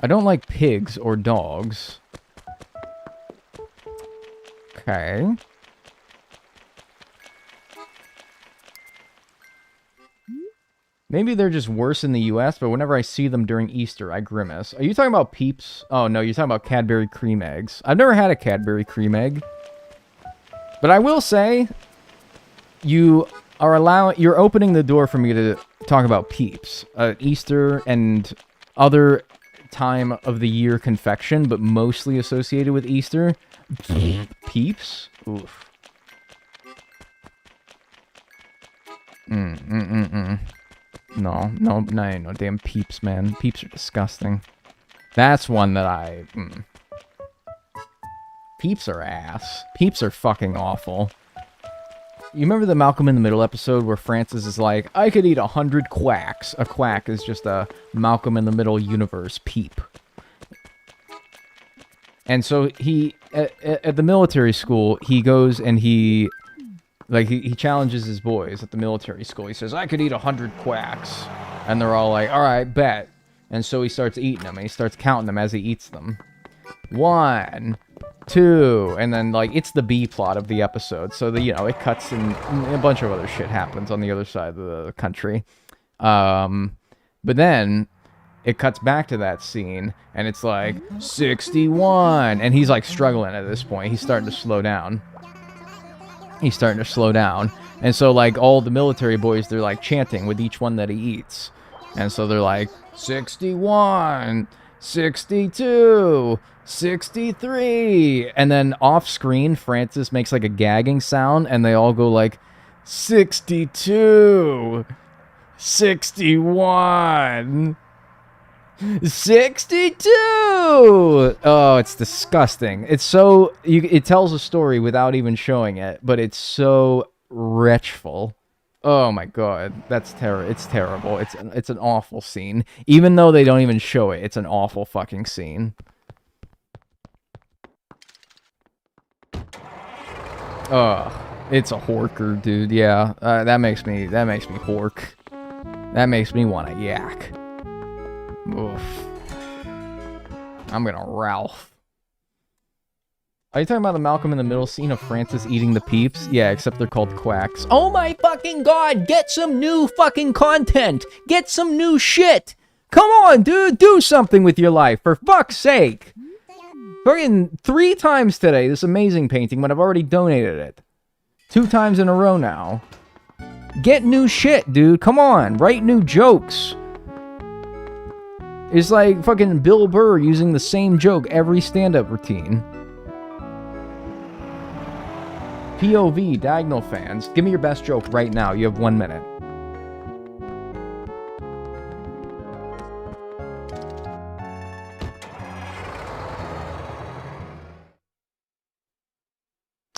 I don't like pigs or dogs. Okay. Maybe they're just worse in the US, but whenever I see them during Easter, I grimace. Are you talking about Peeps? Oh, no, you're talking about Cadbury cream eggs. I've never had a Cadbury cream egg. But I will say, you're opening the door for me to talk about Peeps. Easter and other time of the year confection, but mostly associated with Easter. Peeps? Oof. No, ain't no damn Peeps, man. Peeps are disgusting. That's one that Peeps are ass. Peeps are fucking awful. You remember the Malcolm in the Middle episode where Francis is like, I could eat 100 quacks. A quack is just a Malcolm in the Middle universe peep. And so he, at the military school, he goes and he challenges his boys at the military school. He says, I could eat 100 quacks. And they're all like, all right, bet. And so he starts eating them, and he starts counting them as he eats them. 1, 2, and then, like, it's the B plot of the episode. So, it cuts and a bunch of other shit happens on the other side of the country. But then, it cuts back to that scene, and it's like, 61! And he's, like, struggling at this point. He's starting to slow down. He's starting to slow down. And so, like, all the military boys, they're, like, chanting with each one that he eats. And so they're like, 61, 62, 63. And then off-screen, Francis makes, like, a gagging sound, and they all go, like, 62, 61, 62. Oh, it's disgusting. It's so it tells a story without even showing it, but it's so wretchful. Oh my god, it's terrible. It's an awful scene. Even though they don't even show it, it's an awful fucking scene. Ugh, it's a horker, dude. Yeah, that makes me hork. That makes me want to yak. Oof. I'm gonna Ralph. Are you talking about the Malcolm in the Middle scene of Francis eating the peeps? Yeah, except they're called quacks. Oh my fucking god, get some new fucking content! Get some new shit! Come on, dude, do something with your life, for fuck's sake! Fucking 3 times today, this amazing painting, when I've already donated it. 2 times in a row now. Get new shit, dude, come on, write new jokes. It's like fucking Bill Burr using the same joke every stand-up routine. POV, Dagnel fans, give me your best joke right now. You have 1 minute.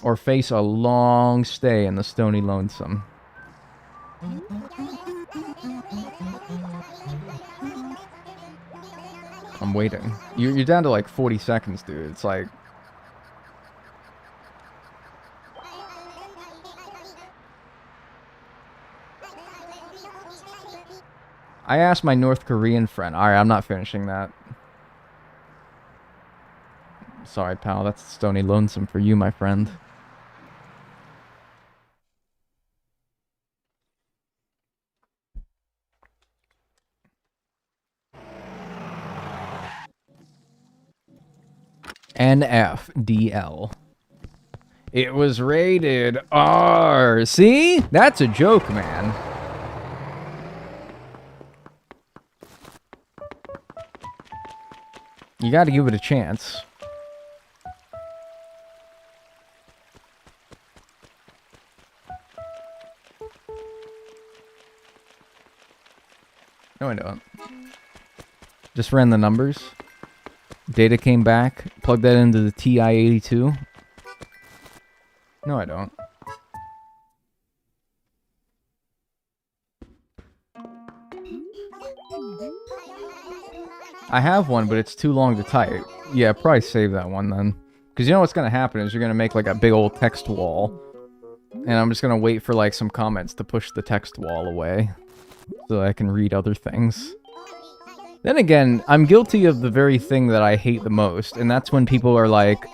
Or face a long stay in the Stony Lonesome. I'm waiting. You're down to like 40 seconds, dude. It's like... I asked my North Korean friend. Alright, I'm not finishing that. Sorry, pal. That's Stony Lonesome for you, my friend. NFDL. It was rated R. See? That's a joke, man. You gotta give it a chance. No, I don't. Just ran the numbers. Data came back. Plugged that into the TI-82. No, I don't. I have one, but it's too long to type. Yeah, probably save that one then. Because you know what's going to happen is you're going to make like a big old text wall. And I'm just going to wait for like some comments to push the text wall away. So I can read other things. Then again, I'm guilty of the very thing that I hate the most. And that's when people are like,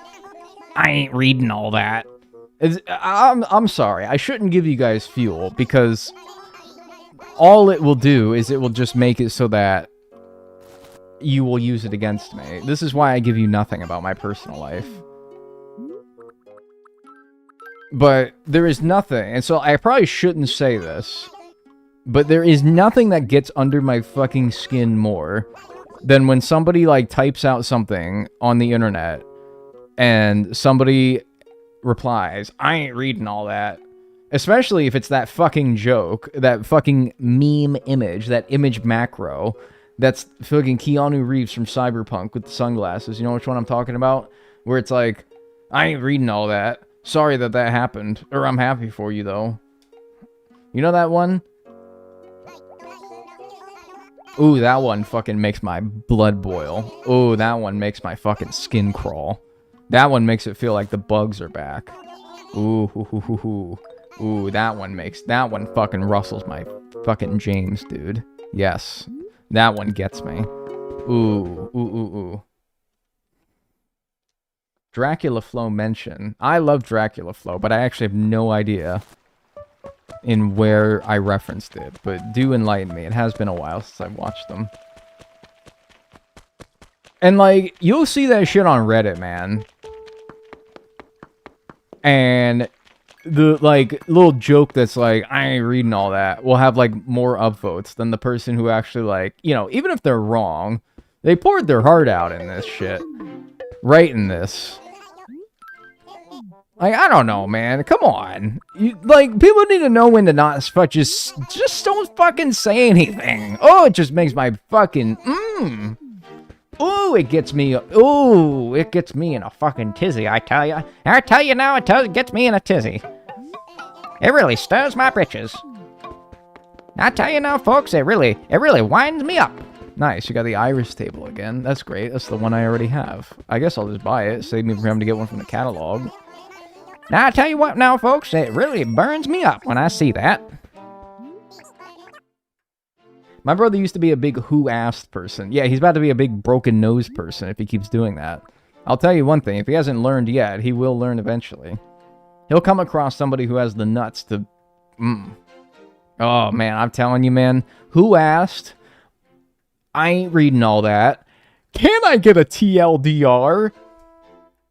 I ain't reading all that. I'm sorry. I shouldn't give you guys fuel. Because all it will do is it will just make it so that you will use it against me. This is why I give you nothing about my personal life. But there is nothing, and so I probably shouldn't say this, but there is nothing that gets under my fucking skin more than when somebody, like, types out something on the internet, and somebody replies, I ain't reading all that. Especially if it's that fucking joke, that fucking meme image, that image macro, that's fucking Keanu Reeves from Cyberpunk with the sunglasses. You know which one I'm talking about? Where it's like, I ain't reading all that. Sorry that that happened. Or I'm happy for you, though. You know that one? Ooh, that one fucking makes my blood boil. Ooh, that one makes my fucking skin crawl. That one makes it feel like the bugs are back. Ooh, hoo, hoo, hoo, hoo. Ooh, that one fucking rustles my fucking James, dude. Yes. That one gets me. Ooh, ooh, ooh, ooh. Dracula Flow mention. I love Dracula Flow, but I actually have no idea in where I referenced it. But do enlighten me. It has been a while since I've watched them. And, like, you'll see that shit on Reddit, man. And the, like, little joke that's like, I ain't reading all that, will have, like, more upvotes than the person who actually, like, you know, even if they're wrong, they poured their heart out in this shit. Right in this. Like, I don't know, man. Come on. Like, people need to know when to not just don't fucking say anything. Oh, it just makes my fucking, Ooh, it gets me, it gets me in a fucking tizzy, I tell ya. I tell you now, it gets me in a tizzy. It really stirs my britches. I tell you now, folks, it really winds me up. Nice, you got the iris table again. That's great. That's the one I already have. I guess I'll just buy it. Save me from having to get one from the catalog. Now, I tell you what now, folks, it really burns me up when I see that. My brother used to be a big who-asked person. Yeah, he's about to be a big broken nose person if he keeps doing that. I'll tell you one thing, if he hasn't learned yet, he will learn eventually. He'll come across somebody who has the nuts to... Oh, man, I'm telling you, man. Who asked? I ain't reading all that. Can I get a TLDR?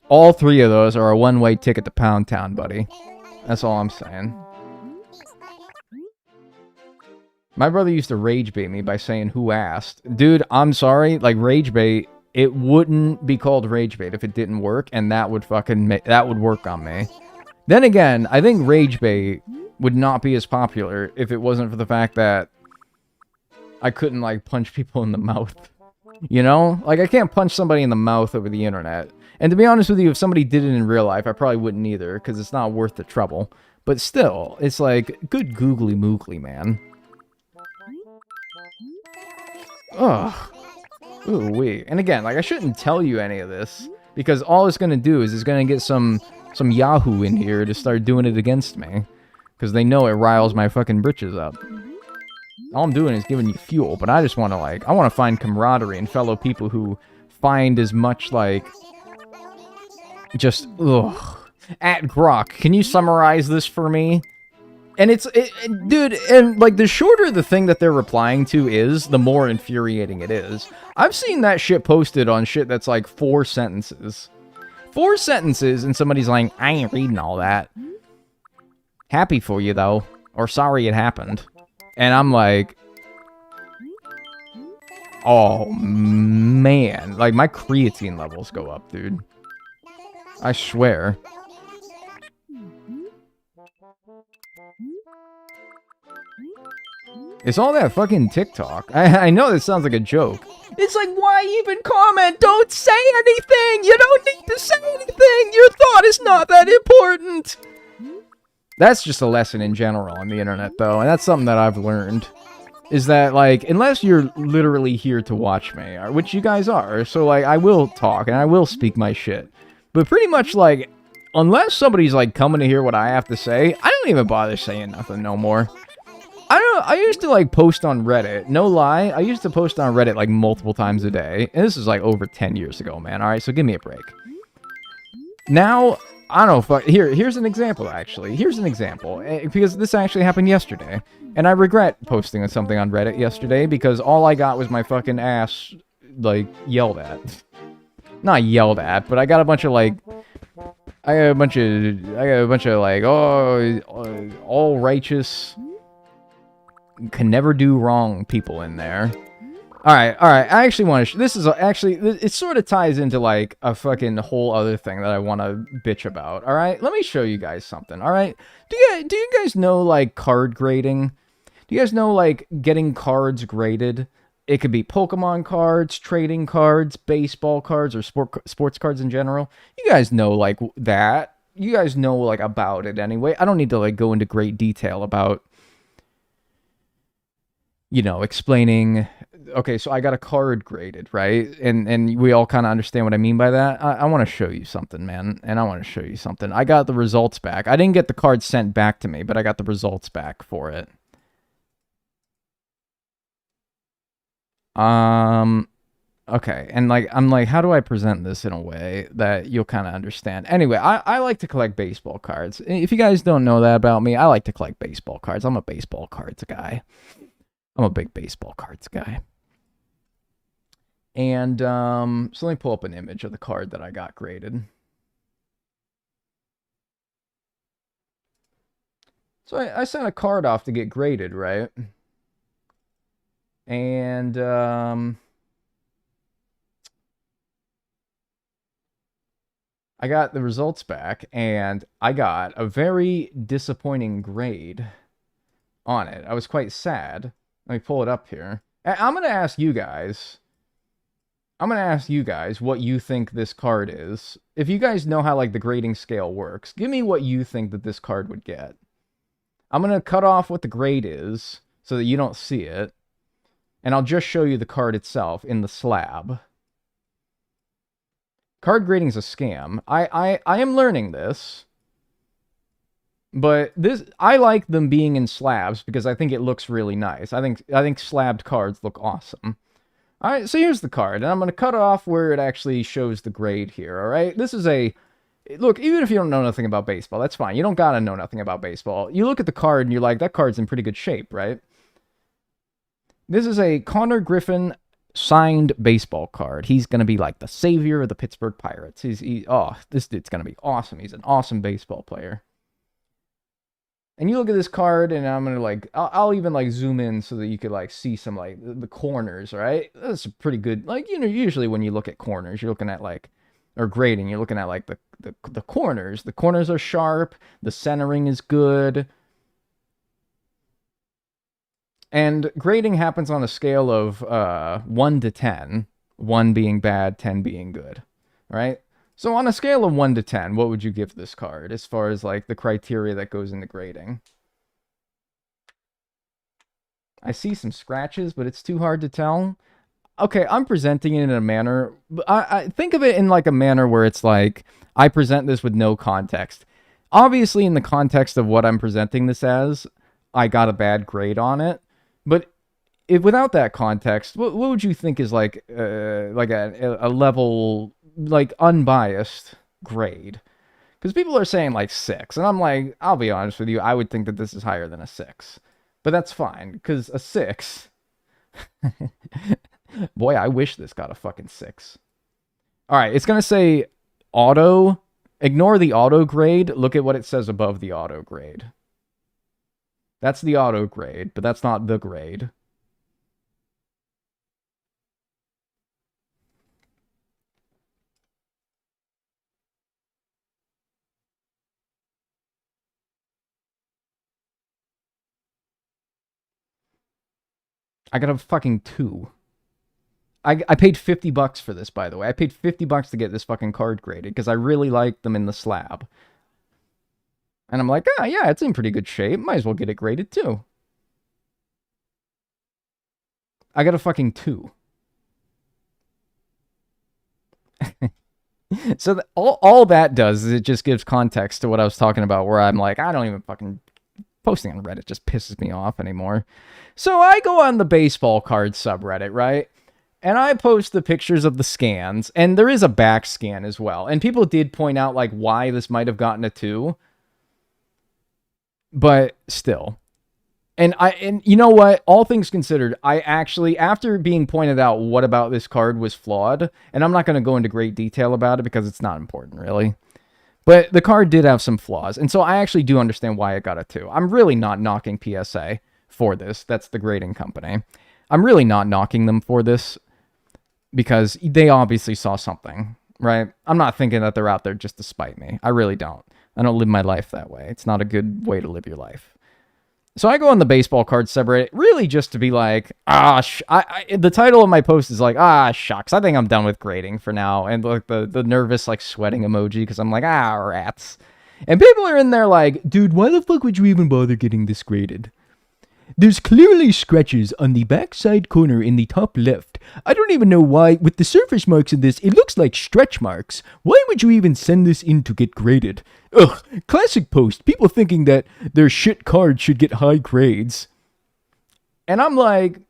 All three of those are a one-way ticket to Pound Town, buddy. That's all I'm saying. My brother used to rage bait me by saying, who asked? Dude, I'm sorry, like, rage bait, it wouldn't be called rage bait if it didn't work, and that would fucking that would work on me. Then again, I think rage bait would not be as popular if it wasn't for the fact that I couldn't, like, punch people in the mouth. You know? Like, I can't punch somebody in the mouth over the internet. And to be honest with you, if somebody did it in real life, I probably wouldn't either, because it's not worth the trouble. But still, it's like, good googly moogly, man. Ugh. Ooh, wee. And again, like, I shouldn't tell you any of this, because all it's gonna do is it's gonna get some Yahoo in here to start doing it against me. Because they know it riles my fucking britches up. All I'm doing is giving you fuel, but I just want to, like, I want to find camaraderie and fellow people who find as much, like, just, ugh. At Grok, can you summarize this for me? And dude, and, like, the shorter the thing that they're replying to is, the more infuriating it is. I've seen that shit posted on shit that's, like, 4 sentences. 4 sentences, and somebody's like, I ain't reading all that. Happy for you, though. Or sorry it happened. And I'm like... Oh, man. Like, my creatine levels go up, dude. I swear. It's all that fucking TikTok. I know this sounds like a joke. It's like, why even comment? Don't say anything! You don't need to say anything! Your thought is not that important! That's just a lesson in general on the internet, though, and that's something that I've learned. Is that, like, unless you're literally here to watch me, which you guys are, so, like, I will talk, and I will speak my shit. But pretty much, like, unless somebody's, like, coming to hear what I have to say, I don't even bother saying nothing no more. I used to, like, post on Reddit. No lie, I used to post on Reddit, like, multiple times a day. And this is, like, over 10 years ago, man. Alright, so give me a break. Now, I don't know, fuck. Here's an example, actually. Here's an example. Because this actually happened yesterday. And I regret posting something on Reddit yesterday because all I got was my fucking ass, like, yelled at. Not yelled at, but I got a bunch of, like... I got a bunch of, like, oh, all righteous... can never do wrong people in there. Alright, I actually want to... This is actually... It sort of ties into, like, a fucking whole other thing that I want to bitch about, alright? Let me show you guys something, alright? Do you guys know, like, card grading? Do you guys know, like, getting cards graded? It could be Pokemon cards, trading cards, baseball cards, or sports cards in general. You guys know, like, that. You guys know, like, about it anyway. I don't need to, like, go into great detail about... You know, explaining, okay, so I got a card graded, right? And we all kind of understand what I mean by that. I want to show you something, man. And I want to show you something. I got the results back. I didn't get the card sent back to me, but I got the results back for it. Okay, and, like, I'm like, how do I present this in a way that you'll kind of understand? Anyway, I like to collect baseball cards. If you guys don't know that about me, I like to collect baseball cards. I'm a baseball cards guy. I'm a big baseball cards guy. And so let me pull up an image of the card that I got graded. So I sent a card off to get graded, right? And I got the results back, and I got a very disappointing grade on it. I was quite sad. Let me pull it up here. I'm going to ask you guys. I'm going to ask you guys what you think this card is. If you guys know how like the grading scale works, give me what you think that this card would get. I'm going to cut off what the grade is so that you don't see it. And I'll just show you the card itself in the slab. Card grading is a scam. I am learning this. But I like them being in slabs because I think it looks really nice. I think slabbed cards look awesome. All right, so here's the card, and I'm going to cut off where it actually shows the grade here, all right? This is a... Look, even if you don't know nothing about baseball, that's fine. You don't got to know nothing about baseball. You look at the card and you're like, that card's in pretty good shape, right? This is a Connor Griffin signed baseball card. He's going to be like the savior of the Pittsburgh Pirates. Oh, this dude's going to be awesome. He's an awesome baseball player. And you look at this card, and I'm going to, like, I'll even, like, zoom in so that you could, like, see some, like, the corners, right? That's a pretty good, like, you know, usually when you look at corners, you're looking at, like, or grading, you're looking at, like, the corners. The corners are sharp. The centering is good. And grading happens on a scale of 1 to 10. 1 being bad, 10 being good, right? So on a scale of 1 to 10, what would you give this card as far as like the criteria that goes into grading? I see some scratches, but it's too hard to tell. Okay, I'm presenting it in a manner... I think of it in like a manner where it's like, I present this with no context. Obviously, in the context of what I'm presenting this as, I got a bad grade on it. But without that context, what would you think is like a level... like unbiased grade? Because people are saying like 6, and I'm like, I'll be honest with you, I would think that this is higher than a 6, but that's fine because a 6 boy, I wish this got a fucking 6. All right, it's gonna say auto. Ignore the auto grade. Look at what it says above the auto grade. That's the auto grade, but that's not the grade. I got a fucking 2. I paid $50 for this, by the way. I paid $50 to get this fucking card graded because I really like them in the slab. And I'm like, ah, yeah, it's in pretty good shape. Might as well get it graded too. I got a fucking 2. So all that does is it just gives context to what I was talking about, where I'm like, I don't even fucking... Posting on Reddit just pisses me off anymore. So I go on the baseball card subreddit, right? And I post the pictures of the scans, and there is a back scan as well. And people did point out, like, why this might have gotten a 2. But still. And you know what? All things considered, I actually, after being pointed out what about this card was flawed, and I'm not going to go into great detail about it because it's not important, really. But the card did have some flaws, and so I actually do understand why it got a 2. I'm really not knocking PSA for this. That's the grading company. I'm really not knocking them for this because they obviously saw something, right? I'm not thinking that they're out there just to spite me. I really don't. I don't live my life that way. It's not a good way to live your life. So I go on the baseball card subreddit really just to be like, the title of my post is like, shucks, I think I'm done with grading for now. And like the nervous like sweating emoji because I'm like, rats. And people are in there like, dude, why the fuck would you even bother getting this graded? There's clearly scratches on the back side corner in the top left. I don't even know why. With the surface marks in this, it looks like stretch marks. Why would you even send this in to get graded? Ugh, classic post. People thinking that their shit cards should get high grades. And I'm like,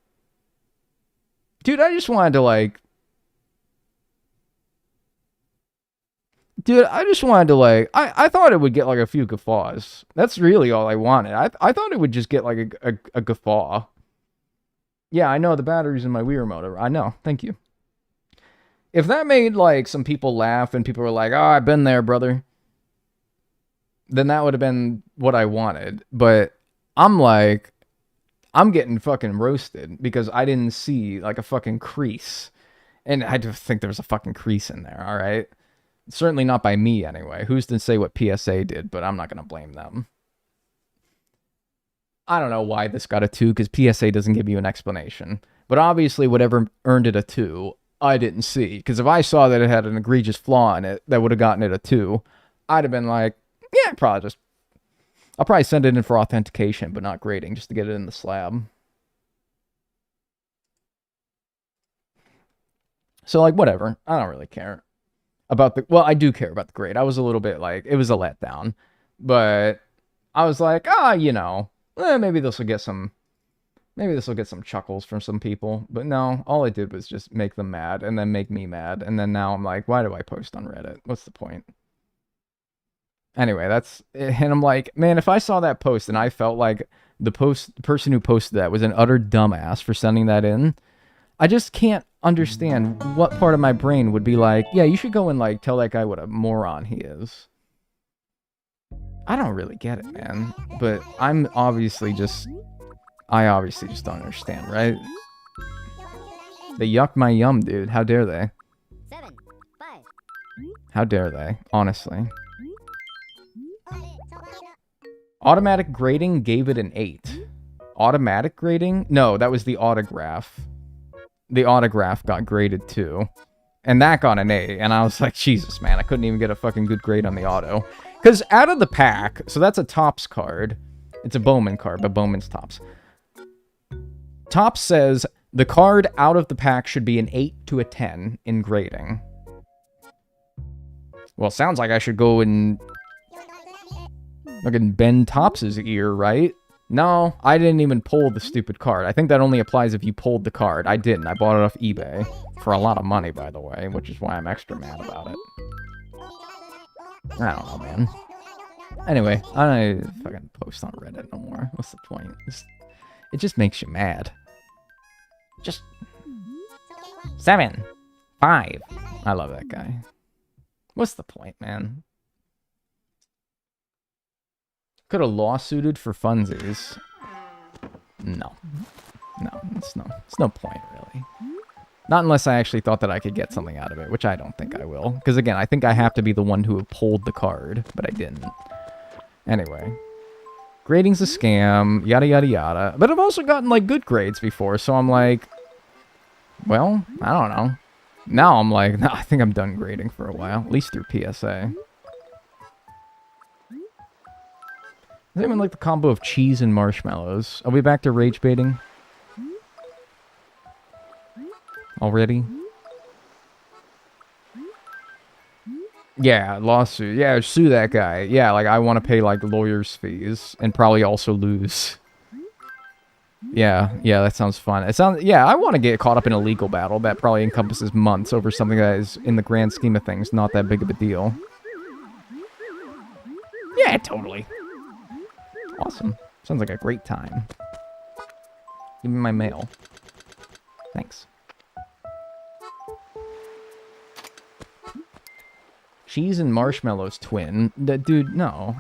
dude, I just wanted to like... Dude, I just wanted to, like... I thought it would get, like, a few guffaws. That's really all I wanted. I thought it would just get, like, a guffaw. Yeah, I know. The battery's in my Wii remote. I know. Thank you. If that made, like, some people laugh and people were like, oh, I've been there, brother, then that would have been what I wanted. But I'm like, I'm getting fucking roasted because I didn't see, like, a fucking crease. And I just think there's a fucking crease in there, all right? Certainly not by me, anyway. Who's to say what PSA did, but I'm not going to blame them. I don't know why this got a 2, because PSA doesn't give you an explanation. But obviously, whatever earned it a 2, I didn't see. Because if I saw that it had an egregious flaw in it that would have gotten it a 2, I'd have been like, yeah, I'll probably send it in for authentication, but not grading, just to get it in the slab. So, like, whatever. I don't really care about the... Well, I do care about the grade. I was a little bit like... It was a letdown. But I was like, you know, maybe this will get some... Maybe this will get some chuckles from some people. But no, all it did was just make them mad and then make me mad. And then now I'm like, why do I post on Reddit? What's the point? Anyway, that's... And I'm like, man, if I saw that post and I felt like the person who posted that was an utter dumbass for sending that in, I just can't understand what part of my brain would be like, yeah, you should go and, like, tell that guy what a moron he is. I don't really get it, man. But I obviously just don't understand, right? They yucked my yum, dude. How dare they? 7, 5. How dare they? Honestly. Automatic grading gave it an 8. Automatic grading? No, that was the autograph. The autograph got graded too. And that got an A. And I was like, Jesus, man, I couldn't even get a fucking good grade on the auto. Because out of the pack, so that's a Topps card. It's a Bowman card, but Bowman's Topps. Topps says the card out of the pack should be an 8 to a 10 in grading. Well, it sounds like I should go and fucking bend Topps's ear, right? No, I didn't even pull the stupid card. I think that only applies if you pulled the card. I didn't. I bought it off eBay for a lot of money, by the way, which is why I'm extra mad about it. I don't know, man. Anyway, I don't fucking post on Reddit no more. What's the point? It just makes you mad. Just 7, 5. I love that guy. What's the point, man? Could have lawsuited for funsies. No. No, it's no point, really. Not unless I actually thought that I could get something out of it, which I don't think I will. Because, again, I think I have to be the one who pulled the card, but I didn't. Anyway. Grading's a scam, yada, yada, yada. But I've also gotten, like, good grades before, so I'm like... Well, I don't know. Now I'm like, no, I think I'm done grading for a while. At least through PSA. Does anyone like the combo of cheese and marshmallows? Are we back to rage baiting? Already? Yeah, lawsuit. Yeah, sue that guy. Yeah, like, I want to pay, like, lawyer's fees. And probably also lose. Yeah, that sounds fun. Yeah, I want to get caught up in a legal battle. That probably encompasses months over something that is, in the grand scheme of things, not that big of a deal. Yeah, totally. Awesome. Sounds like a great time. Give me my mail. Thanks. Cheese and marshmallows twin. Dude, no.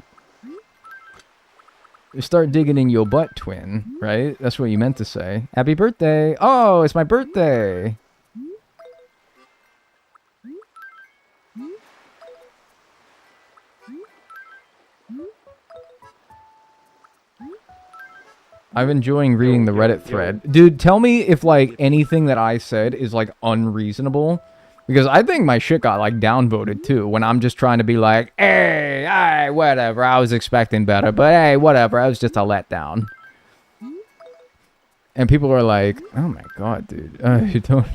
You start digging in your butt, twin, right? That's what you meant to say. Happy birthday! Oh, it's my birthday! I'm enjoying reading the Reddit thread. Dude, tell me if, like, anything that I said is, like, unreasonable. Because I think my shit got, like, downvoted, too. When I'm just trying to be like, hey, whatever. I was expecting better. But, hey, whatever. I was just a letdown. And people are like, oh, my God, dude. You don't...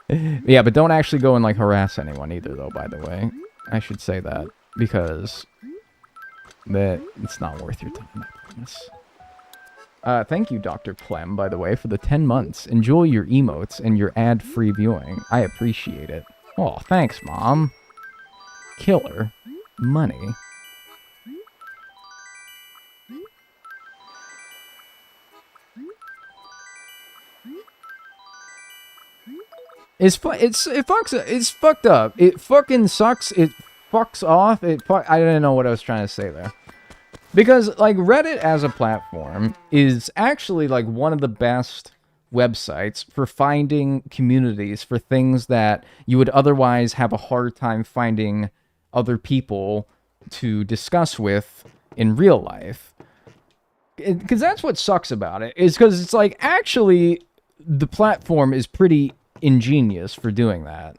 Yeah, but don't actually go and, like, harass anyone either, though, by the way. I should say that. Because... it's not worth your time, I promise. Thank you, Dr. Clem, by the way, for the 10 months. Enjoy your emotes and your ad-free viewing. I appreciate it. Oh, thanks, Mom. Killer. Money. It's fucked up. It fucking sucks. It fucks off. I didn't know what I was trying to say there. Because, like, Reddit as a platform is actually, like, one of the best websites for finding communities for things that you would otherwise have a hard time finding other people to discuss with in real life. Because that's what sucks about it, is because it's like, actually, the platform is pretty ingenious for doing that.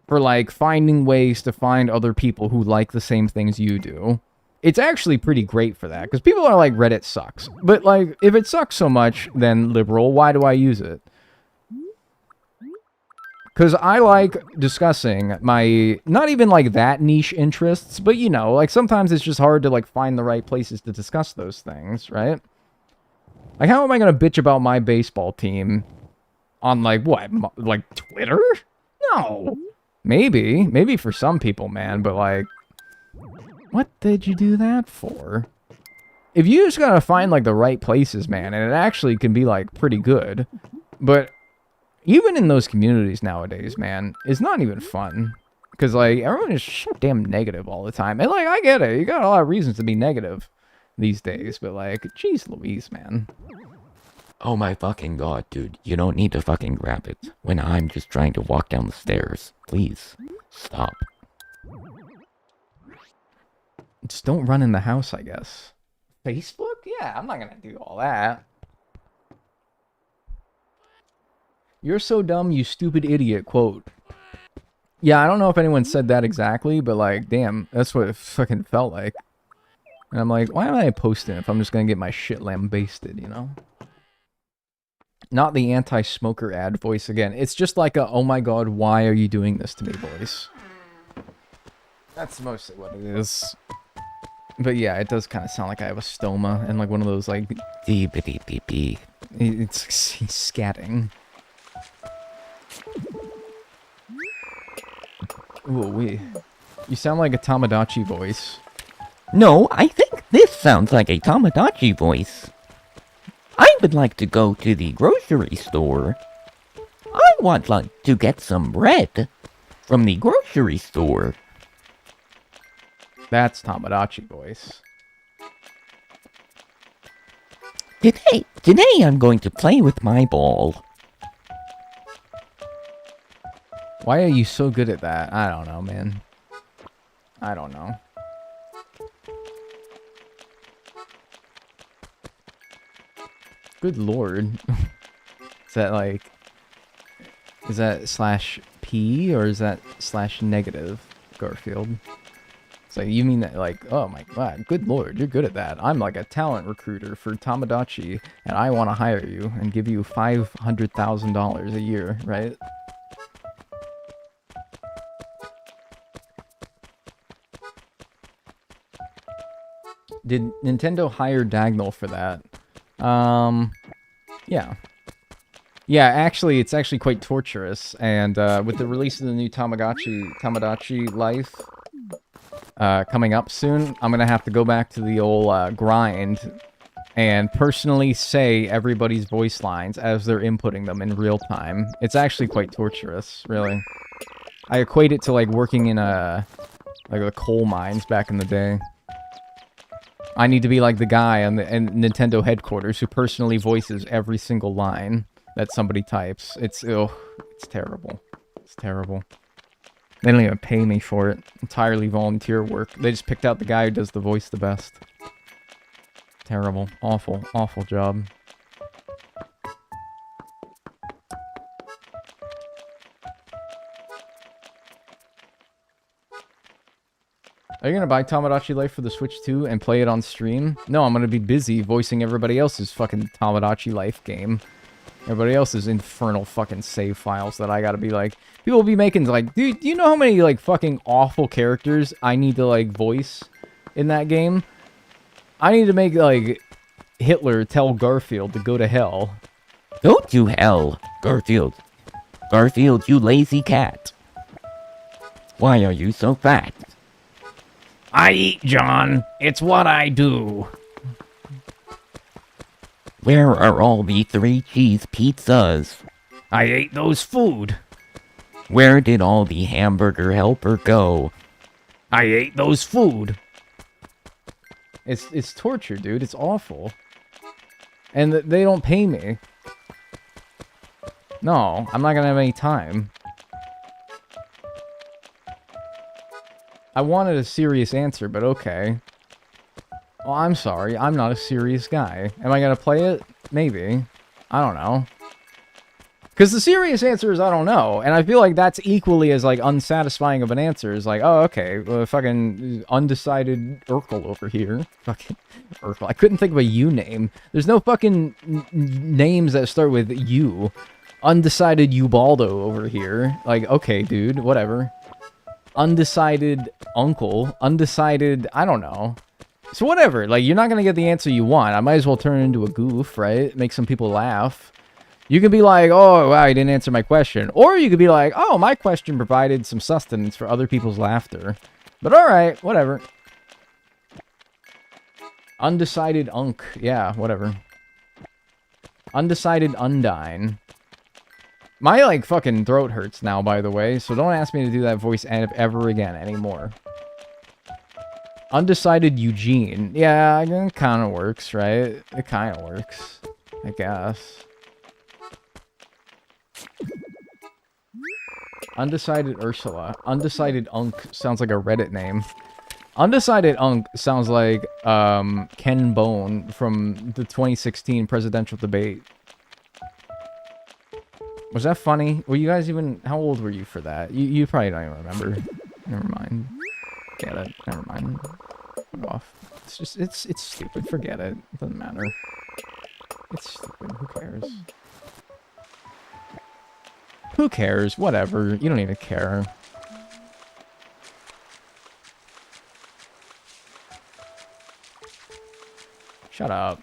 For, like, finding ways to find other people who like the same things you do. It's actually pretty great for that, because people are like, Reddit sucks. But, like, if it sucks so much, then liberal, why do I use it? Because I like discussing my, not even, like, that niche interests, but, you know, like, sometimes it's just hard to, like, find the right places to discuss those things, right? Like, how am I going to bitch about my baseball team on, like, what? Like, Twitter? No. Maybe for some people, man, but, like, what did you do that for? If you just gotta find, like, the right places, man, and it actually can be, like, pretty good. But even in those communities nowadays, man, it's not even fun. Because, like, everyone is so damn negative all the time. And, like, I get it. You got a lot of reasons to be negative these days. But, like, jeez Louise, man. Oh my fucking god, dude. You don't need to fucking grab it when I'm just trying to walk down the stairs. Please, stop. Just don't run in the house, I guess. Facebook? Yeah, I'm not gonna do all that. You're so dumb, you stupid idiot, quote. Yeah, I don't know if anyone said that exactly, but, like, damn, that's what it fucking felt like. And I'm like, why am I posting if I'm just gonna get my shit lambasted, you know? Not the anti-smoker ad voice again. It's just like a, oh my god, why are you doing this to me voice. That's mostly what it is. But yeah, it does kind of sound like I have a stoma and like one of those like... Dee-ba-dee-bee-bee. It's scatting. Ooh, wee. You sound like a Tomodachi voice. No, I think this sounds like a Tomodachi voice. I would like to go to the grocery store. I want like to get some bread from the grocery store. That's Tomodachi voice. Today I'm going to play with my ball. Why are you so good at that? I don't know, man. I don't know. Good lord. Is that like... Is that slash P or is that slash negative, Garfield? So you mean that like, oh my god, good lord, you're good at that. I'm like a talent recruiter for Tomodachi, and I want to hire you and give you $500,000 a year, right? Did Nintendo hire Dagnel for that? Yeah. Yeah, actually, it's actually quite torturous, and with the release of the new Tomodachi Life coming up soon, I'm gonna have to go back to the old grind and personally say everybody's voice lines as they're inputting them in real time. It's actually quite torturous, really. I equate it to like working in like the coal mines back in the day. I need to be like the guy in Nintendo headquarters who personally voices every single line that somebody types. It's terrible. It's terrible. They don't even pay me for it. Entirely volunteer work. They just picked out the guy who does the voice the best. Terrible. Awful. Awful job. Are you gonna buy Tomodachi Life for the Switch 2 and play it on stream? No, I'm gonna be busy voicing everybody else's fucking Tomodachi Life game. Everybody else's infernal fucking save files that I gotta be like... People will be making like... Dude, do you know how many like fucking awful characters I need to like voice in that game? I need to make like... Hitler tell Garfield to go to hell. Go to hell, Garfield. Garfield, you lazy cat. Why are you so fat? I eat, John. It's what I do. Where are all the 3 cheese pizzas? I ate those food. Where did all the hamburger helper go? I ate those food. It's torture, dude. It's awful. And they don't pay me. No, I'm not gonna have any time. I wanted a serious answer, but okay. Well, I'm sorry. I'm not a serious guy. Am I gonna play it? Maybe. I don't know. Because the serious answer is I don't know. And I feel like that's equally as, like, unsatisfying of an answer. It's like, oh, okay. Fucking undecided Urkel over here. Fucking Urkel. I couldn't think of a U name. There's no fucking names that start with U. Undecided Ubaldo over here. Like, okay, dude. Whatever. Undecided Uncle. Undecided... I don't know. So whatever. Like, you're not gonna get the answer you want. I might as well turn it into a goof, right? Make some people laugh. You could be like, oh, wow, you didn't answer my question. Or you could be like, oh, my question provided some sustenance for other people's laughter. But alright, whatever. Undecided Unk. Yeah, whatever. Undecided Undine. My, like, fucking throat hurts now, by the way, so don't ask me to do that voice ever again anymore. Undecided Eugene. Yeah, it kind of works, right? It kind of works, I guess. Undecided Ursula. Undecided Unk sounds like a Reddit name. Undecided Unk sounds like Ken Bone from the 2016 presidential debate. Was that funny? Were you guys even... How old were you for that? You probably don't even remember. Never mind. Get it. Never mind. Fuck off. It's just... It's stupid. Forget it. It doesn't matter. It's stupid. Who cares? Who cares? Whatever. You don't even care. Shut up.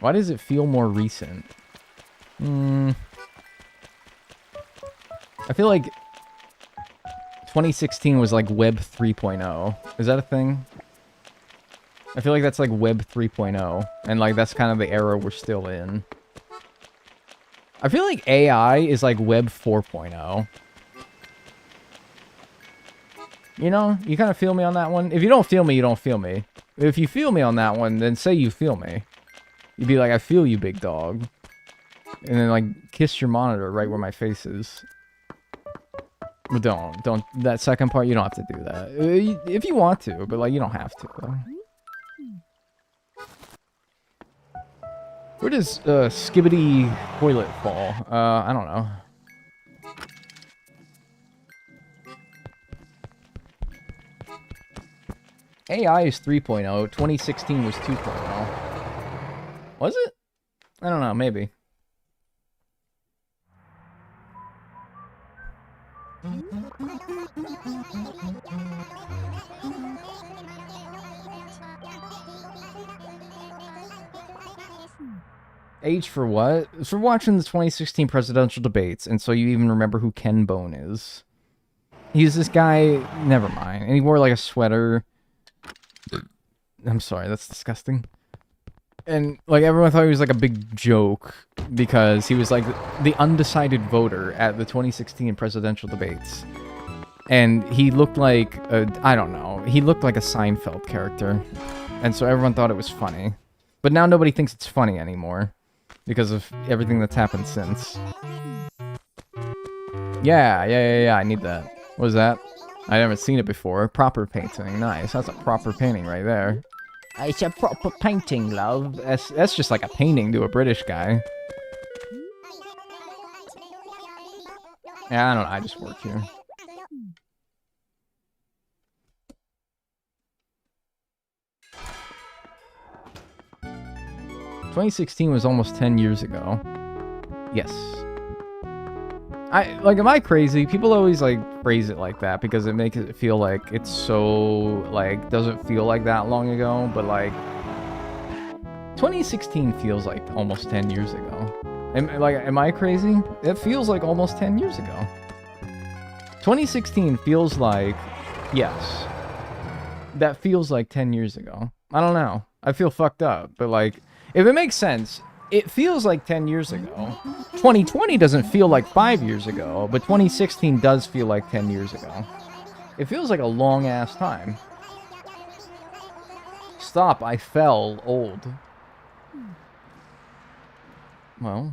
Why does it feel more recent? I feel like 2016 was like Web 3.0. Is that a thing? I feel like that's like Web 3.0. And like that's kind of the era we're still in. I feel like AI is like Web 4.0. You know? You kind of feel me on that one? If you don't feel me, you don't feel me. If you feel me on that one, then say you feel me. You'd be like, I feel you, big dog. And then, like, kiss your monitor right where my face is. But don't. That second part, you don't have to do that. If you want to, but, like, you don't have to. Where does, Skibbity Toilet fall? I don't know. AI is 3.0. 2016 was 2.0. Was it? I don't know, maybe. Age for what? For watching the 2016 presidential debates, and so you even remember who Ken Bone is. He's this guy... Never mind. And he wore, like, a sweater. I'm sorry, that's disgusting. And, like, everyone thought he was, like, a big joke because he was, like, the undecided voter at the 2016 presidential debates. And he looked like, I don't know, he looked like a Seinfeld character. And so everyone thought it was funny. But now nobody thinks it's funny anymore because of everything that's happened since. Yeah, I need that. What was that? I haven't seen it before. Proper painting. Nice. That's a proper painting right there. It's a proper painting, love. That's just like a painting to a British guy. Yeah, I don't know. I just work here. ...2016 was almost 10 years ago. Yes. Am I crazy? People always, like, phrase it like that because it makes it feel like it's so, like, doesn't feel like that long ago, but, like, 2016 feels like almost 10 years ago. Am I crazy? It feels like almost 10 years ago. 2016 feels like, yes, that feels like 10 years ago. I don't know. I feel fucked up. But, like, if it makes sense, it feels like 10 years ago. 2020 doesn't feel like 5 years ago, but 2016 does feel like 10 years ago. It feels like a long-ass time. Stop, I fell old. Well...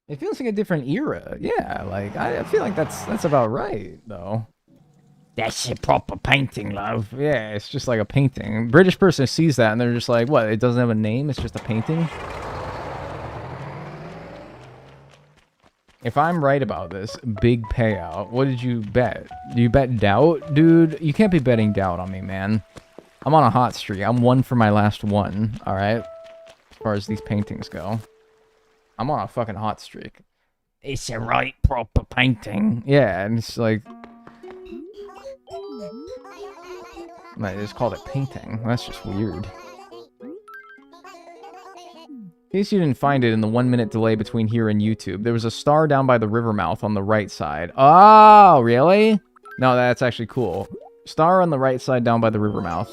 It feels like a different era. Yeah, like, I feel like that's about right, though. That's a proper painting, love. Yeah, it's just like a painting. British person sees that and they're just like, what, it doesn't have a name? It's just a painting? If I'm right about this, big payout. What did you bet? Do you bet doubt? Dude, you can't be betting doubt on me, man. I'm on a hot streak. I'm one for my last one, alright? As far as these paintings go. I'm on a fucking hot streak. It's a right proper painting. Yeah, and it's like... I just called it painting. That's just weird. In case you didn't find it in the 1 minute delay between here and YouTube, there was a star down by the river mouth on the right side. Oh, really? No, that's actually cool. Star on the right side down by the river mouth.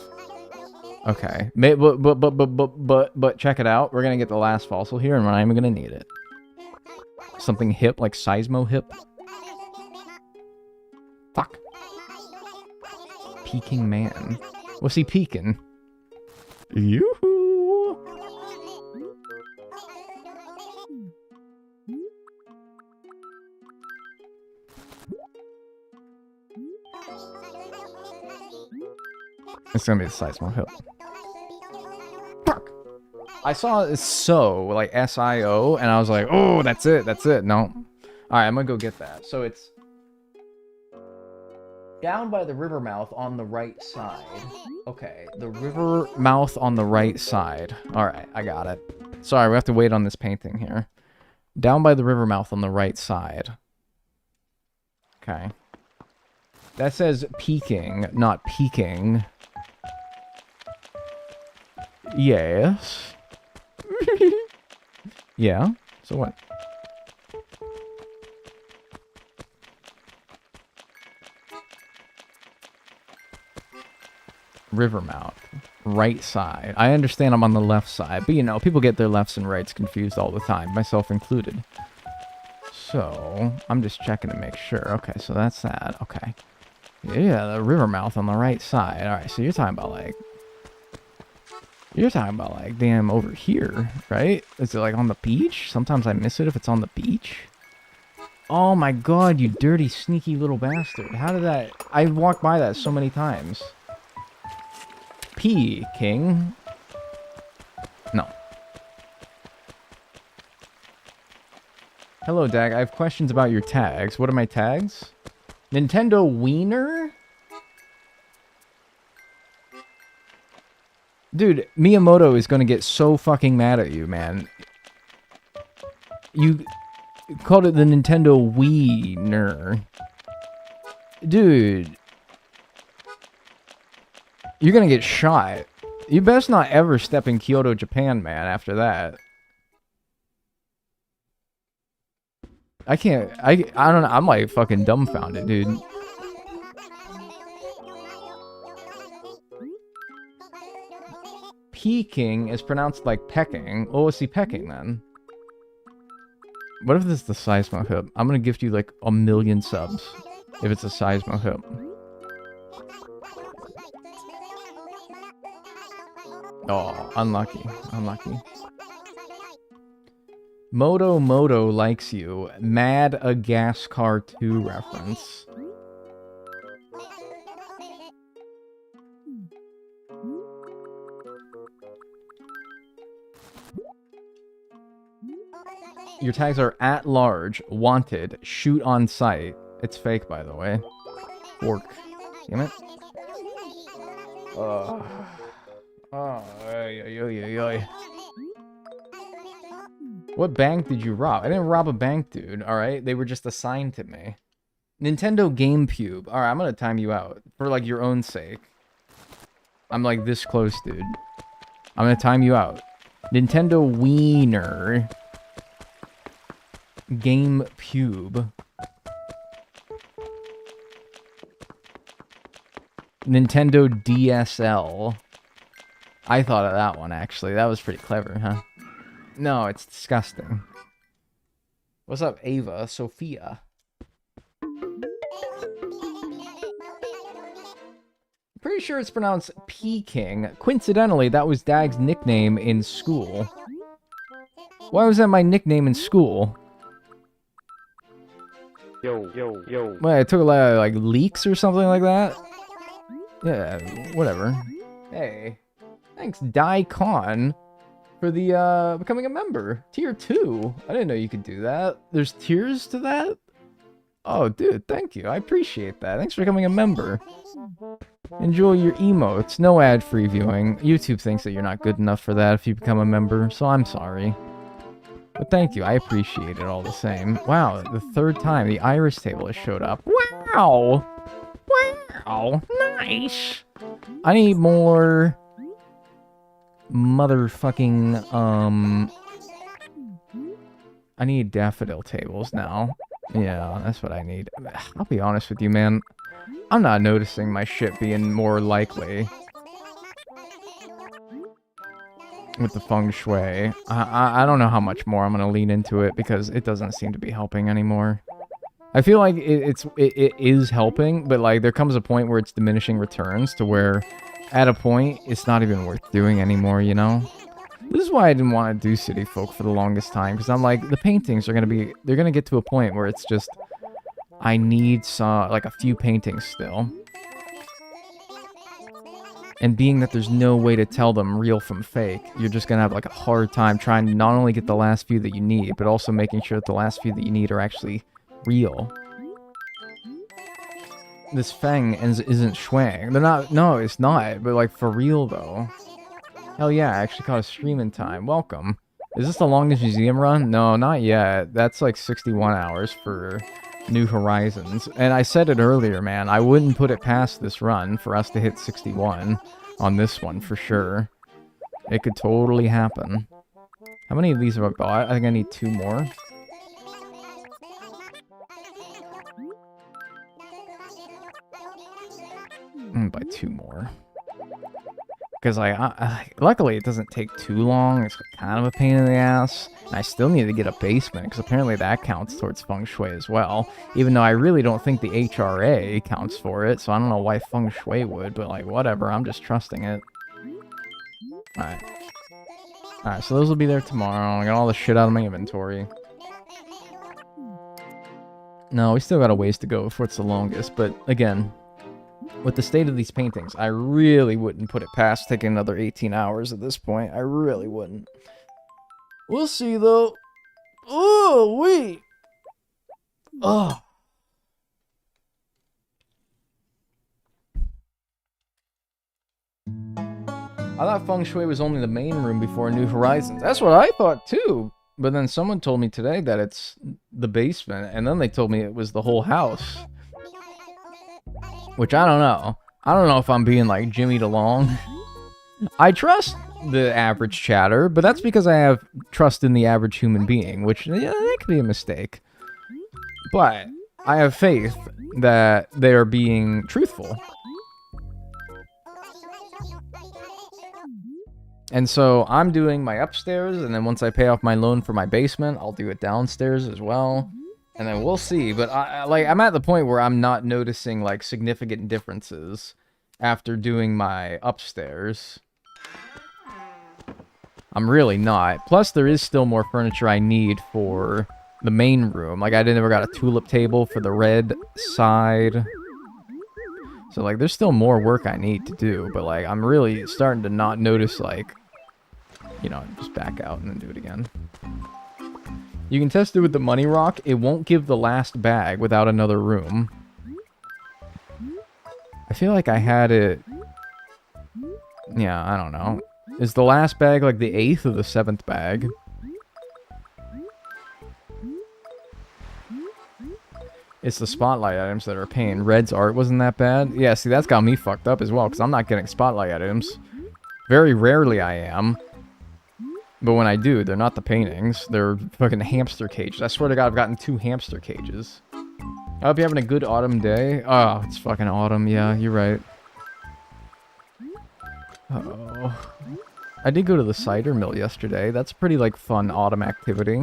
Okay. But check it out. We're gonna get the last fossil here, and we're not even gonna need it. Something hip, like Seismo hip. Fuck. Peeking man. What's he peeking? Yoo-hoo! It's gonna be the Seismo hip. Fuck! I saw so, like S-I-O, and I was like, oh, that's it, that's it. No. Alright, I'm gonna go get that. So it's down by the river mouth on the right side. Okay, the river mouth on the right side. Alright, I got it. Sorry, we have to wait on this painting here. Down by the river mouth on the right side. Okay. That says peeking, not peeking. Yes. Yeah, so what? River mouth, right side. I understand I'm on the left side, but you know, people get their lefts and rights confused all the time, myself included. So, I'm just checking to make sure. Okay, so that's that. Okay. Yeah, the river mouth on the right side. Alright, so you're talking about like... You're talking about like, damn, over here, right? Is it like on the beach? Sometimes I miss it if it's on the beach. Oh my god, you dirty, sneaky little bastard. How did that... I walked by that so many times. P, King. No. Hello, Dag. I have questions about your tags. What are my tags? Nintendo Wiener? Dude, Miyamoto is gonna get so fucking mad at you, man. You called it the Nintendo Wiener. Dude. You're gonna get shot. You best not ever step in Kyoto, Japan, man, after that. I can't... I don't know. I'm like fucking dumbfounded, dude. Peking is pronounced like pecking. Oh, what's he pecking then? What if this is the Seismo hip? I'm gonna gift you like 1,000,000 subs if it's a Seismo hip. Oh, unlucky. Unlucky. Moto likes you. Mad a Gas Car 2 reference. Your tags are at large, wanted, shoot on sight. It's fake, by the way. Fork. Damn it. Oh, What bank did you rob? I didn't rob a bank, dude, alright? They were just assigned to me. Nintendo GameCube. Alright, I'm gonna time you out. For, like, your own sake. I'm, like, this close, dude. I'm gonna time you out. Nintendo Wiener. GameCube. Nintendo DSL. I thought of that one, actually. That was pretty clever, huh? No, it's disgusting. What's up, Ava? Sophia? Pretty sure it's pronounced Peking. Coincidentally, that was Dag's nickname in school. Why was that my nickname in school? Yo. Wait, I took a lot of, like, leaks or something like that? Yeah, whatever. Hey. Thanks, Daikon, for the, becoming a member. Tier 2. I didn't know you could do that. There's tiers to that? Oh, dude, thank you. I appreciate that. Thanks for becoming a member. Enjoy your emotes. No ad-free viewing. YouTube thinks that you're not good enough for that if you become a member, so I'm sorry. But thank you. I appreciate it all the same. Wow, the third time the Iris table has showed up. Wow! Wow! Nice! I need more... motherfucking, I need daffodil tables now. Yeah, that's what I need. I'll be honest with you, man. I'm not noticing my shit being more likely with the feng shui. I don't know how much more I'm gonna lean into it because it doesn't seem to be helping anymore. I feel like it is helping, but like there comes a point where it's diminishing returns to where at a point it's not even worth doing anymore, you know? This is why I didn't want to do City Folk for the longest time, because I'm like, the paintings are they're gonna get to a point where it's just, I need like a few paintings still. And being that there's no way to tell them real from fake, you're just gonna have like a hard time trying to not only get the last few that you need, but also making sure that the last few that you need are actually real. This Feng isn't shuang. They're not, no, it's not, but like for real though. Hell yeah, I actually caught a stream in time. Welcome. Is this the longest museum run? No, not yet. That's like 61 hours for New Horizons. And I said it earlier, man, I wouldn't put it past this run for us to hit 61 on this one for sure. It could totally happen. How many of these have I bought? I think I need 2 more. Buy 2 more. Because luckily it doesn't take too long. It's kind of a pain in the ass. And I still need to get a basement, because apparently that counts towards feng shui as well. Even though I really don't think the HRA counts for it, so I don't know why feng shui would, but like, whatever, I'm just trusting it. Alright. Alright, so those will be there tomorrow. I got all the shit out of my inventory. No, we still got a ways to go before it's the longest, but again, with the state of these paintings, I really wouldn't put it past taking another 18 hours at this point. I really wouldn't. We'll see, though. Oh, wait. Oh. I thought Feng Shui was only the main room before New Horizons. That's what I thought, too. But then someone told me today that it's the basement, and then they told me it was the whole house. Which I don't know. I don't know if I'm being like jimmied along. I trust the average chatter, but that's because I have trust in the average human being, which, yeah, that could be a mistake. But I have faith that they are being truthful. And so I'm doing my upstairs, and then once I pay off my loan for my basement, I'll do it downstairs as well. And then we'll see, but I'm at the point where I'm not noticing, like, significant differences after doing my upstairs. I'm really not. Plus, there is still more furniture I need for the main room. Like, I never got a tulip table for the red side. So, like, there's still more work I need to do, but, like, I'm really starting to not notice, like, you know, just back out and then do it again. You can test it with the money rock. It won't give the last bag without another room. I feel like I had it... Yeah, I don't know. Is the last bag like the 8th or the 7th bag? It's the spotlight items that are a pain. Red's art wasn't that bad. Yeah, see, that's got me fucked up as well, because I'm not getting spotlight items. Very rarely I am. But when I do, they're not the paintings. They're fucking hamster cages. I swear to God, I've gotten 2 hamster cages. I hope you're having a good autumn day. Oh, it's fucking autumn. Yeah, you're right. Oh. I did go to the cider mill yesterday. That's a pretty, like, fun autumn activity.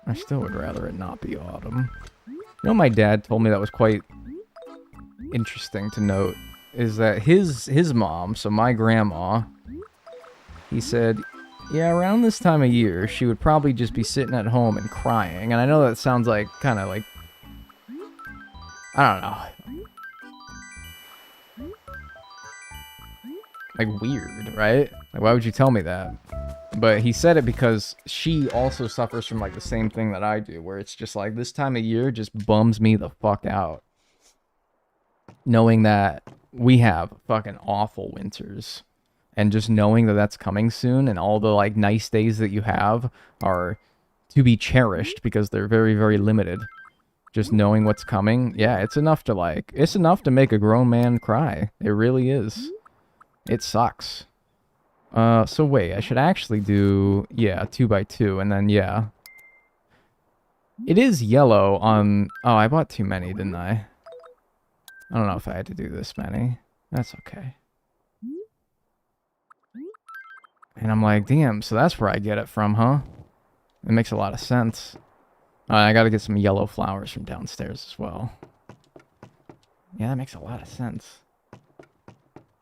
I still would rather it not be autumn. You know, my dad told me that was quite interesting to note, is that his mom, so my grandma, he said, yeah, around this time of year, she would probably just be sitting at home and crying. And I know that sounds like, kind of like, I don't know. Like, weird, right? Like, why would you tell me that? But he said it because she also suffers from, like, the same thing that I do, where it's just like, this time of year just bums me the fuck out. Knowing that we have fucking awful winters. And just knowing that that's coming soon, and all the, like, nice days that you have are to be cherished because they're very, very limited. Just knowing what's coming, yeah, it's enough to, like, it's enough to make a grown man cry. It really is. It sucks. So wait, I should actually do, yeah, 2x2, and then, yeah. It is yellow on, oh, I bought too many, didn't I? I don't know if I had to do this many. That's okay. And I'm like, damn, so that's where I get it from, huh? It makes a lot of sense. I gotta get some yellow flowers from downstairs as well. Yeah, that makes a lot of sense.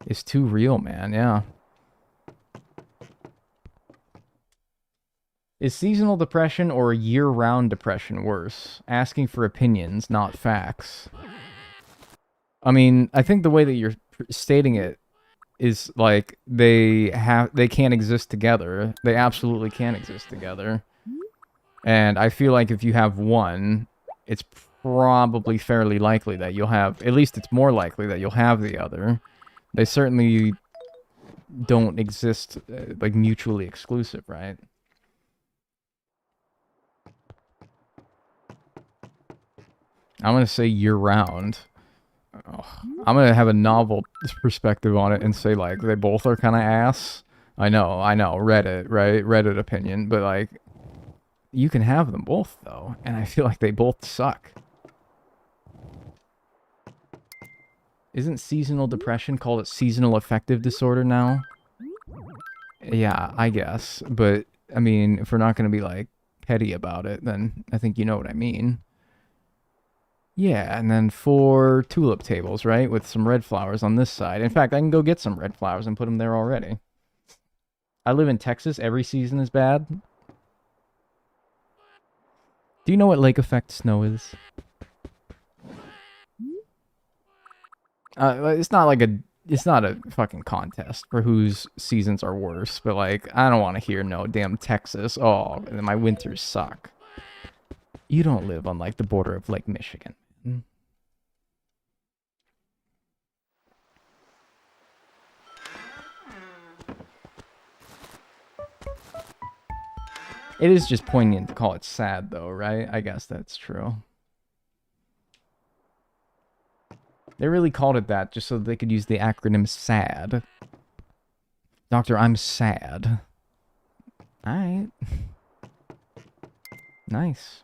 It's too real, man, yeah. Is seasonal depression or year-round depression worse? Asking for opinions, not facts. I mean, I think the way that you're stating it is like they can't exist together. They absolutely can't exist together. And I feel like if you have one, it's probably fairly likely that you'll have, at least it's more likely that you'll have the other. They certainly don't exist like mutually exclusive, right? I'm going to say year-round. Oh, I'm going to have a novel perspective on it and say, like, they both are kind of ass. I know, Reddit, right? Reddit opinion, but, like, you can have them both, though, and I feel like they both suck. Isn't seasonal depression called a seasonal affective disorder now? Yeah, I guess, but, I mean, if we're not going to be, like, petty about it, then I think you know what I mean. Yeah, and then 4 tulip tables, right? With some red flowers on this side. In fact, I can go get some red flowers and put them there already. I live in Texas. Every season is bad. Do you know what lake effect snow is? It's not like it's not a fucking contest for whose seasons are worse, but, like, I don't want to hear no damn Texas. Oh, my winters suck. You don't live on, like, the border of Lake Michigan. It is just poignant to call it sad, though, right? I guess that's true. They really called it that just so they could use the acronym SAD. Doctor, I'm sad. Alright. Nice.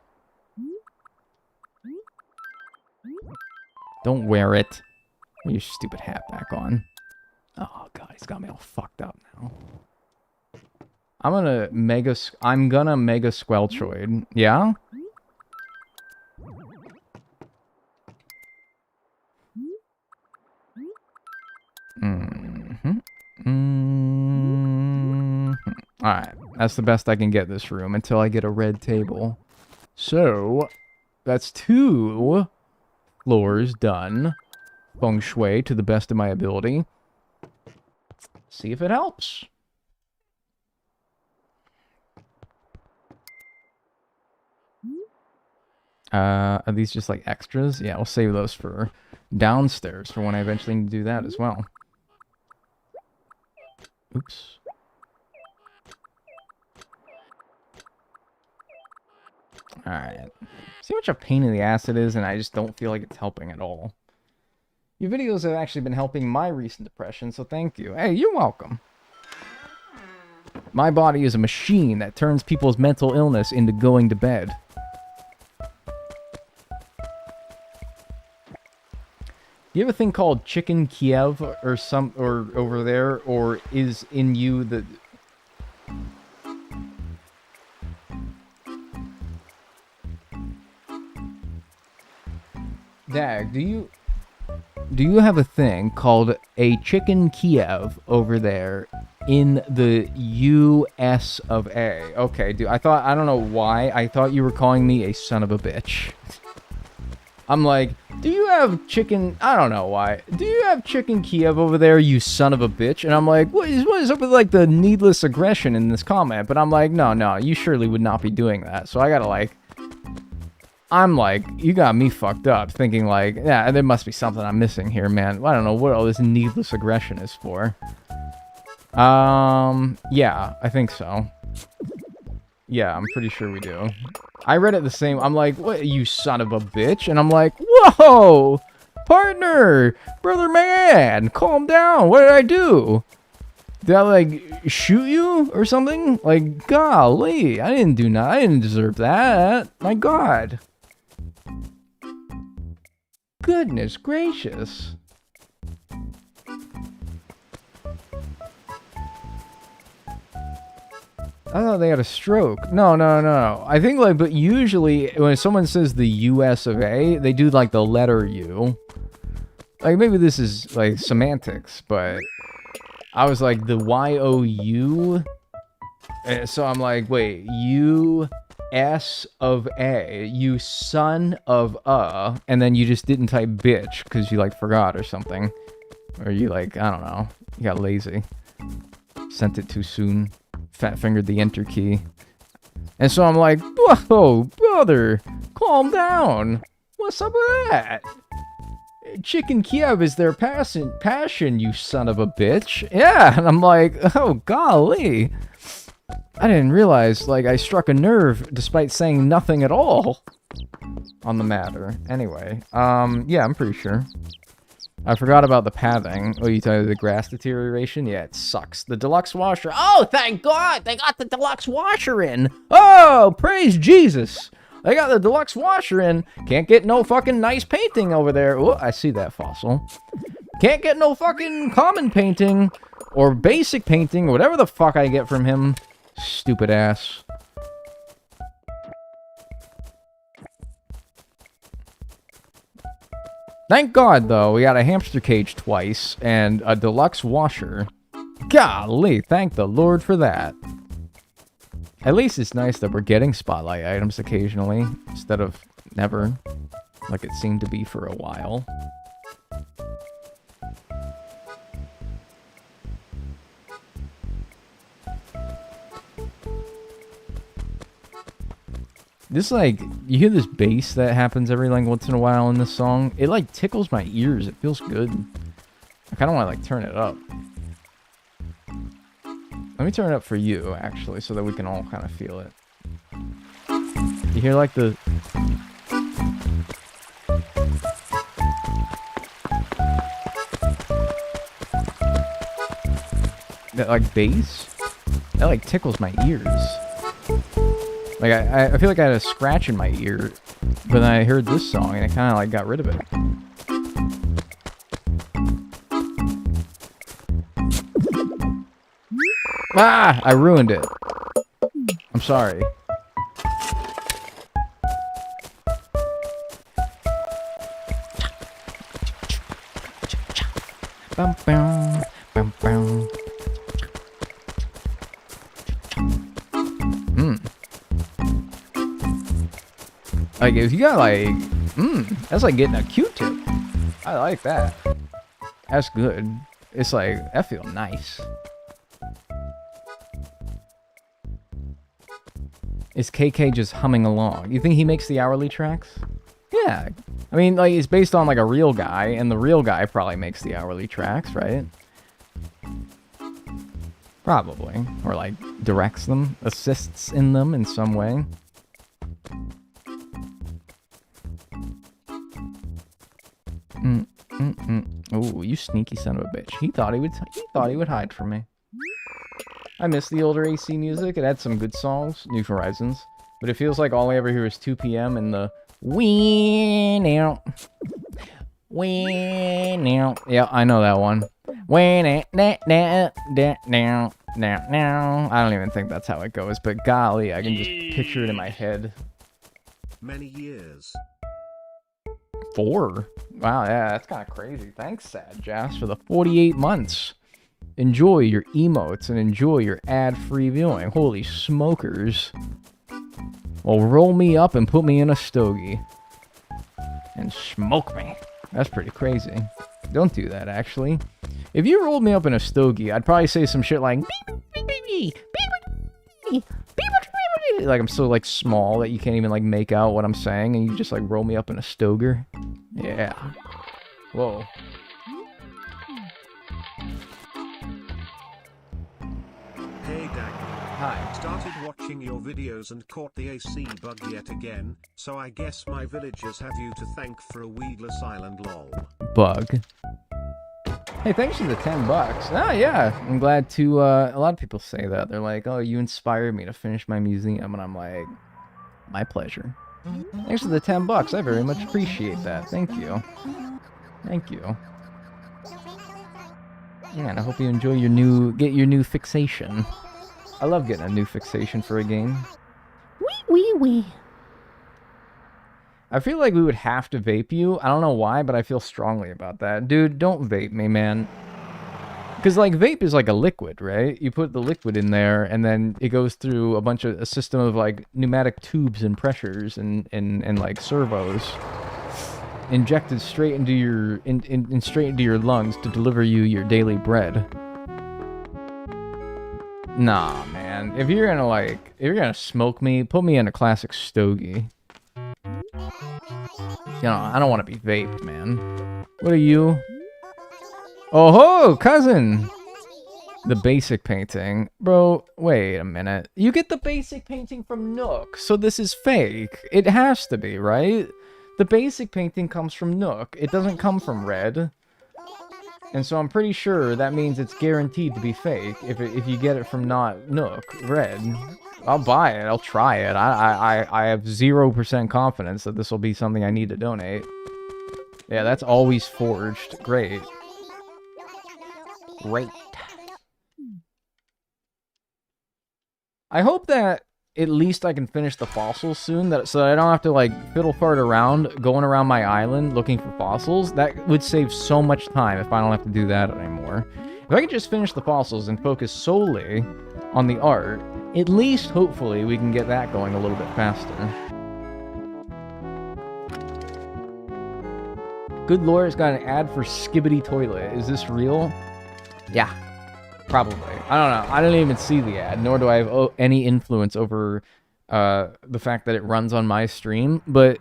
Don't wear it. Put your stupid hat back on. Oh, God, he's got me all fucked up now. I'm gonna mega Squelchoid. Yeah? Alright, that's the best I can get this room until I get a red table. So, that's 2 floors done. Feng Shui to the best of my ability. See if it helps. Are these just like extras? Yeah, we'll save those for downstairs for when I eventually need to do that as well. Oops. Alright. See how much a pain in the ass it is, and I just don't feel like it's helping at all. Your videos have actually been helping my recent depression, so thank you. Hey, you're welcome. My body is a machine that turns people's mental illness into going to bed. you have a thing called Chicken Kiev or over there, or is in you the... Dag, do you have a thing called a Chicken Kiev over there in the US of A? Okay, dude, I don't know why, I thought you were calling me a son of a bitch. I'm like, do you have chicken... I don't know why. Do you have Chicken Kiev over there, you son of a bitch? And I'm like, what is up with, like, the needless aggression in this comment? But I'm like, no, you surely would not be doing that. So I gotta, like... I'm like, you got me fucked up, thinking, like, yeah, there must be something I'm missing here, man. I don't know what all this needless aggression is for. Yeah, I think so. Yeah, I'm pretty sure we do. I read it the same. I'm like, what, you son of a bitch? And I'm like, whoa! Partner! Brother man! Calm down! What did I do? Did I, like, shoot you or something? Like, golly, I didn't do nothing. I didn't deserve that. My God. Goodness gracious. I thought they had a stroke. No. I think, like, but usually when someone says the US of A, they do, like, the letter U. Like, maybe this is, like, semantics, but I was like, the Y-O-U? So I'm like, wait, U-S of A, you son of a, and then you just didn't type bitch because you, like, forgot or something. Or you, like, I don't know, you got lazy. Sent it too soon. Fat fingered the enter key. And so I'm like, whoa, brother, calm down. What's up with that? Chicken Kiev is their passion, you son of a bitch. Yeah, and I'm like, oh, golly. I didn't realize, like, I struck a nerve despite saying nothing at all on the matter. Anyway, yeah, I'm pretty sure. I forgot about the pathing. Oh, you tell me the grass deterioration? Yeah, it sucks. The deluxe washer. Oh, thank God! They got the deluxe washer in! Oh, praise Jesus! They got the deluxe washer in. Can't get no fucking nice painting over there. Oh, I see that fossil. Can't get no fucking common painting. Or basic painting. Whatever the fuck I get from him. Stupid ass. Thank God, though, we got a hamster cage twice and a deluxe washer. Golly, thank the Lord for that. At least it's nice that we're getting spotlight items occasionally, instead of never, like it seemed to be for a while. This, like, you hear this bass that happens every, like, once in a while in this song? It, like, tickles my ears. It feels good. I kind of want to, like, turn it up. Let me turn it up for you, actually, so that we can all kind of feel it. You hear, like, the... that, like, bass? That, like, tickles my ears. Like, I feel like I had a scratch in my ear, but then I heard this song, and it kind of, like, got rid of it. Ah! I ruined it. I'm sorry. Bum, bum, bum, bum. Like, if you got, like, that's like getting a Q-tip. I like that. That's good. It's like, that feels nice. Is KK just humming along? You think he makes the hourly tracks? Yeah. I mean, like, it's based on, like, a real guy, and the real guy probably makes the hourly tracks, right? Probably. Or, like, directs them, assists in them in some way. Oh, you sneaky son of a bitch. He thought he would hide from me. I miss the older AC music. It had some good songs, New Horizons, but it feels like all I ever hear is 2 PM and the wee now. Yeah, I know that one. I don't even think that's how it goes, but golly, I can just picture it in my head. Many years. 4. Wow, yeah, that's kind of crazy. Thanks, Sad Jas, for the 48 months. Enjoy your emotes and enjoy your ad-free viewing. Holy smokers. Well, roll me up and put me in a stogie. And smoke me. That's pretty crazy. Don't do that, actually. If you rolled me up in a stogie, I'd probably say some shit like... Like, I'm so, like, small that you can't even, like, make out what I'm saying, and you just, like, roll me up in a stoger. Yeah. Whoa. Hey Dagnel. Hi. Started watching your videos and caught the AC bug yet again, so I guess my villagers have you to thank for a weedless island lol. Bug. Hey, thanks for the $10. Oh, yeah. I'm glad to, a lot of people say that. They're like, oh, you inspired me to finish my museum. And I'm like, my pleasure. Thanks for the $10. I very much appreciate that. Thank you. Thank you. Yeah, and I hope you enjoy your get your new fixation. I love getting a new fixation for a game. Wee. I feel like we would have to vape you. I don't know why, but I feel strongly about that. Dude, don't vape me, man. Because, like, vape is like a liquid, right? You put the liquid in there, and then it goes through a system of, like, pneumatic tubes and pressures and like, servos. Injected straight into your, straight into your lungs to deliver you your daily bread. Nah, man. If you're gonna smoke me, put me in a classic stogie. You know, I don't want to be vaped, man. What are you? Oh ho, cousin! The basic painting. Bro, wait a minute. You get the basic painting from Nook, so this is fake. It has to be, right? The basic painting comes from Nook. It doesn't come from Red. And so I'm pretty sure that means it's guaranteed to be fake if you get it from not Nook, Red. I'll buy it. I'll try it. I have 0% confidence that this will be something I need to donate. Yeah, that's always forged. Great. Great. I hope that at least I can finish the fossils soon, so that I don't have to, like, fiddle fart around going around my island looking for fossils. That would save so much time if I don't have to do that anymore. If I could just finish the fossils and focus solely on the art, at least, hopefully, we can get that going a little bit faster. Good Lord, it's got an ad for Skibbity Toilet. Is this real? Yeah, probably. I don't know. I didn't even see the ad, nor do I have any influence over the fact that it runs on my stream, but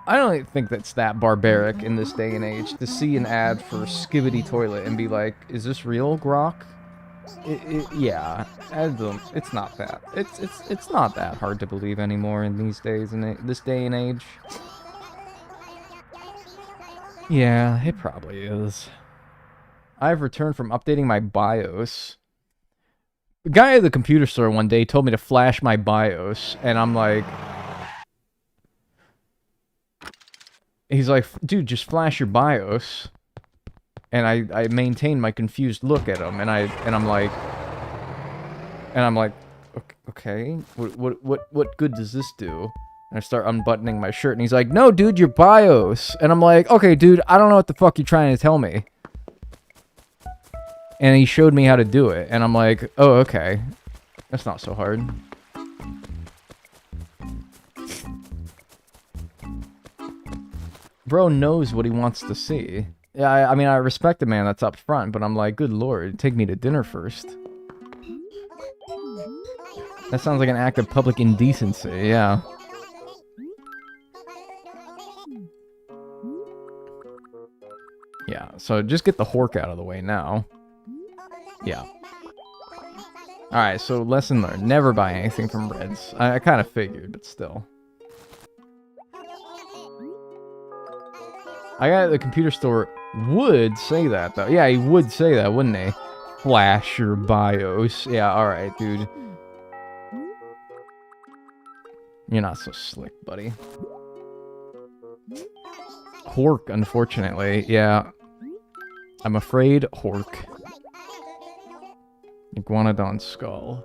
I don't think that's that barbaric in this day and age to see an ad for Skibbity Toilet and be like, is this real, Grok? Yeah, it's not that. It's not that hard to believe anymore in these days and this day and age. Yeah, it probably is. I've returned from updating my BIOS. The guy at the computer store one day told me to flash my BIOS, and I'm like... He's like, dude, just flash your BIOS. And I maintain my confused look at him, and I'm like, okay, what good does this do? And I start unbuttoning my shirt, and he's like, no, dude, your BIOS. And I'm like, okay, dude, I don't know what the fuck you're trying to tell me. And he showed me how to do it, and I'm like, oh, okay, that's not so hard. Bro knows what he wants to see. Yeah, I mean, I respect the man that's up front, but I'm like, good lord, take me to dinner first. That sounds like an act of public indecency, yeah. Yeah, so just get the hork out of the way now. Yeah. Alright, so lesson learned. Never buy anything from Reds. I kind of figured, but still. I got at the computer store would say that, though. Yeah, he would say that, wouldn't he? Flash your BIOS. Yeah, alright, dude. You're not so slick, buddy. Hork, unfortunately. Yeah. I'm afraid Hork. Iguanodon skull.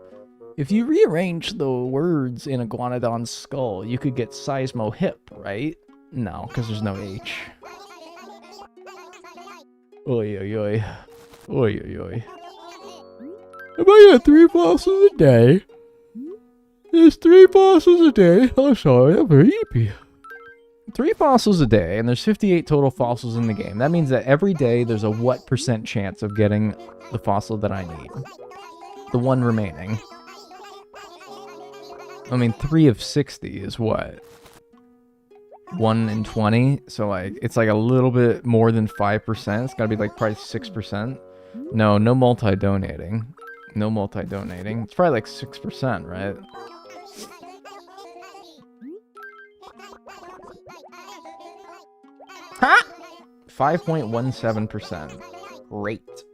If you rearrange the words in Iguanodon skull, you could get Seismo hip, right? No, because there's no H. Oi, oi, oi. Oi, oi, oi. If I get 3 fossils a day, there's 3 fossils a day. Oh, sorry, I'm very hippie. 3 fossils a day, and there's 58 total fossils in the game. That means that every day there's a what % chance of getting the fossil that I need. The one remaining. I mean, 3 of 60 is what? 1 in 20? So, like, it's like a little bit more than 5%. It's gotta be, like, probably 6%. No, no multi-donating. No multi-donating. It's probably, like, 6%, right? Ha! 5.17%. Great.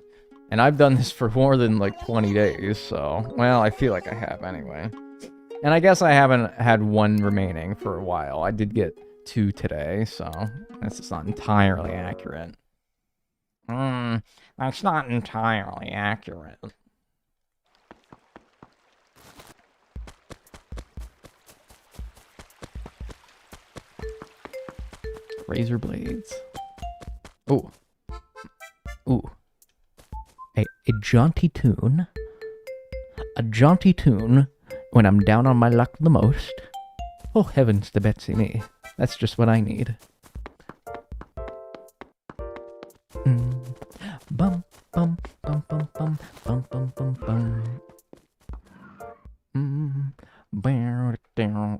And I've done this for more than, like, 20 days, so... Well, I feel like I have, anyway. And I guess I haven't had 1 remaining for a while. I did get 2 today, so... That's just not entirely accurate. That's not entirely accurate. Razor blades. Ooh. Ooh. A jaunty tune. A jaunty tune when I'm down on my luck the most. Oh, heavens to Betsy me. That's just what I need. Bum, bum, bum, bum, bum, bum, bum, bum, bum.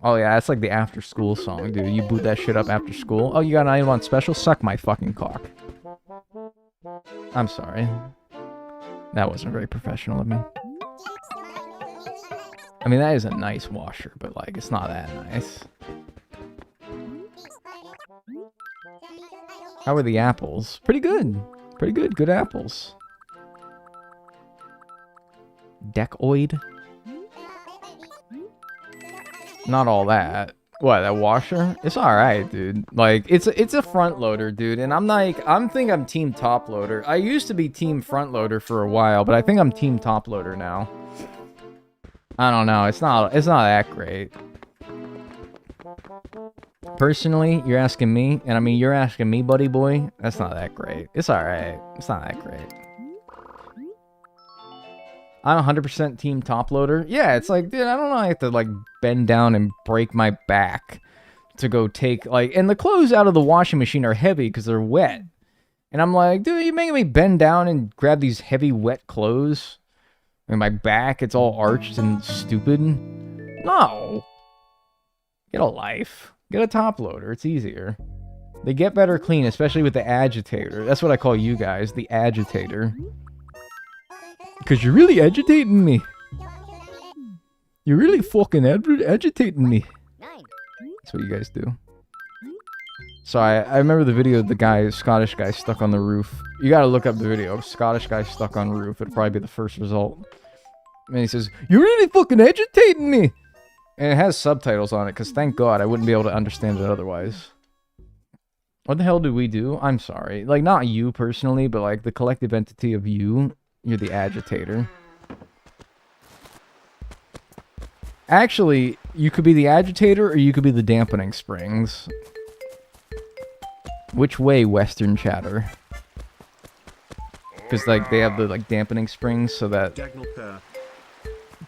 Oh yeah, that's like the after school song, dude. You boot that shit up after school. Oh, you got an item on special? Suck my fucking cock. I'm sorry. That wasn't very professional of me. I mean, that is a nice washer, but like, it's not that nice. How are the apples? Pretty good. Pretty good. Good apples. Deckoid? Not all that. What, that washer? It's alright, dude. Like, it's a front loader, dude. And I'm think I'm team top loader. I used to be team front loader for a while, but I think I'm team top loader now. I don't know. It's not that great. Personally, you're asking me, and I mean, you're asking me, buddy boy. That's not that great. It's alright. It's not that great. I'm 100% team top loader. Yeah, it's like, dude, I don't know. I have to, like, bend down and break my back to go take, like, and the clothes out of the washing machine are heavy because they're wet. And I'm like, dude, you making me bend down and grab these heavy, wet clothes? And my back, it's all arched and stupid. No. Get a life. Get a top loader. It's easier. They get better clean, especially with the agitator. That's what I call you guys, the agitator. Because you're really agitating me. You're really fucking agitating me. That's what you guys do. So I remember the video of the guy, Scottish guy stuck on the roof. You gotta look up the video. Scottish guy stuck on roof. It'll probably be the first result. And he says, "You're really fucking agitating me." And it has subtitles on it, because thank God I wouldn't be able to understand it otherwise. What the hell do we do? I'm sorry. Like, not you personally, but like the collective entity of you. You're the agitator. Actually, you could be the agitator or you could be the dampening springs. Which way, Western chatter? Because like they have the like dampening springs so that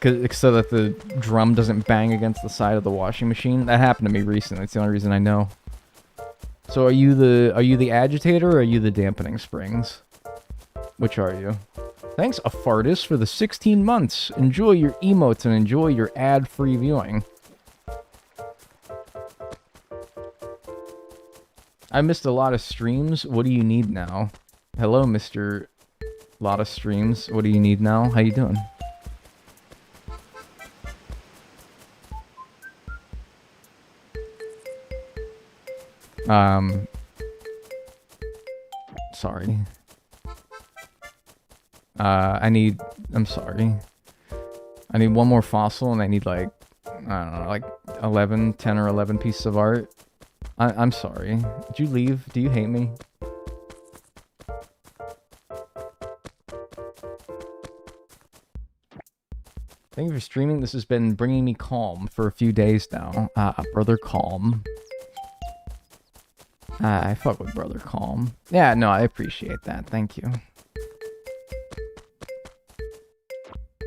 the drum doesn't bang against the side of the washing machine. That happened to me recently. It's the only reason I know. So are you the agitator or are you the dampening springs? Which are you? Thanks, Afartis, for the 16 months. Enjoy your emotes and enjoy your ad-free viewing. I missed a lot of streams. What do you need now? Hello, Mr. Lot of streams. What do you need now? How you doing? Sorry. I'm sorry. I need one more fossil and I need like, I don't know, like 10 or 11 pieces of art. I'm sorry. Did you leave? Do you hate me? Thank you for streaming. This has been bringing me calm for a few days now. Brother Calm. I fuck with Brother Calm. Yeah, no, I appreciate that. Thank you.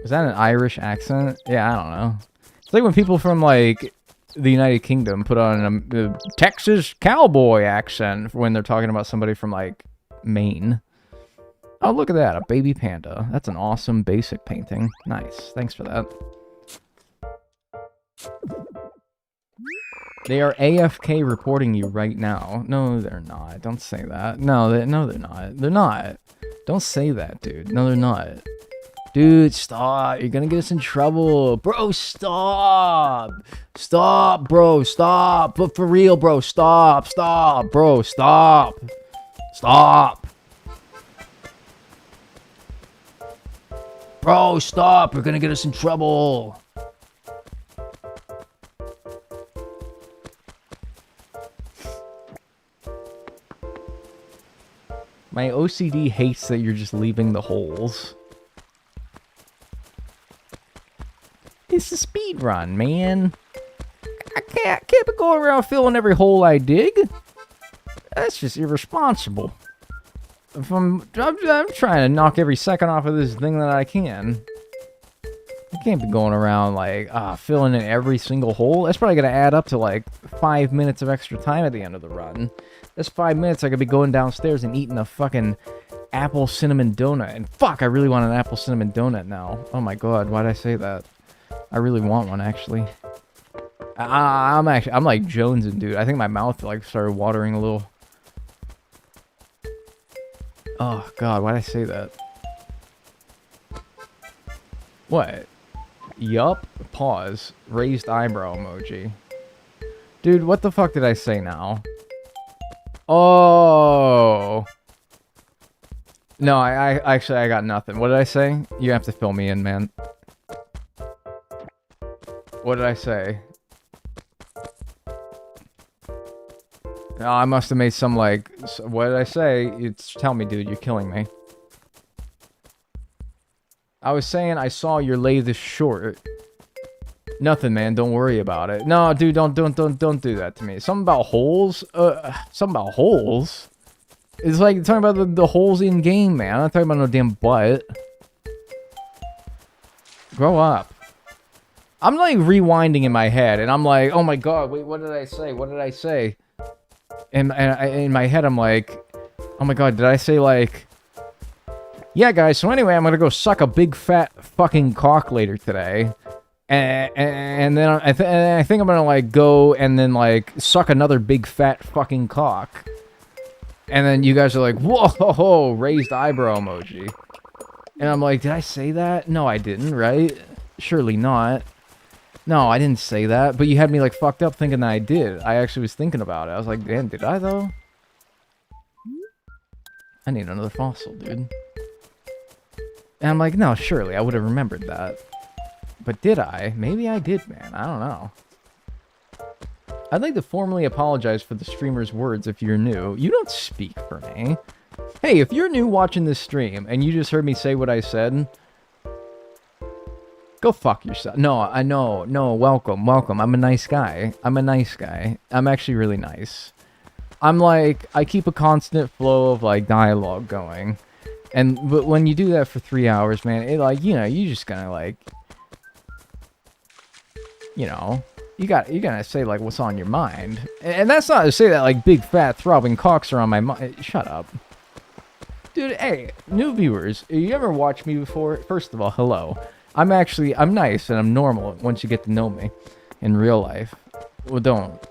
Is that an Irish accent? Yeah, I don't know. It's like when people from, like, the United Kingdom put on a Texas cowboy accent when they're talking about somebody from, like, Maine. Oh, look at that. A baby panda. That's an awesome basic painting. Nice. Thanks for that. They are AFK reporting you right now. No, they're not. Don't say that. No, they're not. They're not. Don't say that, dude. No, they're not. Dude, stop. You're gonna get us in trouble. Bro, stop. Stop, bro. Stop. But for real, bro. Stop. Stop, bro. Stop. Stop. Bro, stop. You're gonna get us in trouble. My OCD hates that you're just leaving the holes. It's a speed run, man. I can't be going around filling every hole I dig. That's just irresponsible. I'm trying to knock every second off of this thing that I can. I can't be going around like filling in every single hole. That's probably gonna add up to like 5 minutes of extra time at the end of the run. That's 5 minutes I could be going downstairs and eating a fucking apple cinnamon donut. And fuck, I really want an apple cinnamon donut now. Oh my god, why'd I say that? I really want one actually. I'm like jonesing, dude. I think my mouth like started watering a little. Oh god, why'd I say that? What? Yup. Pause. Raised eyebrow emoji. Dude, what the fuck did I say now? Oh. No, I actually I got nothing. What did I say? You have to fill me in, man. What did I say? No, I must have made some like. What did I say? Tell me, dude. You're killing me. I was saying I saw your latest short. Nothing, man. Don't worry about it. No, dude. Don't do that to me. Something about holes. Something about holes. It's like talking about the holes in game, man. I'm not talking about no damn butt. Grow up. I'm like rewinding in my head, and I'm like, oh my god, wait, what did I say? What did I say? And in my head, I'm like, oh my god, did I say like, yeah, guys. So anyway, I'm gonna go suck a big fat fucking cock later today, and then I think I'm gonna like go and then like suck another big fat fucking cock, and then you guys are like, whoa, raised eyebrow emoji, and I'm like, did I say that? No, I didn't, right? Surely not. No, I didn't say that, but you had me like fucked up thinking that I did. I actually was thinking about it. I was like, damn, did I though? I need another fossil, dude. And I'm like, no, surely I would have remembered that. But did I? Maybe I did, man. I don't know. I'd like to formally apologize for the streamer's words if you're new. You don't speak for me. Hey, if you're new watching this stream and you just heard me say what I said, go fuck yourself. No, I know. No, welcome. I'm a nice guy. I'm actually really nice. I'm like, I keep a constant flow of like dialogue going. But when you do that for 3 hours, man, it like, you know, you just gonna like, you know, you gotta say like what's on your mind. And that's not to say that like big fat throbbing cocks are on my mind. Shut up. Dude, hey, new viewers, you ever watched me before? First of all, hello. I'm nice and I'm normal once you get to know me in real life. Well, don't.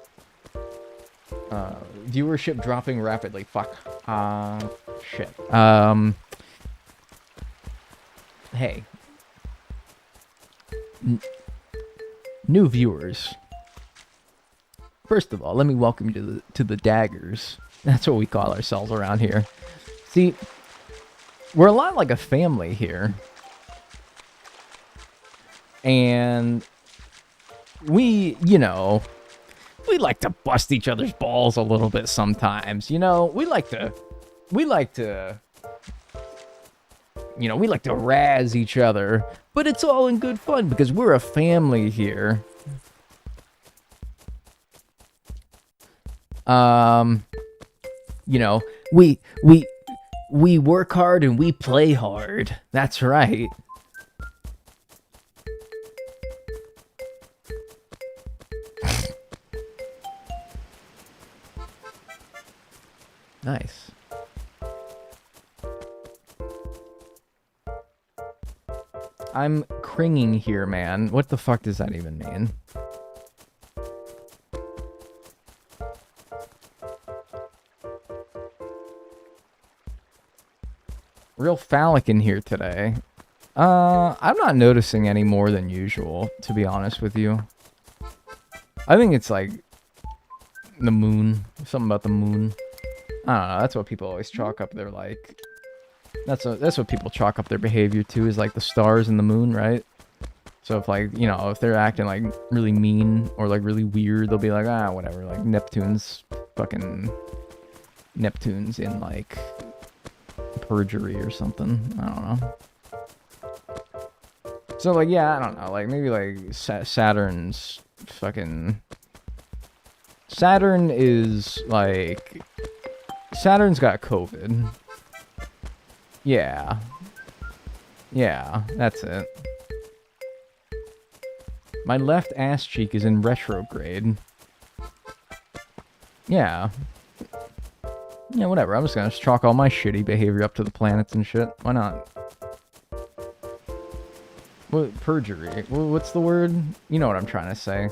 Viewership dropping rapidly. Fuck. Shit. Hey. New viewers. First of all, let me welcome you to the Daggers. That's what we call ourselves around here. See, we're a lot like a family here. And we, you know, we like to bust each other's balls a little bit sometimes, you know? We like to, we like to razz each other, but it's all in good fun because we're a family here. You know, we work hard and we play hard. That's right. Nice. I'm cringing here, man. What the fuck does that even mean? Real phallic in here today. I'm not noticing any more than usual, to be honest with you. I think it's like the moon. Something about the moon. I don't know. That's what people always chalk up their like. That's what people chalk up their behavior to, is like the stars and the moon, right? So if like, you know, if they're acting like really mean or like really weird, they'll be like, ah, whatever. Like Neptune's in like perjury or something. I don't know. So like, yeah, I don't know. Like maybe like Saturn's fucking. Saturn is like. Saturn's got COVID. Yeah. Yeah, that's it. My left ass cheek is in retrograde. Yeah. Yeah, whatever. I'm just gonna chalk all my shitty behavior up to the planets and shit. Why not? What, perjury? What's the word? You know what I'm trying to say.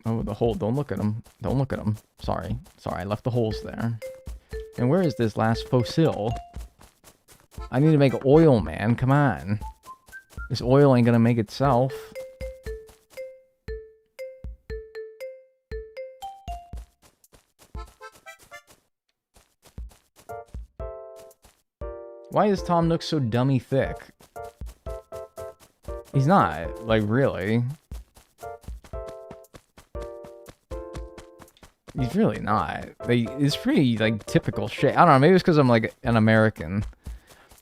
Oh, the hole. Don't look at them. Don't look at them. Sorry. Sorry, I left the holes there. And where is this last fossil? I need to make oil, man. Come on. This oil ain't gonna make itself. Why is Tom Nook so dummy thick? He's not. Like, really. He's really not. Like, it's pretty, like, typical shit. I don't know, maybe it's because I'm, like, an American.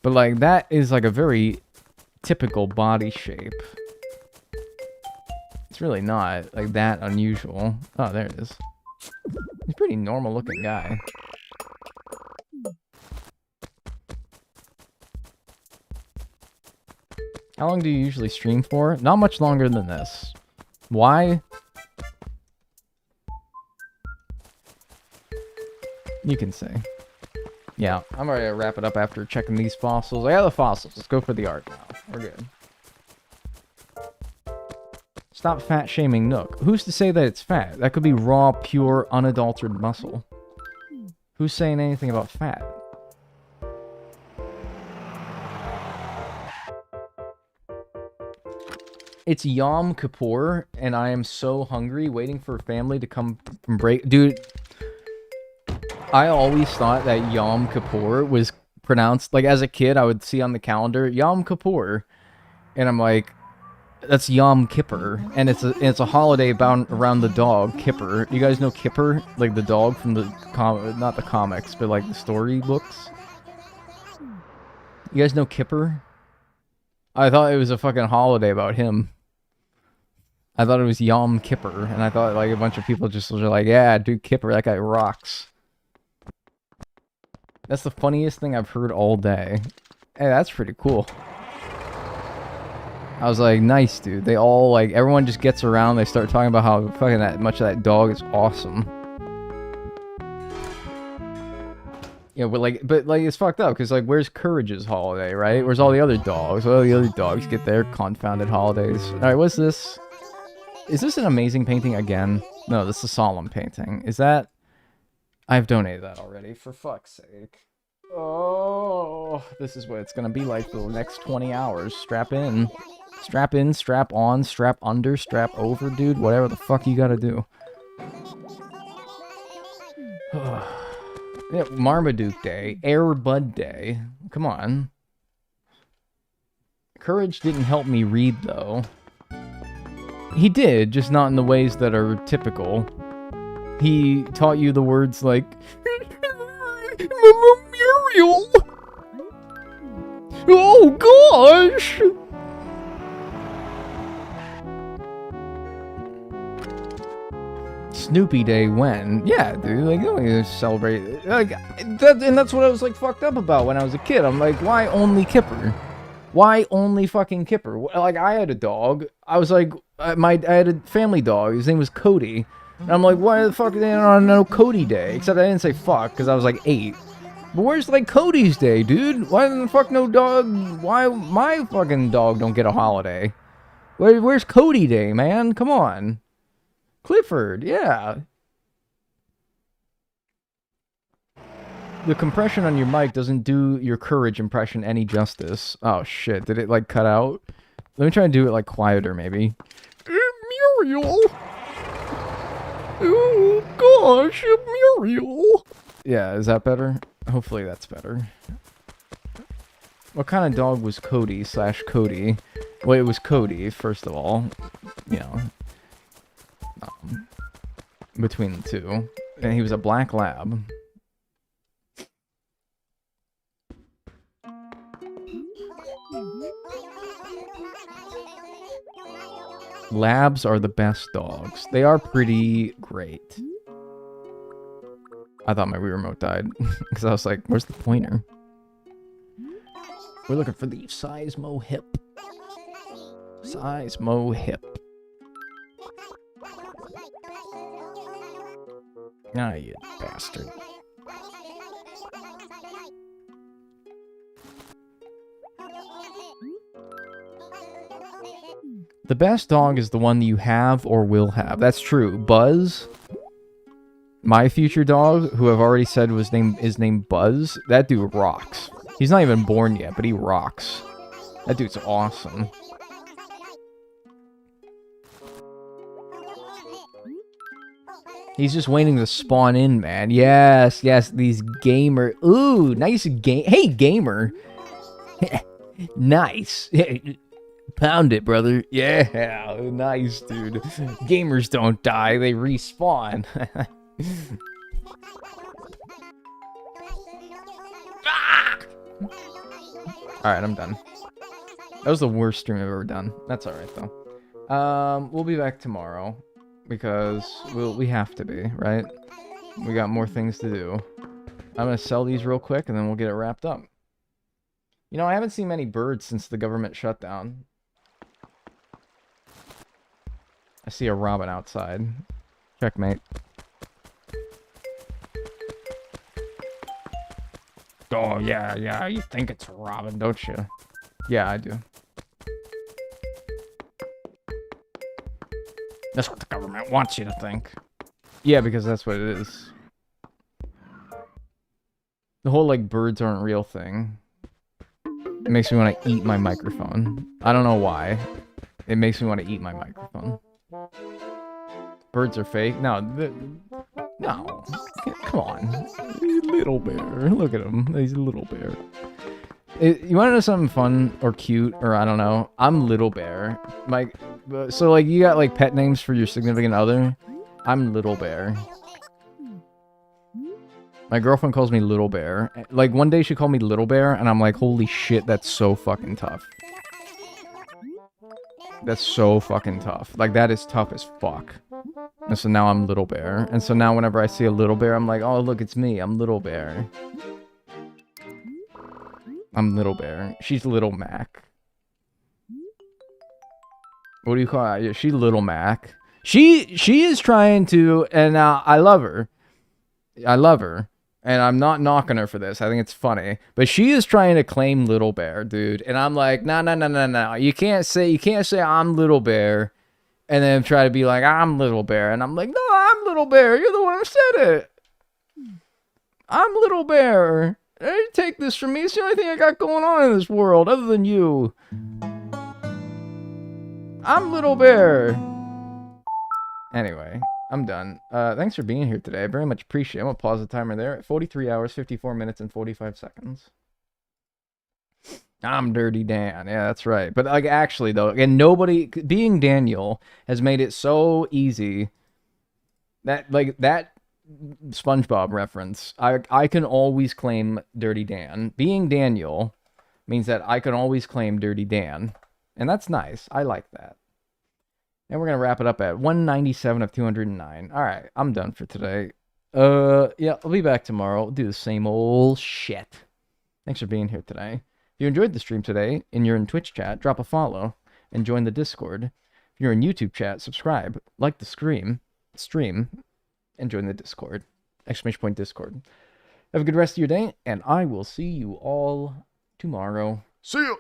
But, like, that is, like, a very typical body shape. It's really not, like, that unusual. Oh, there it is. He's a pretty normal-looking guy. How long do you usually stream for? Not much longer than this. Why? You can say. Yeah, I'm ready to wrap it up after checking these fossils. I got the fossils. Let's go for the art now. We're good. Stop fat shaming Nook. Who's to say that it's fat? That could be raw, pure, unadulterated muscle. Who's saying anything about fat? It's Yom Kippur, and I am so hungry, waiting for family to come from break. Dude, I always thought that Yom Kippur was pronounced, like as a kid, I would see on the calendar, Yom Kippur. And I'm like, that's Yom Kippur. And it's a holiday bound around the dog, Kipper. You guys know Kipper? Like the dog from the, not the comics, but like the story books? You guys know Kipper? I thought it was a fucking holiday about him. I thought it was Yom Kippur, and I thought like a bunch of people just were like, yeah, dude, Kipper, that guy rocks. That's the funniest thing I've heard all day. Hey, that's pretty cool. I was like, nice, dude. They all, like, everyone just gets around, they start talking about how fucking that much of that dog is awesome. Yeah, but like, it's fucked up, because, like, where's Courage's holiday, right? Where's all the other dogs? All the other dogs get their confounded holidays. Alright, what's this? Is this an amazing painting again? No, this is a solemn painting. Is that... I've donated that already, for fuck's sake. Oh, this is what it's gonna be like for the next 20 hours. Strap in. Strap in, strap on, strap under, strap over, dude. Whatever the fuck you gotta do. Yeah, Marmaduke Day. Air Bud Day. Come on. Courage didn't help me read, though. He did, just not in the ways that are typical. He taught you the words like... Muriel! Oh, gosh! Snoopy Day when? Yeah, dude, like, you don't celebrate, like, that, and that's what I was, like, fucked up about when I was a kid. I'm like, why only Kipper? Why only fucking Kipper? Like, I had a dog. I was like, I had a family dog. His name was Cody. And I'm like, why the fuck are they on no Cody Day? Except I didn't say fuck, because I was like 8. But where's, like, Cody's Day, dude? Why the fuck no dog? Why my fucking dog don't get a holiday? Where's Cody Day, man? Come on. Clifford, yeah. The compression on your mic doesn't do your Courage impression any justice. Oh shit, did it like cut out? Let me try and do it like quieter maybe. Muriel! Oh gosh, Muriel! Yeah, is that better? Hopefully that's better. What kind of dog was Cody / Cody? Well, it was Cody, first of all. You know. Between the two. And he was a black lab. Labs are the best dogs. They are pretty great. I thought my Wii remote died. Because I was like, where's the pointer? We're looking for the Seismo hip. Seismo hip. Ah, you bastard. The best dog is the one that you have or will have. That's true. Buzz, my future dog, who I've already said is named Buzz, that dude rocks. He's not even born yet, but he rocks. That dude's awesome. He's just waiting to spawn in, man. Yes, yes, these gamer... Ooh, nice game... Hey, gamer! Nice. Pound it, brother. Yeah, nice, dude. Gamers don't die, they respawn. Ah! Alright, I'm done. That was the worst stream I've ever done. That's alright, though. We'll be back tomorrow. Because we have to be, right? We got more things to do. I'm gonna sell these real quick and then we'll get it wrapped up. You know, I haven't seen many birds since the government shutdown. I see a robin outside. Checkmate. Oh, yeah, you think it's a robin, don't you? Yeah, I do. That's what the government wants you to think. Yeah, because that's what it is. The whole, like, birds aren't real thing. It makes me want to eat my microphone. I don't know why. It makes me want to eat my microphone. Birds are fake? No. No. Come on. Little bear. Look at him. He's a little bear. You want to know something fun or cute or I don't know? I'm Little Bear. So like you got like pet names for your significant other? I'm Little Bear. My girlfriend calls me Little Bear. Like one day she called me Little Bear and I'm like, holy shit, that's so fucking tough. That's so fucking tough. Like that is tough as fuck. And so now I'm Little Bear. And so now whenever I see a Little Bear, I'm like, oh look, it's me. I'm Little Bear. I'm Little Bear. She's Little Mac. What do you call her? Yeah, she's Little Mac. She is trying to, and I love her. I love her. And I'm not knocking her for this. I think it's funny. But she is trying to claim Little Bear, dude. And I'm like, no. You can't say I'm Little Bear and then try to be like, I'm Little Bear. And I'm like, no, I'm Little Bear. You're the one who said it. I'm Little Bear. Hey, take this from me. It's the only thing I got going on in this world other than you. I'm Little Bear. Anyway, I'm done. Thanks for being here today. I very much appreciate it. I'm going to pause the timer there at 43 hours, 54 minutes, and 45 seconds. I'm Dirty Dan. Yeah, that's right. But like, actually, though, and nobody being Daniel has made it so easy that like that SpongeBob reference. I can always claim Dirty Dan. Being Daniel means that I can always claim Dirty Dan, and that's nice. I like that. And we're gonna wrap it up at 197 of 209. All right, I'm done for today. Yeah, I'll be back tomorrow. We'll do the same old shit. Thanks for being here today. If you enjoyed the stream today and you're in Twitch chat, drop a follow and join the Discord. If you're in YouTube chat, subscribe, like the stream, and join the Discord. Discord. Have a good rest of your day, and I will see you all tomorrow. See you.